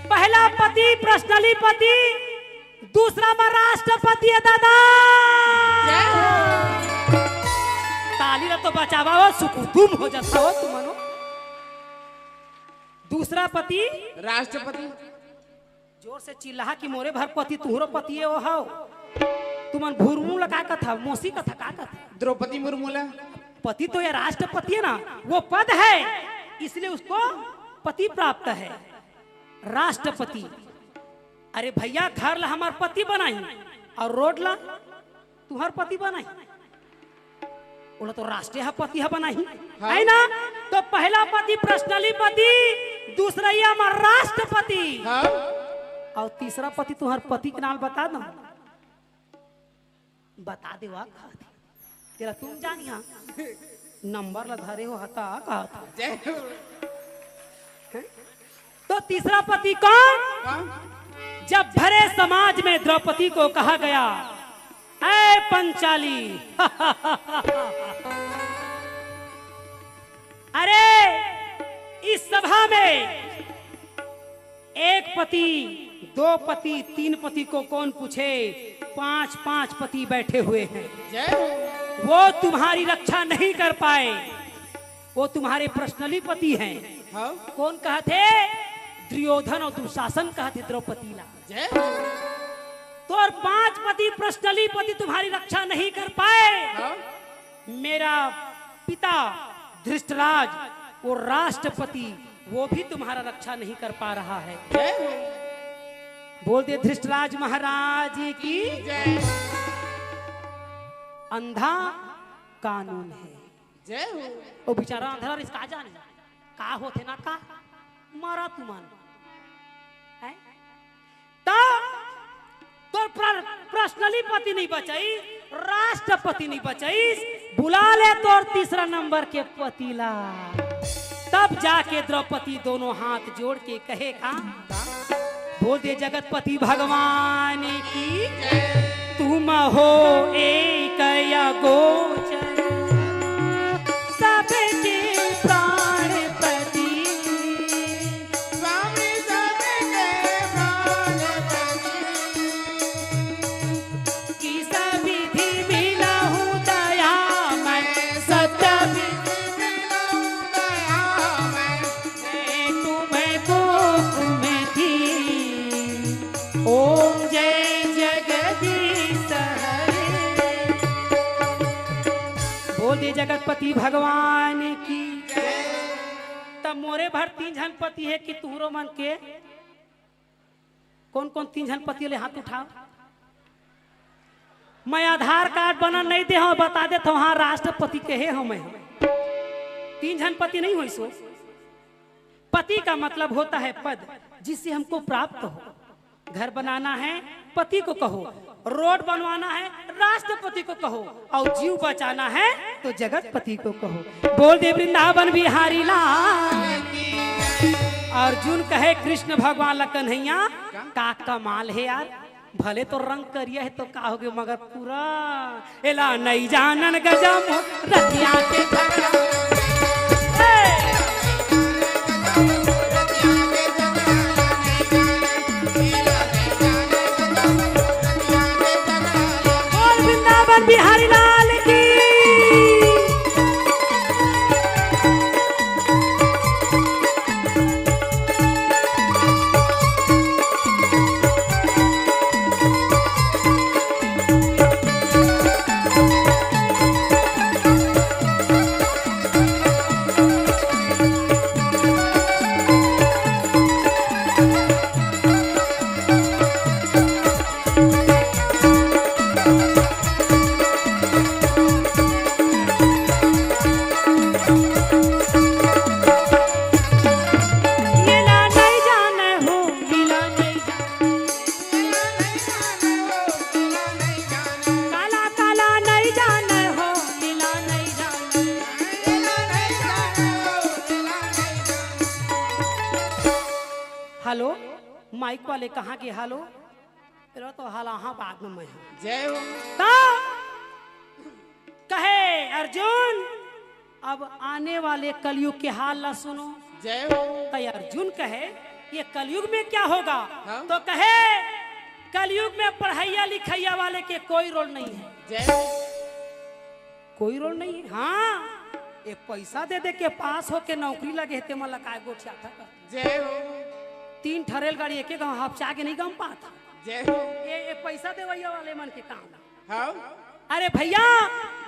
पहला पति पर्सनली पति, दूसरा में राष्ट्रपति है दादा। जय हो। ताली ला तो बचावा हो सुकुतुम हो जाता हो तुम मनो। दूसरा पति राष्ट्रपति। जोर से चिल्ला कि मोरे भर पति तुहरो पति है वो हो। तुमन भूरमू लगा का था मोसी का था का था। द्रौपदी मुर्मू ला पति तो ये राष्ट्रपति है ना, वो पद है इसलिए उसको पति प्राप्त है राष्ट्रपति। अरे भैया घर ला हमार पति बनाई और रोड ला तुहर पति बनाई, बोला तो राष्ट्रीय पति है बनाई। हाँ। है ना? तो पहला पति पर्सनली पति, दूसरा ये हमार राष्ट्रपति। हाँ। और तीसरा पति तुम्हार पति के नाम बता दो। बता दे वाह तेरा तुम जानिया नंबर ला धरे हो हता कहा था। जय हो। तो तीसरा पति कौन? हाँ। जब भरे समाज में द्रौपदी को कहा गया ऐ पंचाली अरे इस सभा में एक पति, 2 पति, 3 पति को कौन पूछे? 5-5 पति बैठे हुए हैं। जय हो। वो तुम्हारी रक्षा नहीं कर पाए, वो तुम्हारे पर्सनली पति हैं। हाँ। कौन कहते? दुर्योधन और दुशासन कहते द्रौपदी ला। जय हो। तो और 5 पति पर्सनली पति तुम्हारी रक्षा नहीं कर पाए। हाँ। मेरा पिता धृष्टराज वो राष्ट्रपति वो भी तुम्हारा रक्षा नहीं कर पा रहा है। जय हो। बोल दे धृष्टराज महाराज की। जय। अंधा कानून है। जय हो। वो बेचारा अंधा इसका जाने का होते ना का मारा तुमन है। तो पर्सनली पति नहीं बचाई, राष्ट्रपति नहीं बचाई, बुला ले तो और तीसरा नंबर के पतिला। तब जाके द्रौपदी दोनों हाथ जोड़ के कहे का बोल दे जगतपति भगवान की तुम हो एक या गोचर सबके प्राणपति। स्वामी सबके प्राणपति। की सविधि मिलहु दया मैं सत्य विधि मिलऊं दया मैं। तुम्हें कोख में थी। ओम जय जगदीश हरे। बोल दे जगतपति भगवान की। तब मोरे भर 3 जन पति है कि तुहरो मन के कौन कौन 3 जन पति ले हाथ उठाओ। मैं आधार कार्ड बना नहीं दे हूं, बता देता हूं हाँ राष्ट्रपति के है हम 3 जन पति नहीं हुई सो। पति का मतलब होता है पद, जिससे हमको प्राप्त हो। घर बनाना है, पति को कहो। रोड बनवाना है, राष्ट्रपति को कहो। और जीव बचाना है तो जगतपति को कहो। बोल दे वृंदावन बिहारी लाल। अर्जुन कहे कृष्ण भगवान ला कन्हैया का कमाल है यार, भले तो रंग करिया है तो का हो गया, मगर पूरा एला नहीं जानन गजम रतिया के झगड़ा। बोल वृंदावन बिहारी लाल की। हेलो माइक वाले कहाँ के? हेलो तेरा तो हाल हाँ बाद में मैं हूँ। जय हो। कहे अर्जुन अब आने वाले कलयुग के हाल ला सुनो। जय हो। कहे अर्जुन कहे ये कलयुग में क्या होगा? हाँ? तो कहे कलयुग में पढ़ाइया लिखाइया वाले के कोई रोल नहीं है। जय हो। कोई रोल नहीं है। हाँ ये पैसा दे दे के पास हो के नौकरी लगे ते मला काय गोठिया था। जय हो। 3 ठरेल गाड़ी एक गाँव हफ्चा के नहीं गम पाता। जय हो। ये पैसा देवैया वाले मन के काम। हाँ? अरे भैया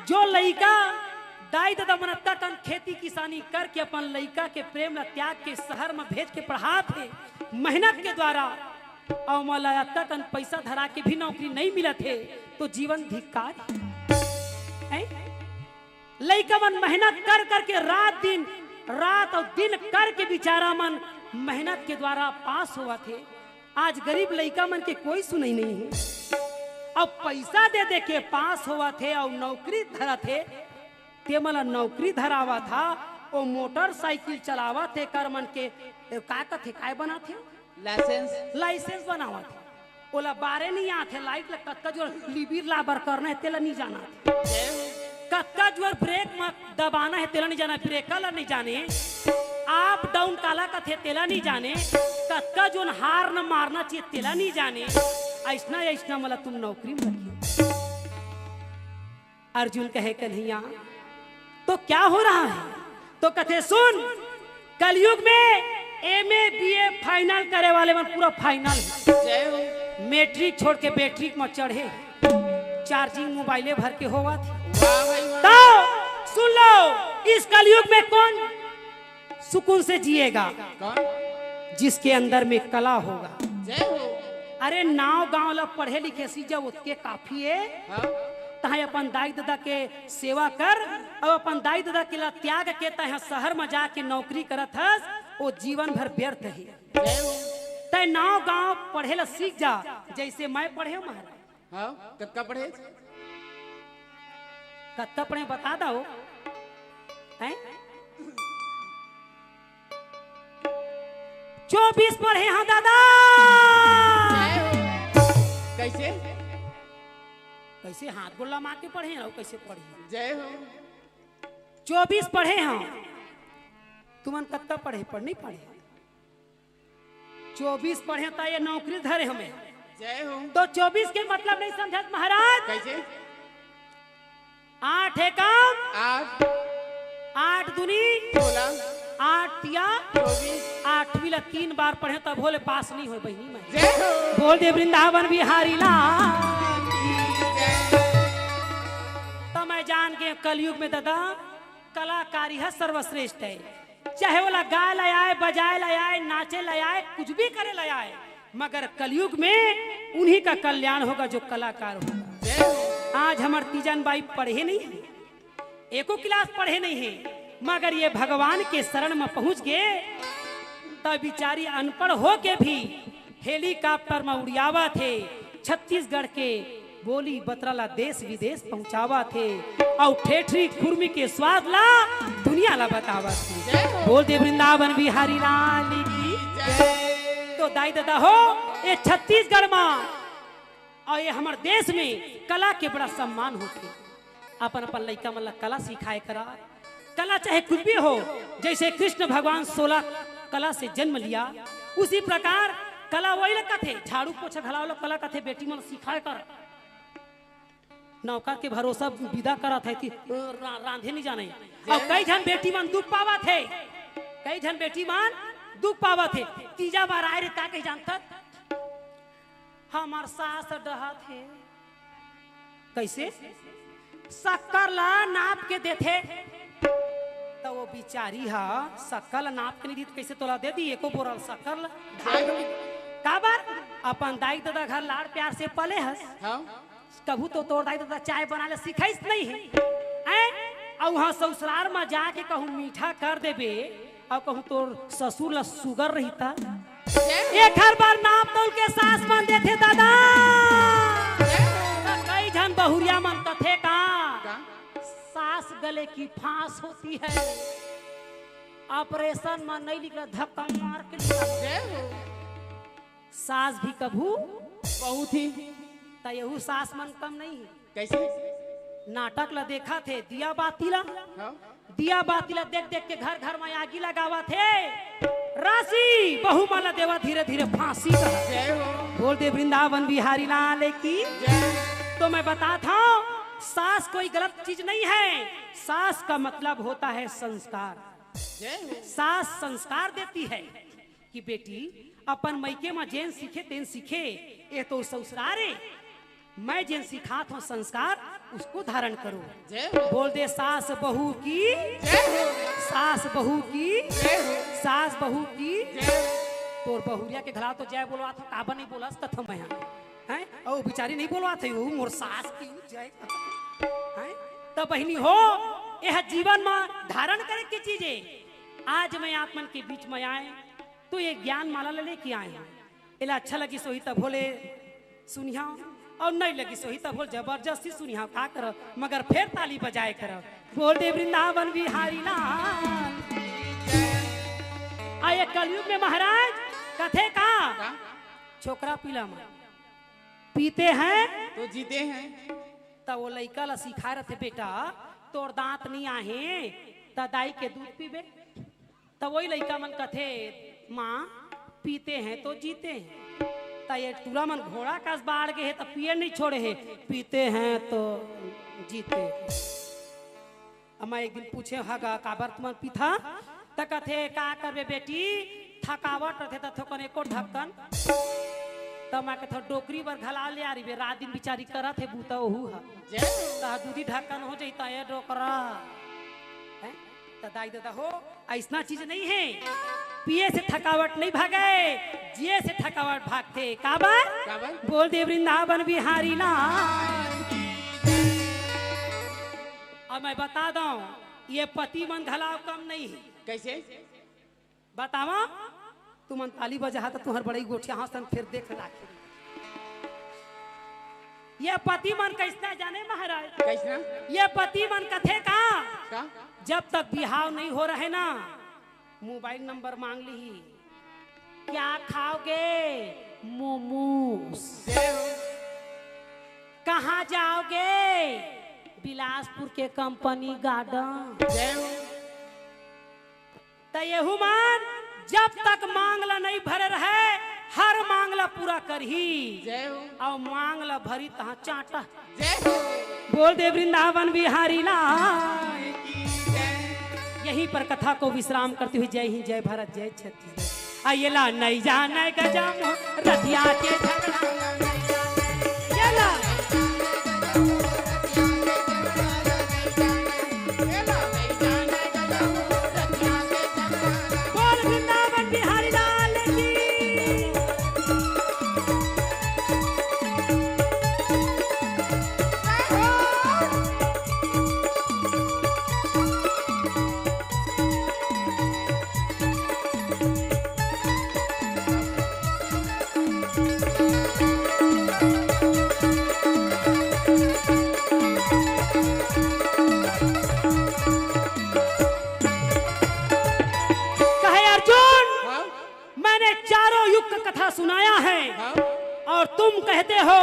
जो लइका दाई दादा मन तन खेती किसानी करके अपन लइका के प्रेम ला त्याग के शहर में भेज के पढ़ा थे मेहनत के द्वारा, और मला तन पैसा धरा के भी नौकरी नहीं मिला थे तो जीवन धिक्कार है। लइका मन मेहनत कर करके रात और दिन करके बेचारा मन मेहनत के द्वारा पास हुआ थे। आज गरीब लइका मन के कोई सुनाई नहीं है। अब पैसा दे दे के पास हुआ थे और नौकरी धरा थे। ते मला नौकरी धरावा था और मोटरसाइकिल चलावा थे कर मन के का थे काय बना थे लाइसेंस बनावा थे। ओला बारे नहीं आते लाइट लग कत्का जो लिबिर लाबर करना है तेला नहीं जाना थे। कत्का जो ब्रेक में दबाना है तेला नहीं जाना, ब्रेकर ला नहीं जाने, आप डाउन काला का थे तेला नहीं जाने, कत्का जो हार न मारना चाहिए तेला नहीं जाने। ऐसना मला तुम नौकरी में रखिए। अर्जुन कहे कन्हैया तो क्या हो रहा है? तो कथे सुन कलयुग में एमए बीए फाइनल करे वाले मन पूरा फाइनल है। मैट्रिक छोड़ के बैट्रिक में चढ़े, चार्जिंग मोबाइले भर के होवा थी। तो सुन लो इस कलयुग में कौन सुकून से जिएगा? जिसके अंदर में कला होगा। अरे नाव गांव ला पढ़े लिखे सीजा उसके काफी है। तहाँ अपन दाई दादा के सेवा कर और अपन दाई दादा के ला त्याग के तहाँ शहर में जाके नौकरी करत हस, वो जीवन भर व्यर्थ है। तय नाव गांव पढ़े ला सीख जा जैसे मैं पढ़े महाराज। कत्का पढ़े? कत्का पढ़े बता दो। 24 पढ़े हाँ दादा। कैसे कैसे हाथ गोला मार के पढ़े हैं? कैसे पढ़े? जय हो। 24 पढ़े हाँ। तुमन कत्ता पढ़े? पढ़ नहीं पढ़े? 24 पढ़े तो ये नौकरी धरे हमें। जय हो। तो 24 के मतलब नहीं समझत महाराज? कैसे? 8 एकम 8 8 दूनी 16 8 या 24 8वीं ला 3 बार पढ़े तब भोले पास नहीं हो बहनी में। जय हो। बोल दे वृंदावन बिहारी लाल। तो मैं जान के कलयुग में दादा कलाकारी है सर्वश्रेष्ठ है। चाहे वो गाय लाए, बजाए लाए, नाचे लाए, कुछ भी करे लाए, मगर कलयुग में उन्हीं का कल्याण होगा जो कलाकार होगा। आज हमार तीजन बाई पढ़े नहीं है, एको क्लास पढ़े नहीं है, मगर ये भगवान के शरण में पहुंच गए। तब बिचारी अनपढ़ हो के भी हेलीकॉप्टर में उड़ावा थे, छत्तीसगढ़ के बोली बतराला देश विदेश पहुंचावा थे और ठेठरी खुरमी के स्वाद ला दुनिया ला बतावा थे। बोल दे वृंदावन बिहारी लाल की जय। तो दाई दादा हो ये छत्तीसगढ़ में और ये हमारे देश में कला के बड़ा सम्मान होते। अपन अपन लड़का मन ला कला सिखाए करा। कला चाहे कुछ भी हो, जैसे कृष्ण भगवान 16 कला से जन्म लिया, उसी प्रकार कला वही लगा थे। झाड़ू पोछा घला कला का थे, बेटी मन सिखाए कर। नौका के भरोसा विदा करा थे कि रांधे नहीं जाने। और कई जन बेटी मन दुख पावा थे, कई जन बेटी मन दुख पावा थे। तीजा बार आए रे का कहीं जानता हमार सास डहा थे कैसे शक्कर ला नाप के देते, तो वो बिचारी हा शक्कर ला नाप के नहीं दी तो कैसे तोला दे दी। एको बोरल शक्कर ला काबर अपन दाई दादा घर लाड़ प्यार से पले हस। कभू तो तोड़ दाई दादा चाय बनाले सिखाइस नहीं है। और वहाँ ससुराल में जाके कहूँ मीठा कर देबे और कहूँ तोर ससुर ला सुगर रहता। एक हर बार नाप तोल के सास मन देते दादा। कई जन बहुरिया मन कथे का सास गले की फांस होती है, ऑपरेशन में नहीं निकला धक्का मार के सास भी कभू बहुत ही तयहू सास मन कम नहीं। कैसे नाटक ला देखा थे दिया बाती ला, दिया बाती ला देख देख के घर घर में आगी लगावा थे। राशि बहु माला देवा धीरे धीरे फांसी का। बोल दे वृंदावन बिहारी लाल की। तो मैं बताता हूँ सास कोई गलत चीज नहीं है। सास का मतलब होता है संस्कार। सास संस्कार देती है कि बेटी अपन मैके में जेन सीखे तेन सीखे। ये तो ससुरारे मैं जेन सिखात हूँ संस्कार उसको धारण करो। बोल दे सास बहू की, सास बहू की, सास बहू की। तोर बहुरिया के घला तो जय बोलवा था, काबा नहीं बोला तथा मैं हैं और बिचारी नहीं बोलवा थे वो मोर सास की जय हैं। तो बहनी हो यह जीवन में धारण करे की चीजें। आज मैं आप मन के बीच में आए तो ये ज्ञान माला लेके आए हैं। इला अच्छा लगी सोही तब बोले सुनिया और नहीं लगी सोही तब बोल जबरदस्ती सुनिया का करो मगर फिर ताली बजाए करो। बोल दे वृंदावन बिहारी लाल। आये कलयुग में महाराज कथे का छोकरा पीला में पीते हैं तो जीते हैं। तब वो लड़का ला सिखा रहे थे बेटा तोर दांत नहीं आहे त दाई के दूध पीबे। तब वही लड़का मन कथे माँ पीते हैं तो जीते हैं। ये टूरा मन घोड़ा का बाढ़ गए है तो पिए नहीं छोड़े है, पीते हैं तो जीते। अब मैं एक दिन पूछे हागा काबर तुम पीथा त कथे का करबे बेटी थकावट रहे तो थोकन एको ढक्कन तब मैं कथा डोकरी पर घला ले आ रही रात दिन बिचारी करा थे बूता ओहू हा दूधी ढक्कन हो जाता है डोकरा है। दाई दादा हो ऐसा चीज नहीं है। पिए से थकावट नहीं भागे, जिए से थकावट भागते। काबर बोल दे वृंदावन बिहारी लाल। अब मैं बता दूं ये पति मन घलाव कम नहीं है। कैसे बतावा तुम ताली बजा तो तुम्हार बड़ी गोठिया हंसन फिर देख राखी। ये पति मन कैसे जाने महाराज कैसे ये पति मन कथे का जब तक बिहाव नहीं हो रहे ना मोबाइल नंबर मांग ली। क्या खाओगे मोमोस, कहाँ जाओगे बिलासपुर के कंपनी गार्डन। तो यहू मान जब तक मांगला नहीं भरे रहे हर मांगला पूरा कर ही और मांगला भरी तहाँ चाटा। बोल दे वृंदावन बिहारी लाल। यहीं पर कथा को विश्राम करते हुए जय हिंद जय भारत जय छत्तीसगढ़। आइला नहीं जाने गजम रतिया के झगड़ा कथा सुनाया है हाँ? और तुम कहते हो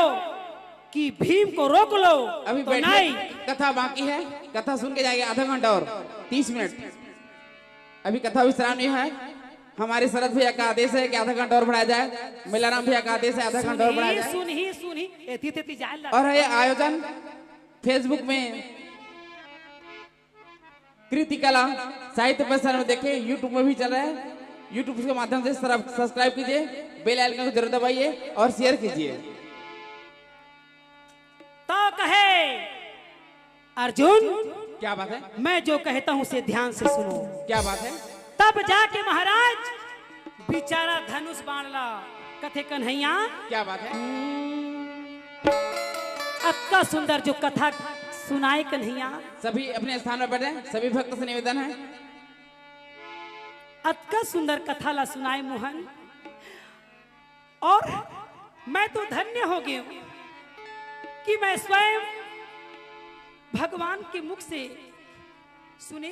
कि भीम को रोक लो, अभी तो बैठिए, नहीं। कथा बाकी है, कथा सुन के जाएंगे आधा घंटा और 30 मिनट। अभी कथा विश्राम नहीं है। हमारे शरद भैया का आदेश है कि आधा घंटा और बढ़ाया जाए। मिलाराम भैया का आदेश है आधा घंटा और बढ़ाया जाए। सुनी एती तेती जाए और है आयोजन फेसबुक में कृति कला साहित्य परिसर में देखे, यूट्यूब में भी चल रहा है। यूट्यूब के माध्यम से सब्सक्राइब कीजिए, बेल आइकन को जरूर दबाइए और शेयर कीजिए। तो कहे अर्जुन, क्या बात है? मैं जो कहता हूं उसे ध्यान से सुनो। क्या बात है? तब जाके महाराज बेचारा धनुष बाणला। कथे कन्हैया, क्या बात है? अक्का सुंदर जो कथा सुनाए कन्हैया। सभी अपने स्थान पर बैठे, सभी भक्त से निवेदन है। अक्का सुंदर कथा ला सुनाए मोहन। और मैं तो धन्य हो गया कि मैं स्वयं भगवान के मुख से सुने।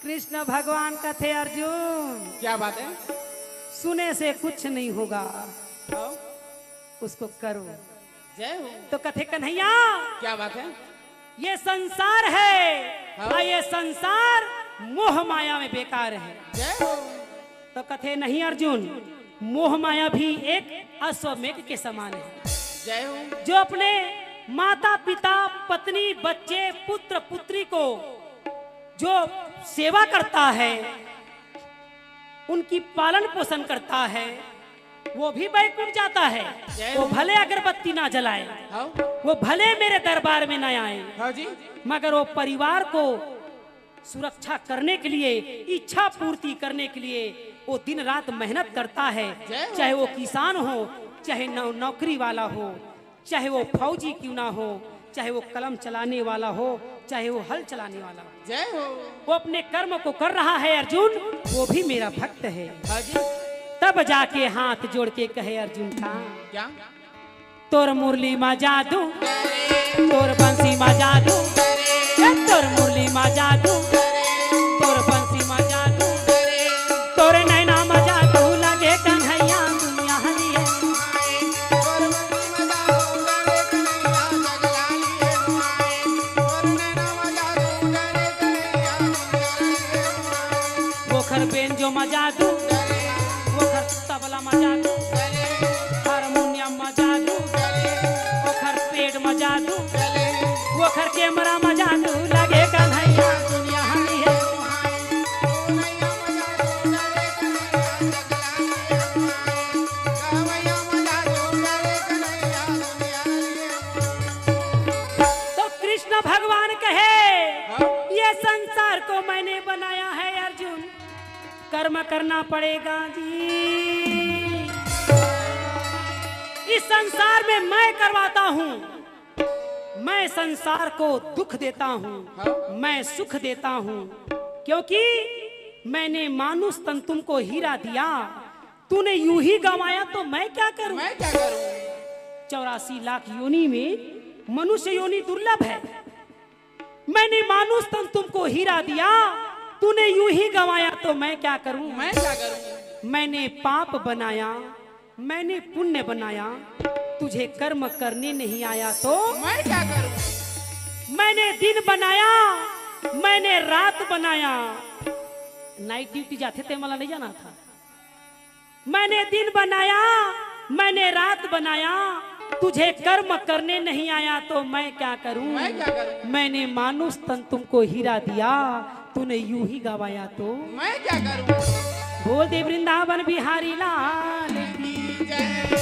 कृष्ण भगवान का थे अर्जुन। क्या बात है? सुने से कुछ नहीं होगा, उसको करो। जय हो। तो कथे कन्हैया, क्या बात है? ये संसार है हाँ। और ये संसार मोह माया में बेकार है। जय हो। तो कथे नहीं अर्जुन, मोह माया भी एक अश्वमेघ के समान है। जय हो। जो अपने माता पिता पत्नी बच्चे पुत्र पुत्री को जो सेवा करता है, उनकी पालन पोषण करता है, वो भी बैकुंठ जाता है। वो भले अगरबत्ती ना जलाए, हाँ? वो भले मेरे दरबार में ना आए, हाँ जी। मगर वो परिवार को सुरक्षा करने के लिए, इच्छा पूर्ति करने के लिए वो दिन रात मेहनत करता है। चाहे वो किसान हो, चाहे नौकरी वाला हो, चाहे वो फौजी क्यों ना हो, चाहे वो कलम चलाने वाला हो, चाहे वो हल चलाने वाला हो। जय हो। वो अपने कर्म को कर रहा है अर्जुन, वो भी मेरा भक्त है। हाँ जी। तब जाके हाथ जोड़ के कहे अर्जुन का, क्या? तोर मुरली मा जादू, तोर बंसी मा जादू, तोर मुरली मा जादू, तोर बंसी मा जादू, तोर नैना मा जादू, लगे कन्हैया दुनिया हरी है। वोखर बेंजो मा जादू, वोखर तबला मा जादू, हारमोनियम मा जादू, वोखर पेड़ मा जादू, वोखर कैमरा मा जादू, लगे कन्हैया दुनिया हरी है। तो कृष्ण भगवान कहे, ये संसार को मैंने बनाया है अर्जुन, कर्म करना पड़ेगा जी। इस संसार में मैं करवाता हूँ, मैं संसार को दुख देता हूँ, मैं सुख देता हूँ, क्योंकि मैंने मानुष तन तुमको हीरा दिया, तूने यूं ही गंवाया तो मैं क्या करूं? मैं क्या करूं? 84 लाख योनि में मनुष्य योनि दुर्लभ है। मैंने मानुष तन तुमको हीरा दिया, तूने यूं ही गंवाया तो मैं क्या करूं? मैं क्या करूं? मैंने पाप बनाया, मैंने पुण्य बनाया, तुझे कर्म करने नहीं आया तो मैं क्या करूं? मैंने दिन बनाया, मैंने रात बनाया। नाइट ड्यूटी जाते थे, मला नहीं जाना था। मैंने दिन बनाया, मैंने रात बनाया, तुझे कर्म करने नहीं आया तो मैं क्या करूं? मैं क्या करूं? मैंने मानुष तन तुमको हीरा दिया, तूने यूं ही गवाया तो मैं क्या करूं? बोल दे वृंदावन बिहारी लाल की जय।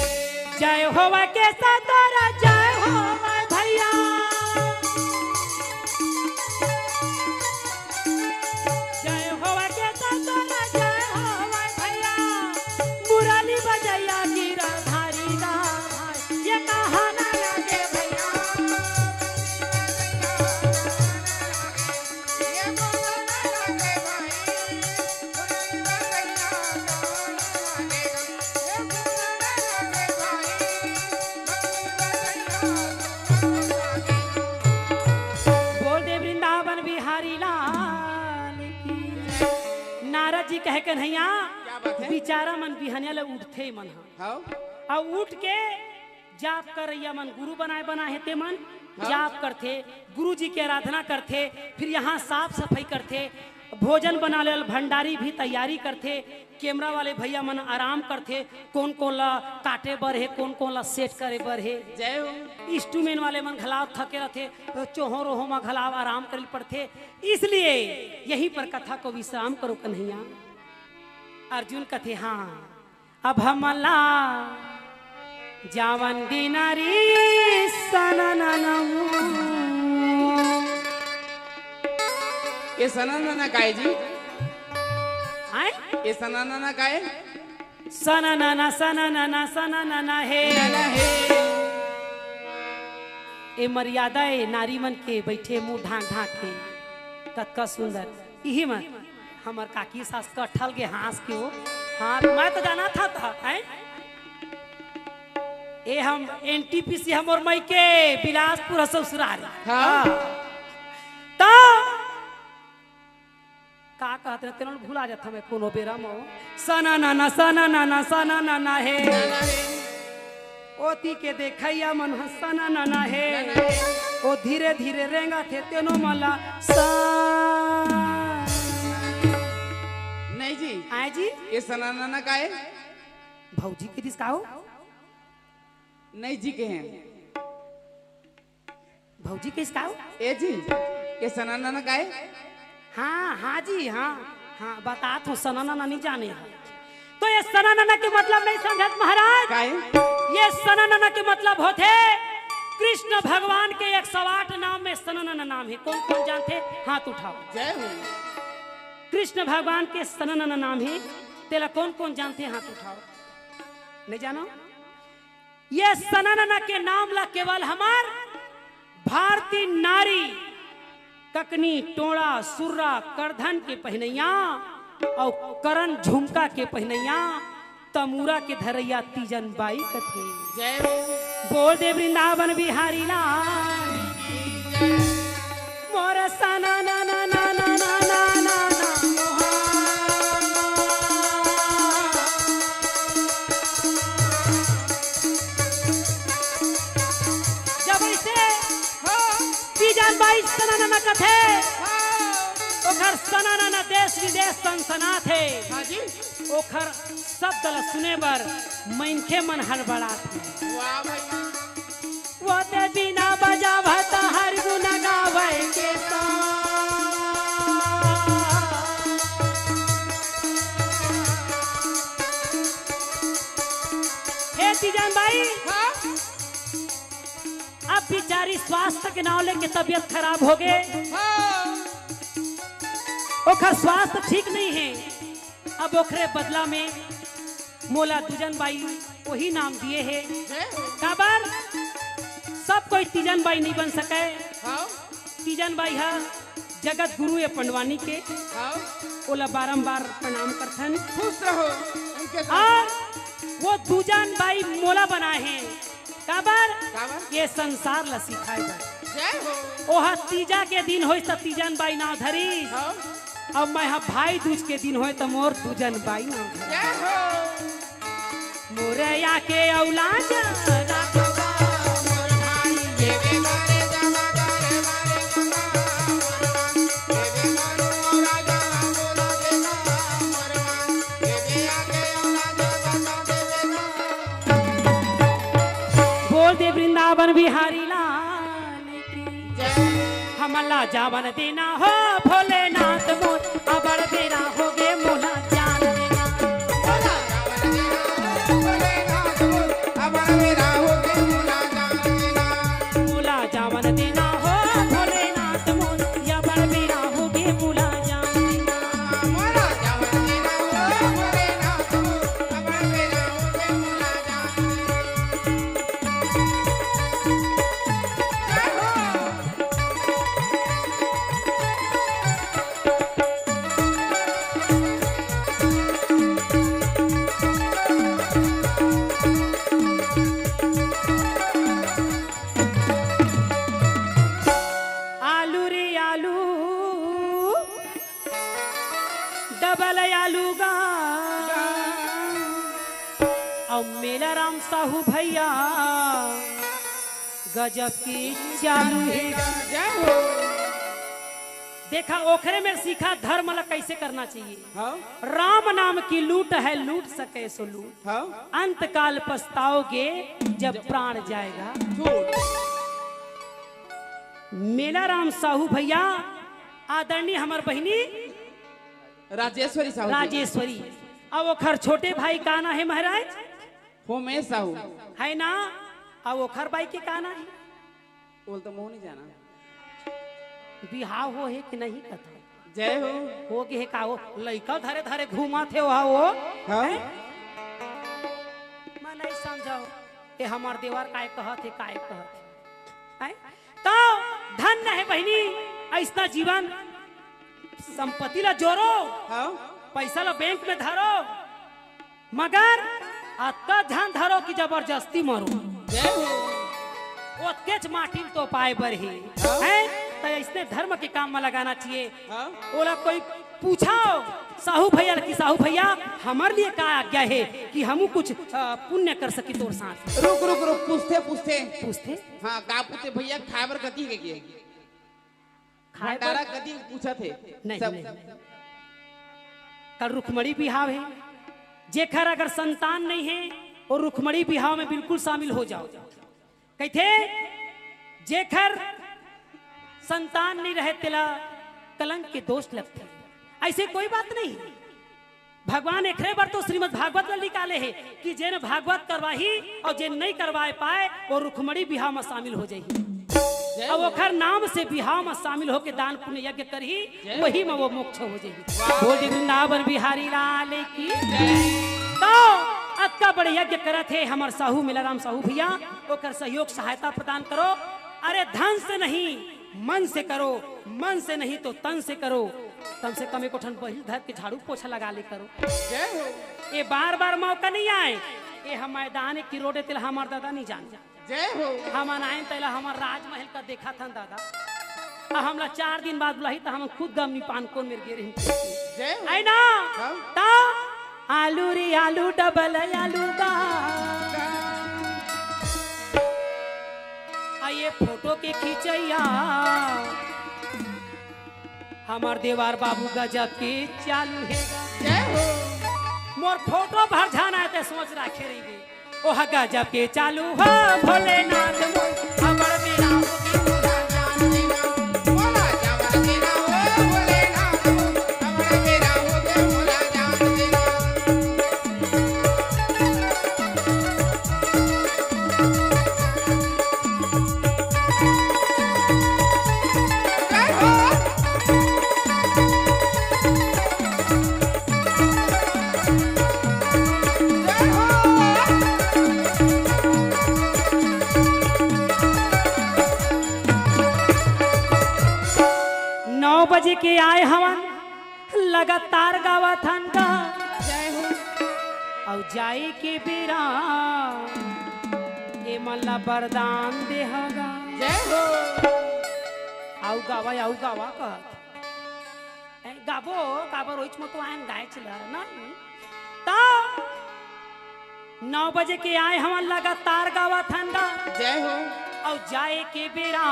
जय होवा कैसा तोरा, जय होवा भैया, जय होवा कैसा तोरा, जय होवा भैया, मुरली बजैया गिरधारी दा भाई, ये कहा ना लगे भैया। बोल दे वृंदावन बिहारी लाल की। नारद जी कहे कन्हैया, क्या बात है? बेचारा मन बिहनिया ले उठते मन हाँ और उठ के जाप करैया मन गुरु बनाए बनाए ते मन जाप करते, गुरु जी की आराधना करते, फिर यहाँ साफ सफाई करते, भोजन बना ले, भंडारी भी तैयारी करते, कैमरा वाले भैया मन आराम करते, कौन कौन ला काटे बर है, कौन कौन ला सेट करे बर है। जय हो। इंस्ट्रूमेंट वाले मन घलाव थके रहते, चोहो रोहो में घलाव आराम कर पड़ते। इसलिए यहीं पर कथा को विश्राम करो कन्हैया। अर्जुन कथे हाँ अब हमला जावन दिनारी सनननमु। ये सनाना काय जी? आए ये सनाना काय? सननना सननना सननना हे ए मर्यादा है नारी मन के बैठे मुंह ढांक ढांक के कतका सुंदर। यही मन हमार काकी सास कटहल के हंस के हो। हाँ मैं तो जाना था हैं? ए हम एनटीपीसी हम और मई के बिलासपुर ससुराल। हाँ। तो का कहते रहते ना भूला जाता मैं कोनो बेरा मो सना नाना सना नाना सना नाना है ओती के देखैया मन हसना नाना है ओ धीरे धीरे रेंगा थे तेनो मला सा। नहीं जी आए जी ये सनाना काय? भौजी के दिस काओ नहीं जी के हैं भौजी के दिस काओ ए जी ये सनाना काय? हाँ हाँ जी हाँ हाँ बता तो सनाना नहीं जाने है। तो ये सनाना के मतलब नहीं समझत महाराज। काय? ये सनाना के मतलब होते कृष्ण भगवान के 108 नाम में सनाना नाम है। कौन कौन जानते? हाथ उठाओ। जय हो। कृष्ण भगवान के सनाना नाम है तेरा कौन कौन जानते हैं? हाथ उठाओ। नहीं जानो? ये सनाना के नाम ला केवल हमार भारतीय नारी ककनी टोड़ा सुर्रा करधन के पहनैया और करण झुमका के पहनैया तमूरा के धरैया तीजन बाई कथे। जय हो। बोल दे वृंदावन बिहारी लाल मोर सना ना ना ना ना ना ना ना जब ऐसे तीजन बाई सना ना कथे ओखर सना ना देश विदेश सनसना थे। हाँ जी। ओखर शब्द ल सुने बर मनखे मन हड़बड़ा थे। वाह भाई। वो ते बिना बजावत हर गुन गावे के हे तीजन भाई हाँ अब बिचारी स्वास्थ्य के नाव लेके तबीयत खराब हो गए। हाँ ओखर स्वास्थ्य ठीक नहीं है। अब ओखरे बदला में मोला तीजन बाई वही नाम दिए है। जय हो। काबर सब कोई तीजन बाई नहीं बन सके। हाँ तीजन बाई है जगत गुरु है पंडवानी के हाँ ओला बारंबार प्रणाम करथन। खुश रहो उनके साथ। और वो दूजन बाई मोला बनाए हैं काबर काबर? ये संसार ला सिखाए बर। जय हो। ओहा तीजा के दिन होई त तीजन बाई नाव धरी हाँ अब मैं हा भाई दूज के दिन होए तो मोर दूजन बाई नाव धरी। जय हो। मोरया के औलाद राखो मोर भाई ये बेगारे जमा करे मारे जमा ये बेगारो राजा बोला देगा मरवा ये बेया के औलाद बता देगा। बोल दे वृंदावन बिहारी लाल की जय हमला जावन देना हो भोलेनाथ मोर अबड़ बेरा हो गे मोला जान देना। बोला बोले ना अब मेरा हो गया मुला जान देना। मोला जावन देना हो भोलेनाथ मोर अबड़ बेरा हो गे मोला जान देना। मोला जावन देना हो बोले ना अब मेरा हो गया मुला जान जय हो। और मेला राम साहू भैया गजब की चालू है। जय हो। देखा ओखरे में सीखा धर्म ला कैसे करना चाहिए। हाँ राम नाम की लूट है, लूट सके सो लूट। हाँ अंत काल पछताओगे जब प्राण जाएगा। झूठ। मेला राम साहू भैया आदरणीय हमार बहिनी राजेश्वरी साहू जी। राजेश्वरी। अब ओखर छोटे भाई का ना है महाराज होमेश साहू। है ना। अब ओखर भाई के का ना है बोल तो मुँह नहीं जाना। बिहाव हो है कि नहीं कथा। जय हो गे है का वो लइका धरे धरे घूमा थे वहाँ वो। हाँ हैं? मैं नहीं समझाओ ये हमार देवर काय कहत है काय कहत है। तो धन है बहनी ऐसा जीवन संपत्ति ला जोरो हाँ पैसा ला बैंक में धरो मगर अतका ध्यान धरो कि जबरदस्ती मरो। जय हो। ओतकेच माटी तो पाए बर ही हाँ? हैं तो इसने धर्म के काम में लगाना चाहिए। हाँ ओला कोई पूछाओ साहू भैया कि साहू भैया हमारे लिए क्या आज्ञा है कि हम कुछ पुण्य कर सकी तोर साथ। रुक रुक रुक पूछते पूछते पूछते हाँ का पूछते भैया खाबर कथी के किए खाए भंडारा पर- कथी पूछा थे नहीं सब। नहीं कल रुखमणी बिहाव है जेखर अगर संतान नहीं है और रुखमणी बिहाव में बिल्कुल शामिल हो जाओ। कहते जेखर संतान नहीं रहे तेला कलंक के दोष लगते। ऐसे कोई बात नहीं। भगवान एक बार तो श्रीमद् भागवत में निकाले है कि जेन भागवत करवाही और जेन नहीं करवाए पाए वो रुखमणी बिहाव में शामिल हो जाएगी। अब ओखर नाम से बिहाव में शामिल होके दान पुण्य यज्ञ करही वही में वो मोक्ष हो जाएगी। बोल वृंदावन बिहारी लाल की। तो अतका बड़े यज्ञ करत है हमार साहू मिलाराम साहू भैया। ओकर सहयोग सहायता प्रदान करो। अरे धन से नहीं मन से करो, मन से नहीं तो तन से करो। कम से कम एक उठन बहिल धर के झाड़ू पोछा लगा ले करो। जय हो। ये बार बार मौका नहीं आए। ये हम मैदान की रोडे तिल हमार दादा नहीं जान। जय हो। हम आए तैला हमार राजमहल का देखा था दादा। हमला 4 दिन बाद बुलाई तो हम खुद गमनी पान को मेरे गिरे। जय हो। है ना। हाँ? तो आलू रे आलू डबल आलू का ये फोटो के खींचैया हमार देवार बाबू गजब के चालू है। जय हो। मोर फोटो भर जाना है तो सोच रखे रही ओह गजब के चालू हो भोलेनाथ हमर मेरा बोला जावर देना हो भोलेनाथ हमरा मेरा हो के बोला जान देना। जय हो। जय हो। 9 बजे के आए हवन लगातार गावा थन का जय हो। और जाए के बेरा ए मल्ला वरदान देहगा। जय हो। आउ गावा कह गाबो काबर रोज में तो आयन गाय चला ना। तो 9 बजे के आए हवन लगातार गावा ठंडा जय हो। और जाए के बेरा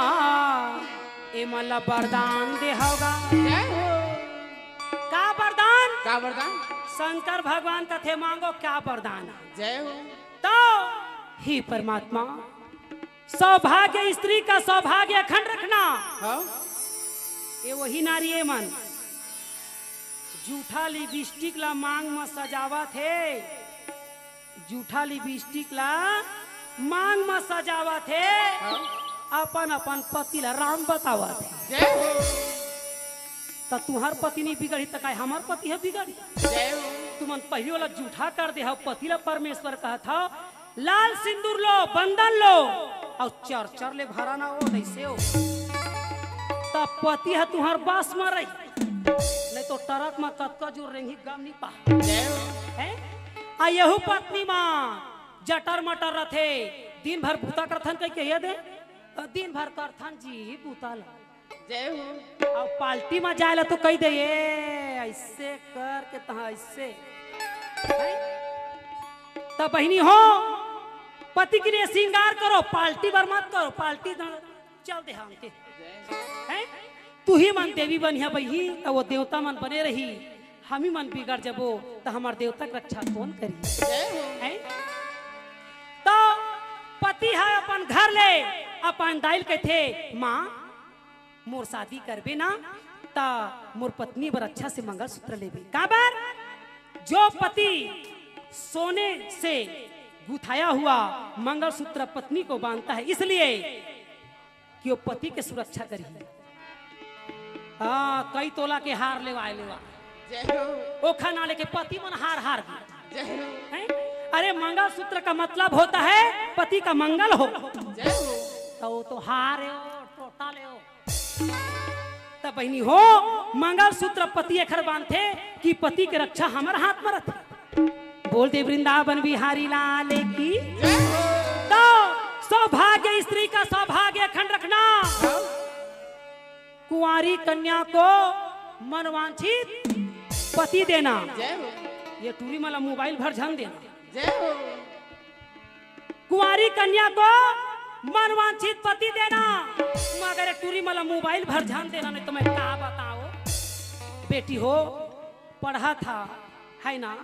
ए मल्ला वरदान देहगा। जय हो। का वरदान का वरदान। शंकर भगवान का थे मांगो क्या वरदान। जय हो। तो ही परमात्मा सौभाग्य स्त्री का सौभाग्य अखंड रखना। हाँ ये वही नारी है मन जूठा लिपस्टिक ला मांग में सजावत है। जूठा लिपस्टिक ला मांग में सजावत है। अपन अपन पति ला राम बतावत है। जय हो। तो तुम्हार पति नहीं बिगड़ी तो काय हमार पति है बिगड़ी। जय हो। तुमन पहले वाला जूठा कर दे पति ला परमेश्वर कहा था लाल सिंदूर लो बंधन लो और चर चर ले भरा ना हो ऐसे हो। तब पति है तुम्हार बास में रही नहीं तो टरक में कतका जो रेंगी गम नहीं पा। जय हो। है आ यहू पत्नी मां जटर मटर रथे दिन भर भूता करथन कह के दे दिन भर करथन जी भूता ला। जय हो। और पार्टी में जाए तो कह दे ये ऐसे कर के तहा ऐसे है? तो बहनी हो पति के लिए श्रृंगार करो, पार्टी बर्बाद करो, पार्टी चल दे हम के हैं। तू ही मन देवी बनिया बही तो वो देवता मन बने रही, हम ही मन बिगड़ जबो तो हमार देवता की रक्षा कौन करी हैं। तो पति है अपन घर ले अपन दाइल के थे माँ मोर शादी करबे ना ता मोर पत्नी बर अच्छा से मंगलसूत्र लेबे। काबर जो पति सोने से गुथाया हुआ मंगलसूत्र पत्नी को बांधता है इसलिए कि वो पति के सुरक्षा करी। हाँ कई तोला के हार लेवा ओ खाना लेके पति मन हार हार हैं? अरे मंगलसूत्र का मतलब होता है पति का मंगल हो, तो हार टोटा ले तब बहनी हो मंगलसूत्र पति एखर बांधे कि पति के रक्षा हमारे हाथ में रहते। बोलते वृंदावन बिहारी लाल की। तो सौभाग्य स्त्री का सौभाग्य अखंड रखना, कुंवारी कन्या को मनवांछित पति देना, ये टूरी माला मोबाइल भर झन देना। कुंवारी कन्या को मनवांछित पति देना, मगर टूरी माला मोबाइल भर ध्यान देना। नहीं तो मैं क्या बताओ, बेटी हो पढ़ा था है ना,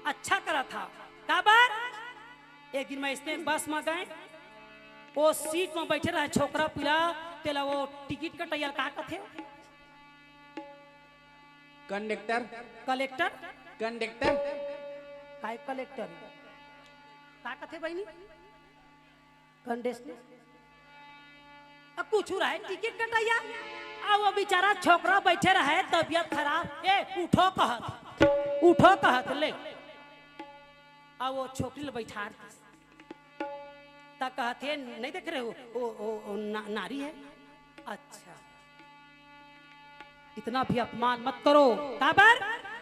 अच्छा करा था। काबर एक दिन मैं इसने बस में गए, वो सीट में बैठे रहे छोकरा पिला तेला वो टिकट कटैया का कथे कंडक्टर कलेक्टर कंडक्टर काय कलेक्टर का कथे बहनी कंडेस्टर अब कुछ रहा है टिकट कटैया। अब वो बेचारा छोकरा बैठे रहे तबियत खराब, ए उठो कहत ले। अब वो छोकरी बैठा तक कहते नहीं देख रहे हो ओ नारी है। अच्छा इतना भी अपमान मत करो। काबर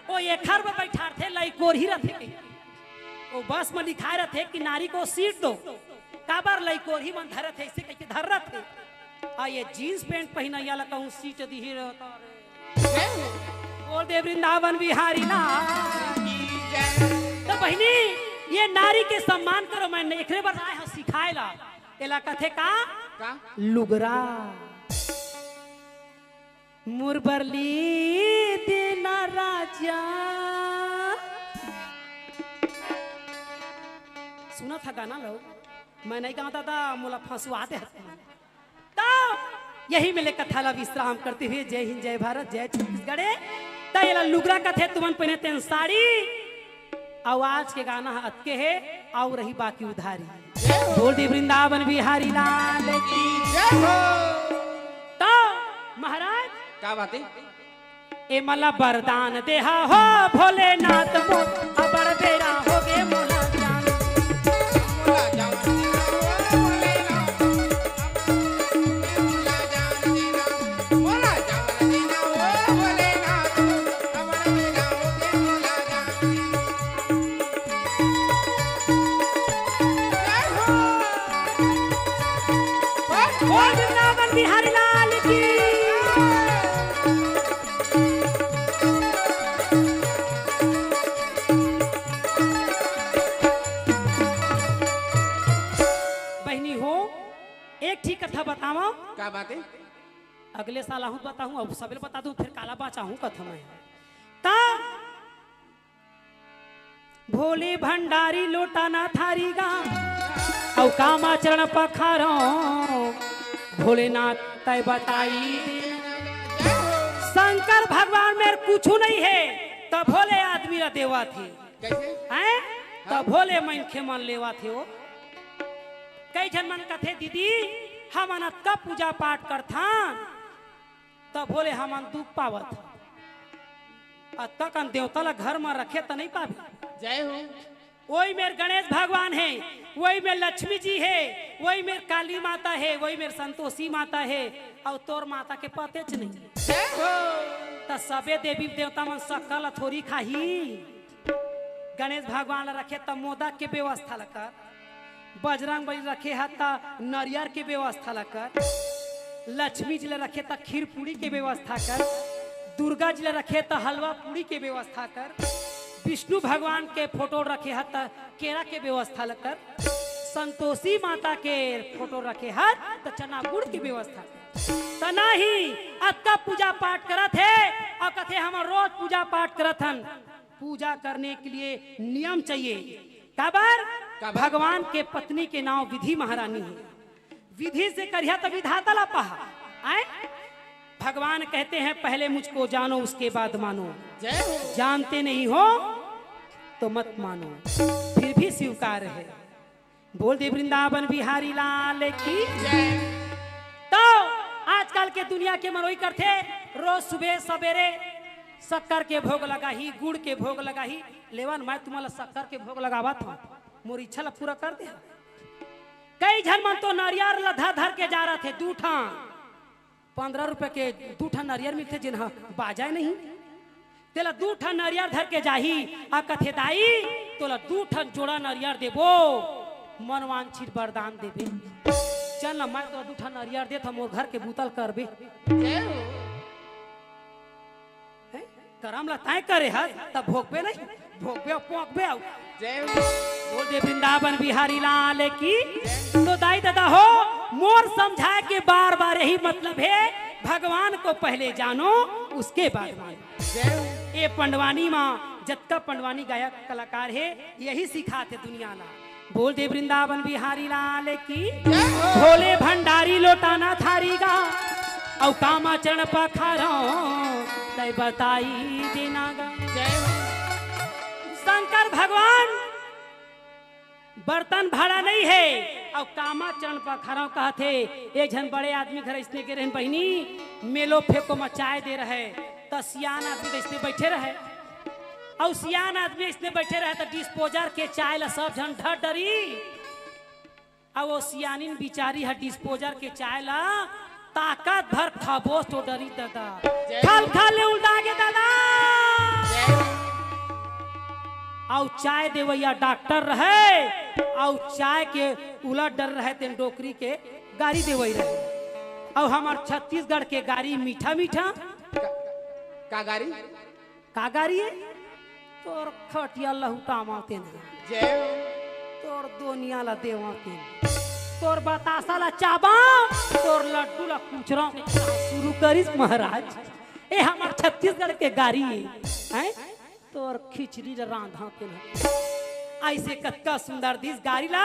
वो एक घर में बैठा थे लइकोर ही रहे, वो बस में लिखाए रहे कि नारी को सीट दो। काबर लइकोर ही मन धरे थे, इसे कैसे धर रहे थे। आ ये जीन्स पैंट पहना या कहूँ सीट दी ही रहता रे। बोल दे वृंदावन बिहारी ना। तो बहनी ये नारी के सम्मान करो, मैं एकरे बार आए हो सिखाए ला। एला कथे का लुगरा मुरबरली देना राजा। सुना था गाना लोग, मैं नहीं गाता था, मुला फंसवाते तो यही मिले कथा ला विश्राम करते हुए। जय हिंद जय भारत जय छत्तीसगढ़। तो लुगरा कथे तुमन पहने तेन साड़ी, आवाज के गाना अतके है और रही बाकी उधारी। बोल दे वृंदावन बिहारी लाल की जय हो। तो महाराज क्या बात है ए मला वरदान देहा हो भोलेनाथ मो अबर बेरा हो गे मोला जान। वृंदावन बिहारी लाल की। बहनी हो एक ठीक कथा बताओ। क्या बात है अगले साल आहू बताऊं, अब सबले बता दूं, फिर काला बाचा हूं कथा में। ता भोले भंडारी लोटाना थारी गा औ कामाचरण पखारो भोलेनाथ तय बताई। शंकर भगवान में कुछ नहीं है तो भोले आदमी रा देवा थे हैं, तो भोले मन के मन लेवा थे। वो कई जन मन कथे दीदी हम का पूजा पाठ करथा तो भोले हमन दुख पावत तक देवता ला घर में रखे तो नहीं पावे। जय हो। वही मेरे गणेश भगवान है, वही मेरे लक्ष्मी जी है, वही मेरे काली माता है, वही मेरे संतोषी माता है, और तोर माता के पते च नहीं। तो सबे देवी देवता मन सकल थोड़ी खाही। गणेश भगवान रखे तो मोदक के व्यवस्था लकर, बजरंग बली रखे है तो नारियल के व्यवस्था लकर, लक्ष्मी जी रखे तो खीर पूरी के व्यवस्था कर, दुर्गा जी रखे तो हलवा पूरी के व्यवस्था कर, विष्णु भगवान के फोटो रखे हत केरा के व्यवस्था लकर, संतोषी माता के फोटो रखे हत तो चना गुड़ की व्यवस्था तो नहीं। अतका पूजा पाठ करत है और कथे हम रोज पूजा पाठ करत हन। पूजा करने के लिए नियम चाहिए। काबर भगवान के पत्नी के नाम विधि महारानी है। विधि से करिया तो विधाता ला पहा आए। भगवान कहते हैं पहले मुझको जानो उसके बाद मानो, जानते नहीं हो तो मत मानो, फिर भी स्वीकार है। बोल दे वृंदावन बिहारी लाल की। तो आजकल के दुनिया के मनोई करते रोज सुबह सवेरे शक्कर के भोग लगा ही, गुड़ के भोग लगा ही। लेवन मैं तुम्हारा शक्कर के भोग लगावा था, मोर इच्छा ला पूरा कर दे। कई जन मन तो नारियल लधा धर के जा रहे थे, 2 ठान 15 रुपए के 2 ठान नारियल मिलते जिन बाजाए नहीं। तेला 2 ठान नारियल धर के जाही आ कथे दाई तोला 2 ठान जोड़ा नारियल देबो, मनवांछित वरदान देबे। चल ना मैं तो 2 ठान नारियल दे था मोर घर के बूतल करबे। करम ला ताय करे हस तब भोगबे नहीं, भोगबे पोंकबे आउ। बोल दे वृंदावन बिहारी लाल की। तो दाई दादा हो मोर समझाए के बार बार यही मतलब है, भगवान को पहले जानो उसके बाद मानो। ये पंडवानी माँ जत्ता पंडवानी गायक कलाकार है यही सिखाते दुनिया ला। बोल दे वृंदावन बिहारी लाल की। भोले भंडारी लोटाना थारी गा औ कामा चरण पखारो तय बताई देना गा। शंकर भगवान बर्तन भाड़ा नहीं है और कामा चरण पखारो कहते। एक जन बड़े आदमी घर इसने के रहन बहनी मेलो फेंको मचाए दे रहे तो सियान आदमी इसने बैठे रहे और सियान आदमी इसने बैठे रहे तो डिस्पोजर के चाय ला सब जन ढर डरी और वो सियानिन बिचारी है डिस्पोजर के चाय ला ताकत भर खाबो तो डरी दादा खल खल उल्टा के दादा। और चाय देवैया डॉक्टर रहे और चाय के उलट डर रहे तेन डोकरी के गाड़ी देवई रहे। और हमार छत्तीसगढ़ के गाड़ी मीठा मीठा का गाड़ी है तोर खटिया लहुटा माते न तोर दोनिया ला देवाते तोर बतासा ला चाबा तोर लड्डू ला कुचरा शुरू करिस महाराज। ए हमार छत्तीसगढ़ के गाड़ी है तोर खिचड़ी रांधा के ऐसे कतका सुंदर दिस गाड़ी ला।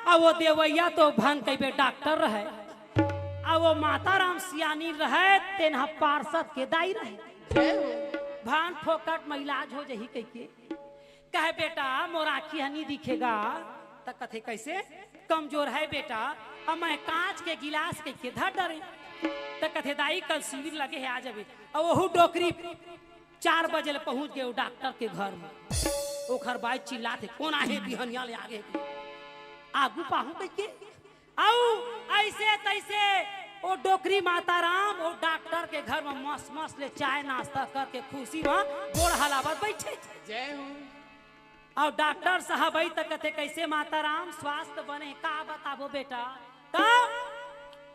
और वो देवैया तो भंग कई डॉक्टर रहे और वो माता राम सियानी रहे तेना पार्षद के दाई रहे। भान फोकट में इलाज हो जही कह के कहे बेटा मोर आँखी हनी दिखेगा तो कथे कैसे कमजोर है बेटा अब मैं कांच के गिलास के धर डरे तो कथे दाई कल शिविर लगे है आ जाबे। और वहू डोकरी 4 बजे पहुंच गए डॉक्टर के घर में। वो घर बाई चिल्लाते कौन आहे बिहनिया ले आगे आगू पाहू कह के आओ ऐसे तैसे वो डोकरी माता राम वो डॉक्टर के घर में मस्त मस्त ले चाय नाश्ता करके खुशी में गोड़ हलावत बैठे जय हो। और डॉक्टर साहब आई तक कथे कैसे माता राम स्वास्थ्य बने का बताबो बेटा का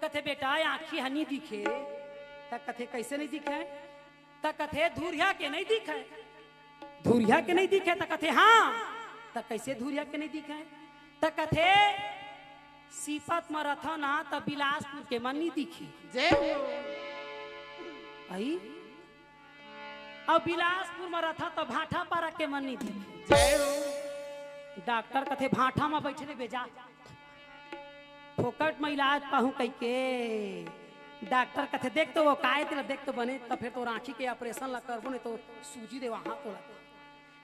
कथे बेटा आँखी हनी दिखे तक कथे कैसे नहीं दिखे तक कथे धुरिया के नहीं दिखे धुरिया के नहीं दिखे तक कथे हाँ तक कैसे धुरिया के नहीं दिखे तक कथे सीपत में रथा ना तब बिलासपुर के मन नहीं दिखी जय हो। आई अब बिलासपुर में रथा तो भाठा पारा के मन नहीं दिखी जय हो। डॉक्टर कथे भाठा में बैठे बेजा फोकट में इलाज पाहू कह के डॉक्टर कथे देख तो वो काय तेरा देख तो बने तो फिर तो रांची के ऑपरेशन ला करबो नहीं तो सूजी दे वहां तो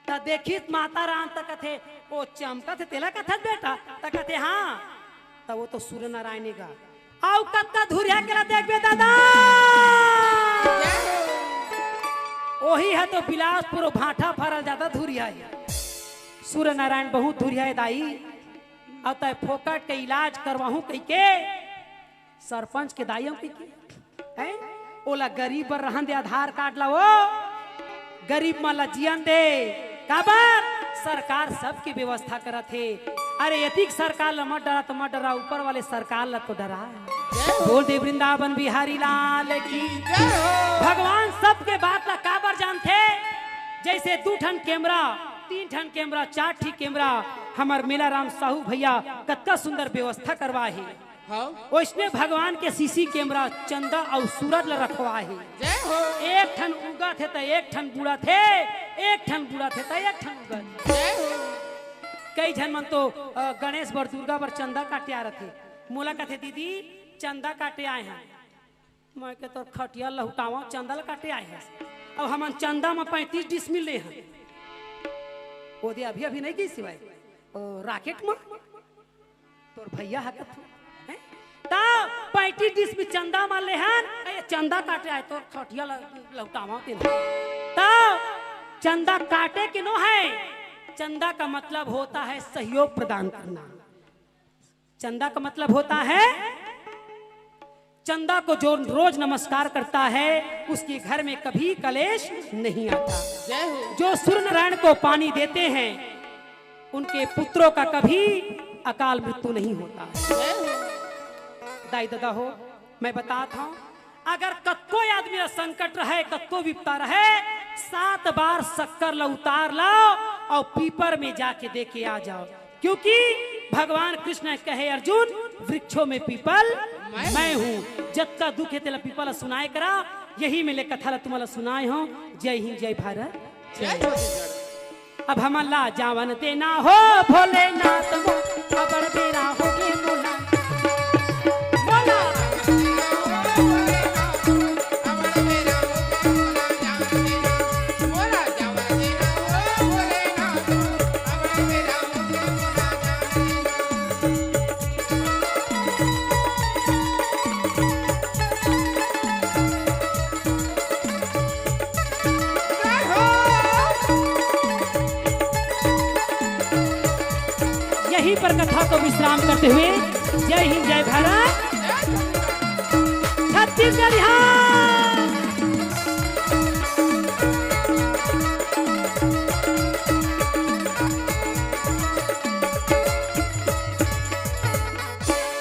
ता देखी माता राम तक कथे वो चमकत तेला कथा बेटा तक कथे हाँ तब वो तो सूर्य नारायण का आउ कत्ता धुरिया के देख बे दादा वही है तो बिलासपुर भाठा फरल ज्यादा धुरिया है सूर्य नारायण बहुत धुरिया है दाई। अब तय फोकट के इलाज करवाहू कह के सरपंच के दाई कह के हैं ओला गरीब बर रहन दे आधार कार्ड ला वो गरीब माला जियन दे काबर सरकार सबकी व्यवस्था करत है। अरे यतिक सरकार ला मत डरा तो मत डरा ऊपर वाले सरकार ला तो डरा। बोल दे वृंदावन बिहारी लाल की। भगवान सबके बात ला काबर जानते जैसे 2 ठन कैमरा 3 ठन कैमरा 4 ठीक कैमरा हमार मेला राम साहू भैया कत्ता सुंदर व्यवस्था करवा है। हाँ उसने भगवान के सीसी कैमरा चंदा और सूरज ल रखवा है। जय हो। एक ठन उगा थे तो एक ठन बूढ़ा थे, एक ठन बूढ़ा थे तो एक ठन उगा थे। जय हो। कई जन मन तो गणेश बर दुर्गा बर चंदा काटे आ रहे थे। मोला कहते दीदी चंदा काटे आए हैं। मैं के तो खटिया लहुटावा चंदा ला काटे आए हैं। अब हम चंदा में 35 डिसमिल ले हैं। वो दे अभी नहीं की सिवाय राकेट में तोर भैया हकत हैं ता 35 डिसमिल चंदा मान ले हैं। चंदा काटे आए तो खटिया लहुटावा तेन ता चंदा काटे के नो है। चंदा का मतलब होता है सहयोग प्रदान करना। चंदा का मतलब होता है चंदा को जो रोज नमस्कार करता है उसके घर में कभी कलेश नहीं आता। जय हो। जो सूर्य नारायण को पानी देते हैं उनके पुत्रों का कभी अकाल मृत्यु नहीं होता। जय हो। दाई दादा हो मैं बताता हूँ अगर कत्को आदमी का संकट रहे कत्को विपता रहे 7 बार शक्कर ला उतार लाओ और पीपर में जाके दे के आ जाओ। क्योंकि भगवान कृष्ण कहे अर्जुन वृक्षों में पीपल मैं हूँ। जब का दुख है तेला पीपल सुनाए करा। यही मेले कथा ला तुम्हारा सुनाए हो। जय हिंद जय भारत। जय छत्तीसगढ़। अब हम ला जावन देना हो भोलेनाथ मो खबर देना होगे मोला मोला यहीं पर कथा को विश्राम करते हुए जय हिंद जय भारत छत्तीसगढ़।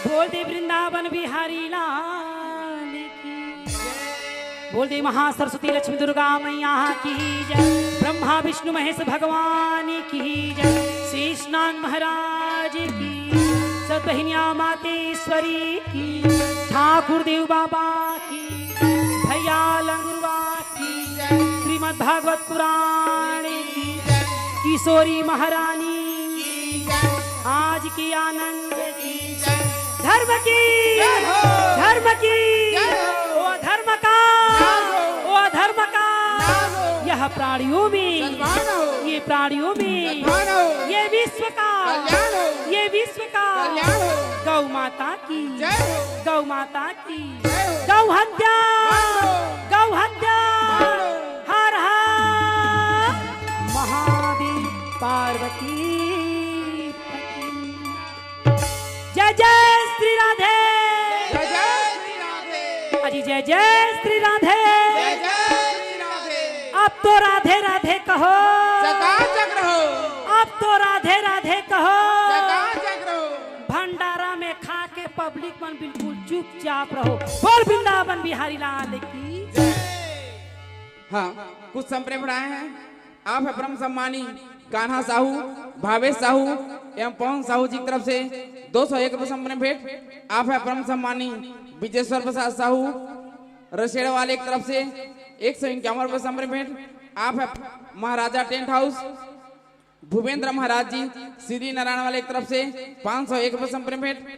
बोल दे वृंदावन बिहारी लाल की। बोल दे महासरस्वती लक्ष्मी दुर्गा मैया की जय। ब्रह्मा विष्णु महेश भगवान की जय। शेषनाग महाराज की। सतहिनिया मातेश्वरी की। ठाकुर देव बाबा की। भैया लंगुरवा की जय। श्रीमद् भागवत पुराण की जय। किशोरी महारानी की जय। आज की आनंद की जय। धर्म की धर्म की ओ धर्म का ओ धर्म का यह प्राणियों में ये प्राणियों में ये विश्व का ये विश्व का गौ माता की गौ माता की गौ हत्या हर हर महादेव पार्वती जय जय श्री राधे अजी जय जय श्री राधे। अब तो राधे राधे कहो चकाचक रहो। अब तो राधे राधे कहो। चकाचक रहो। भंडारा में खा के पब्लिक मन बिल्कुल चुपचाप रहो। बोल वृंदावन बिहारी लाल की। हाँ कुछ संप्रेम बढ़ाए हैं। आप है ब्रह्म सम्मानी कान्हा साहू भावेश साहू एवं पवन साहू जी की तरफ से 201 रुपये संप्रेम भेंट। आप है ब्रह्म सम्मानी विजेश्वर प्रसाद साहू रसेड़ा वाले की तरफ से 151 रुपये संप्रेम भेंट। आप है महाराजा टेंट हाउस भूपेंद्र महाराज जी श्री नारायण वाले की तरफ से 501 रुपये संप्रेम भेंट।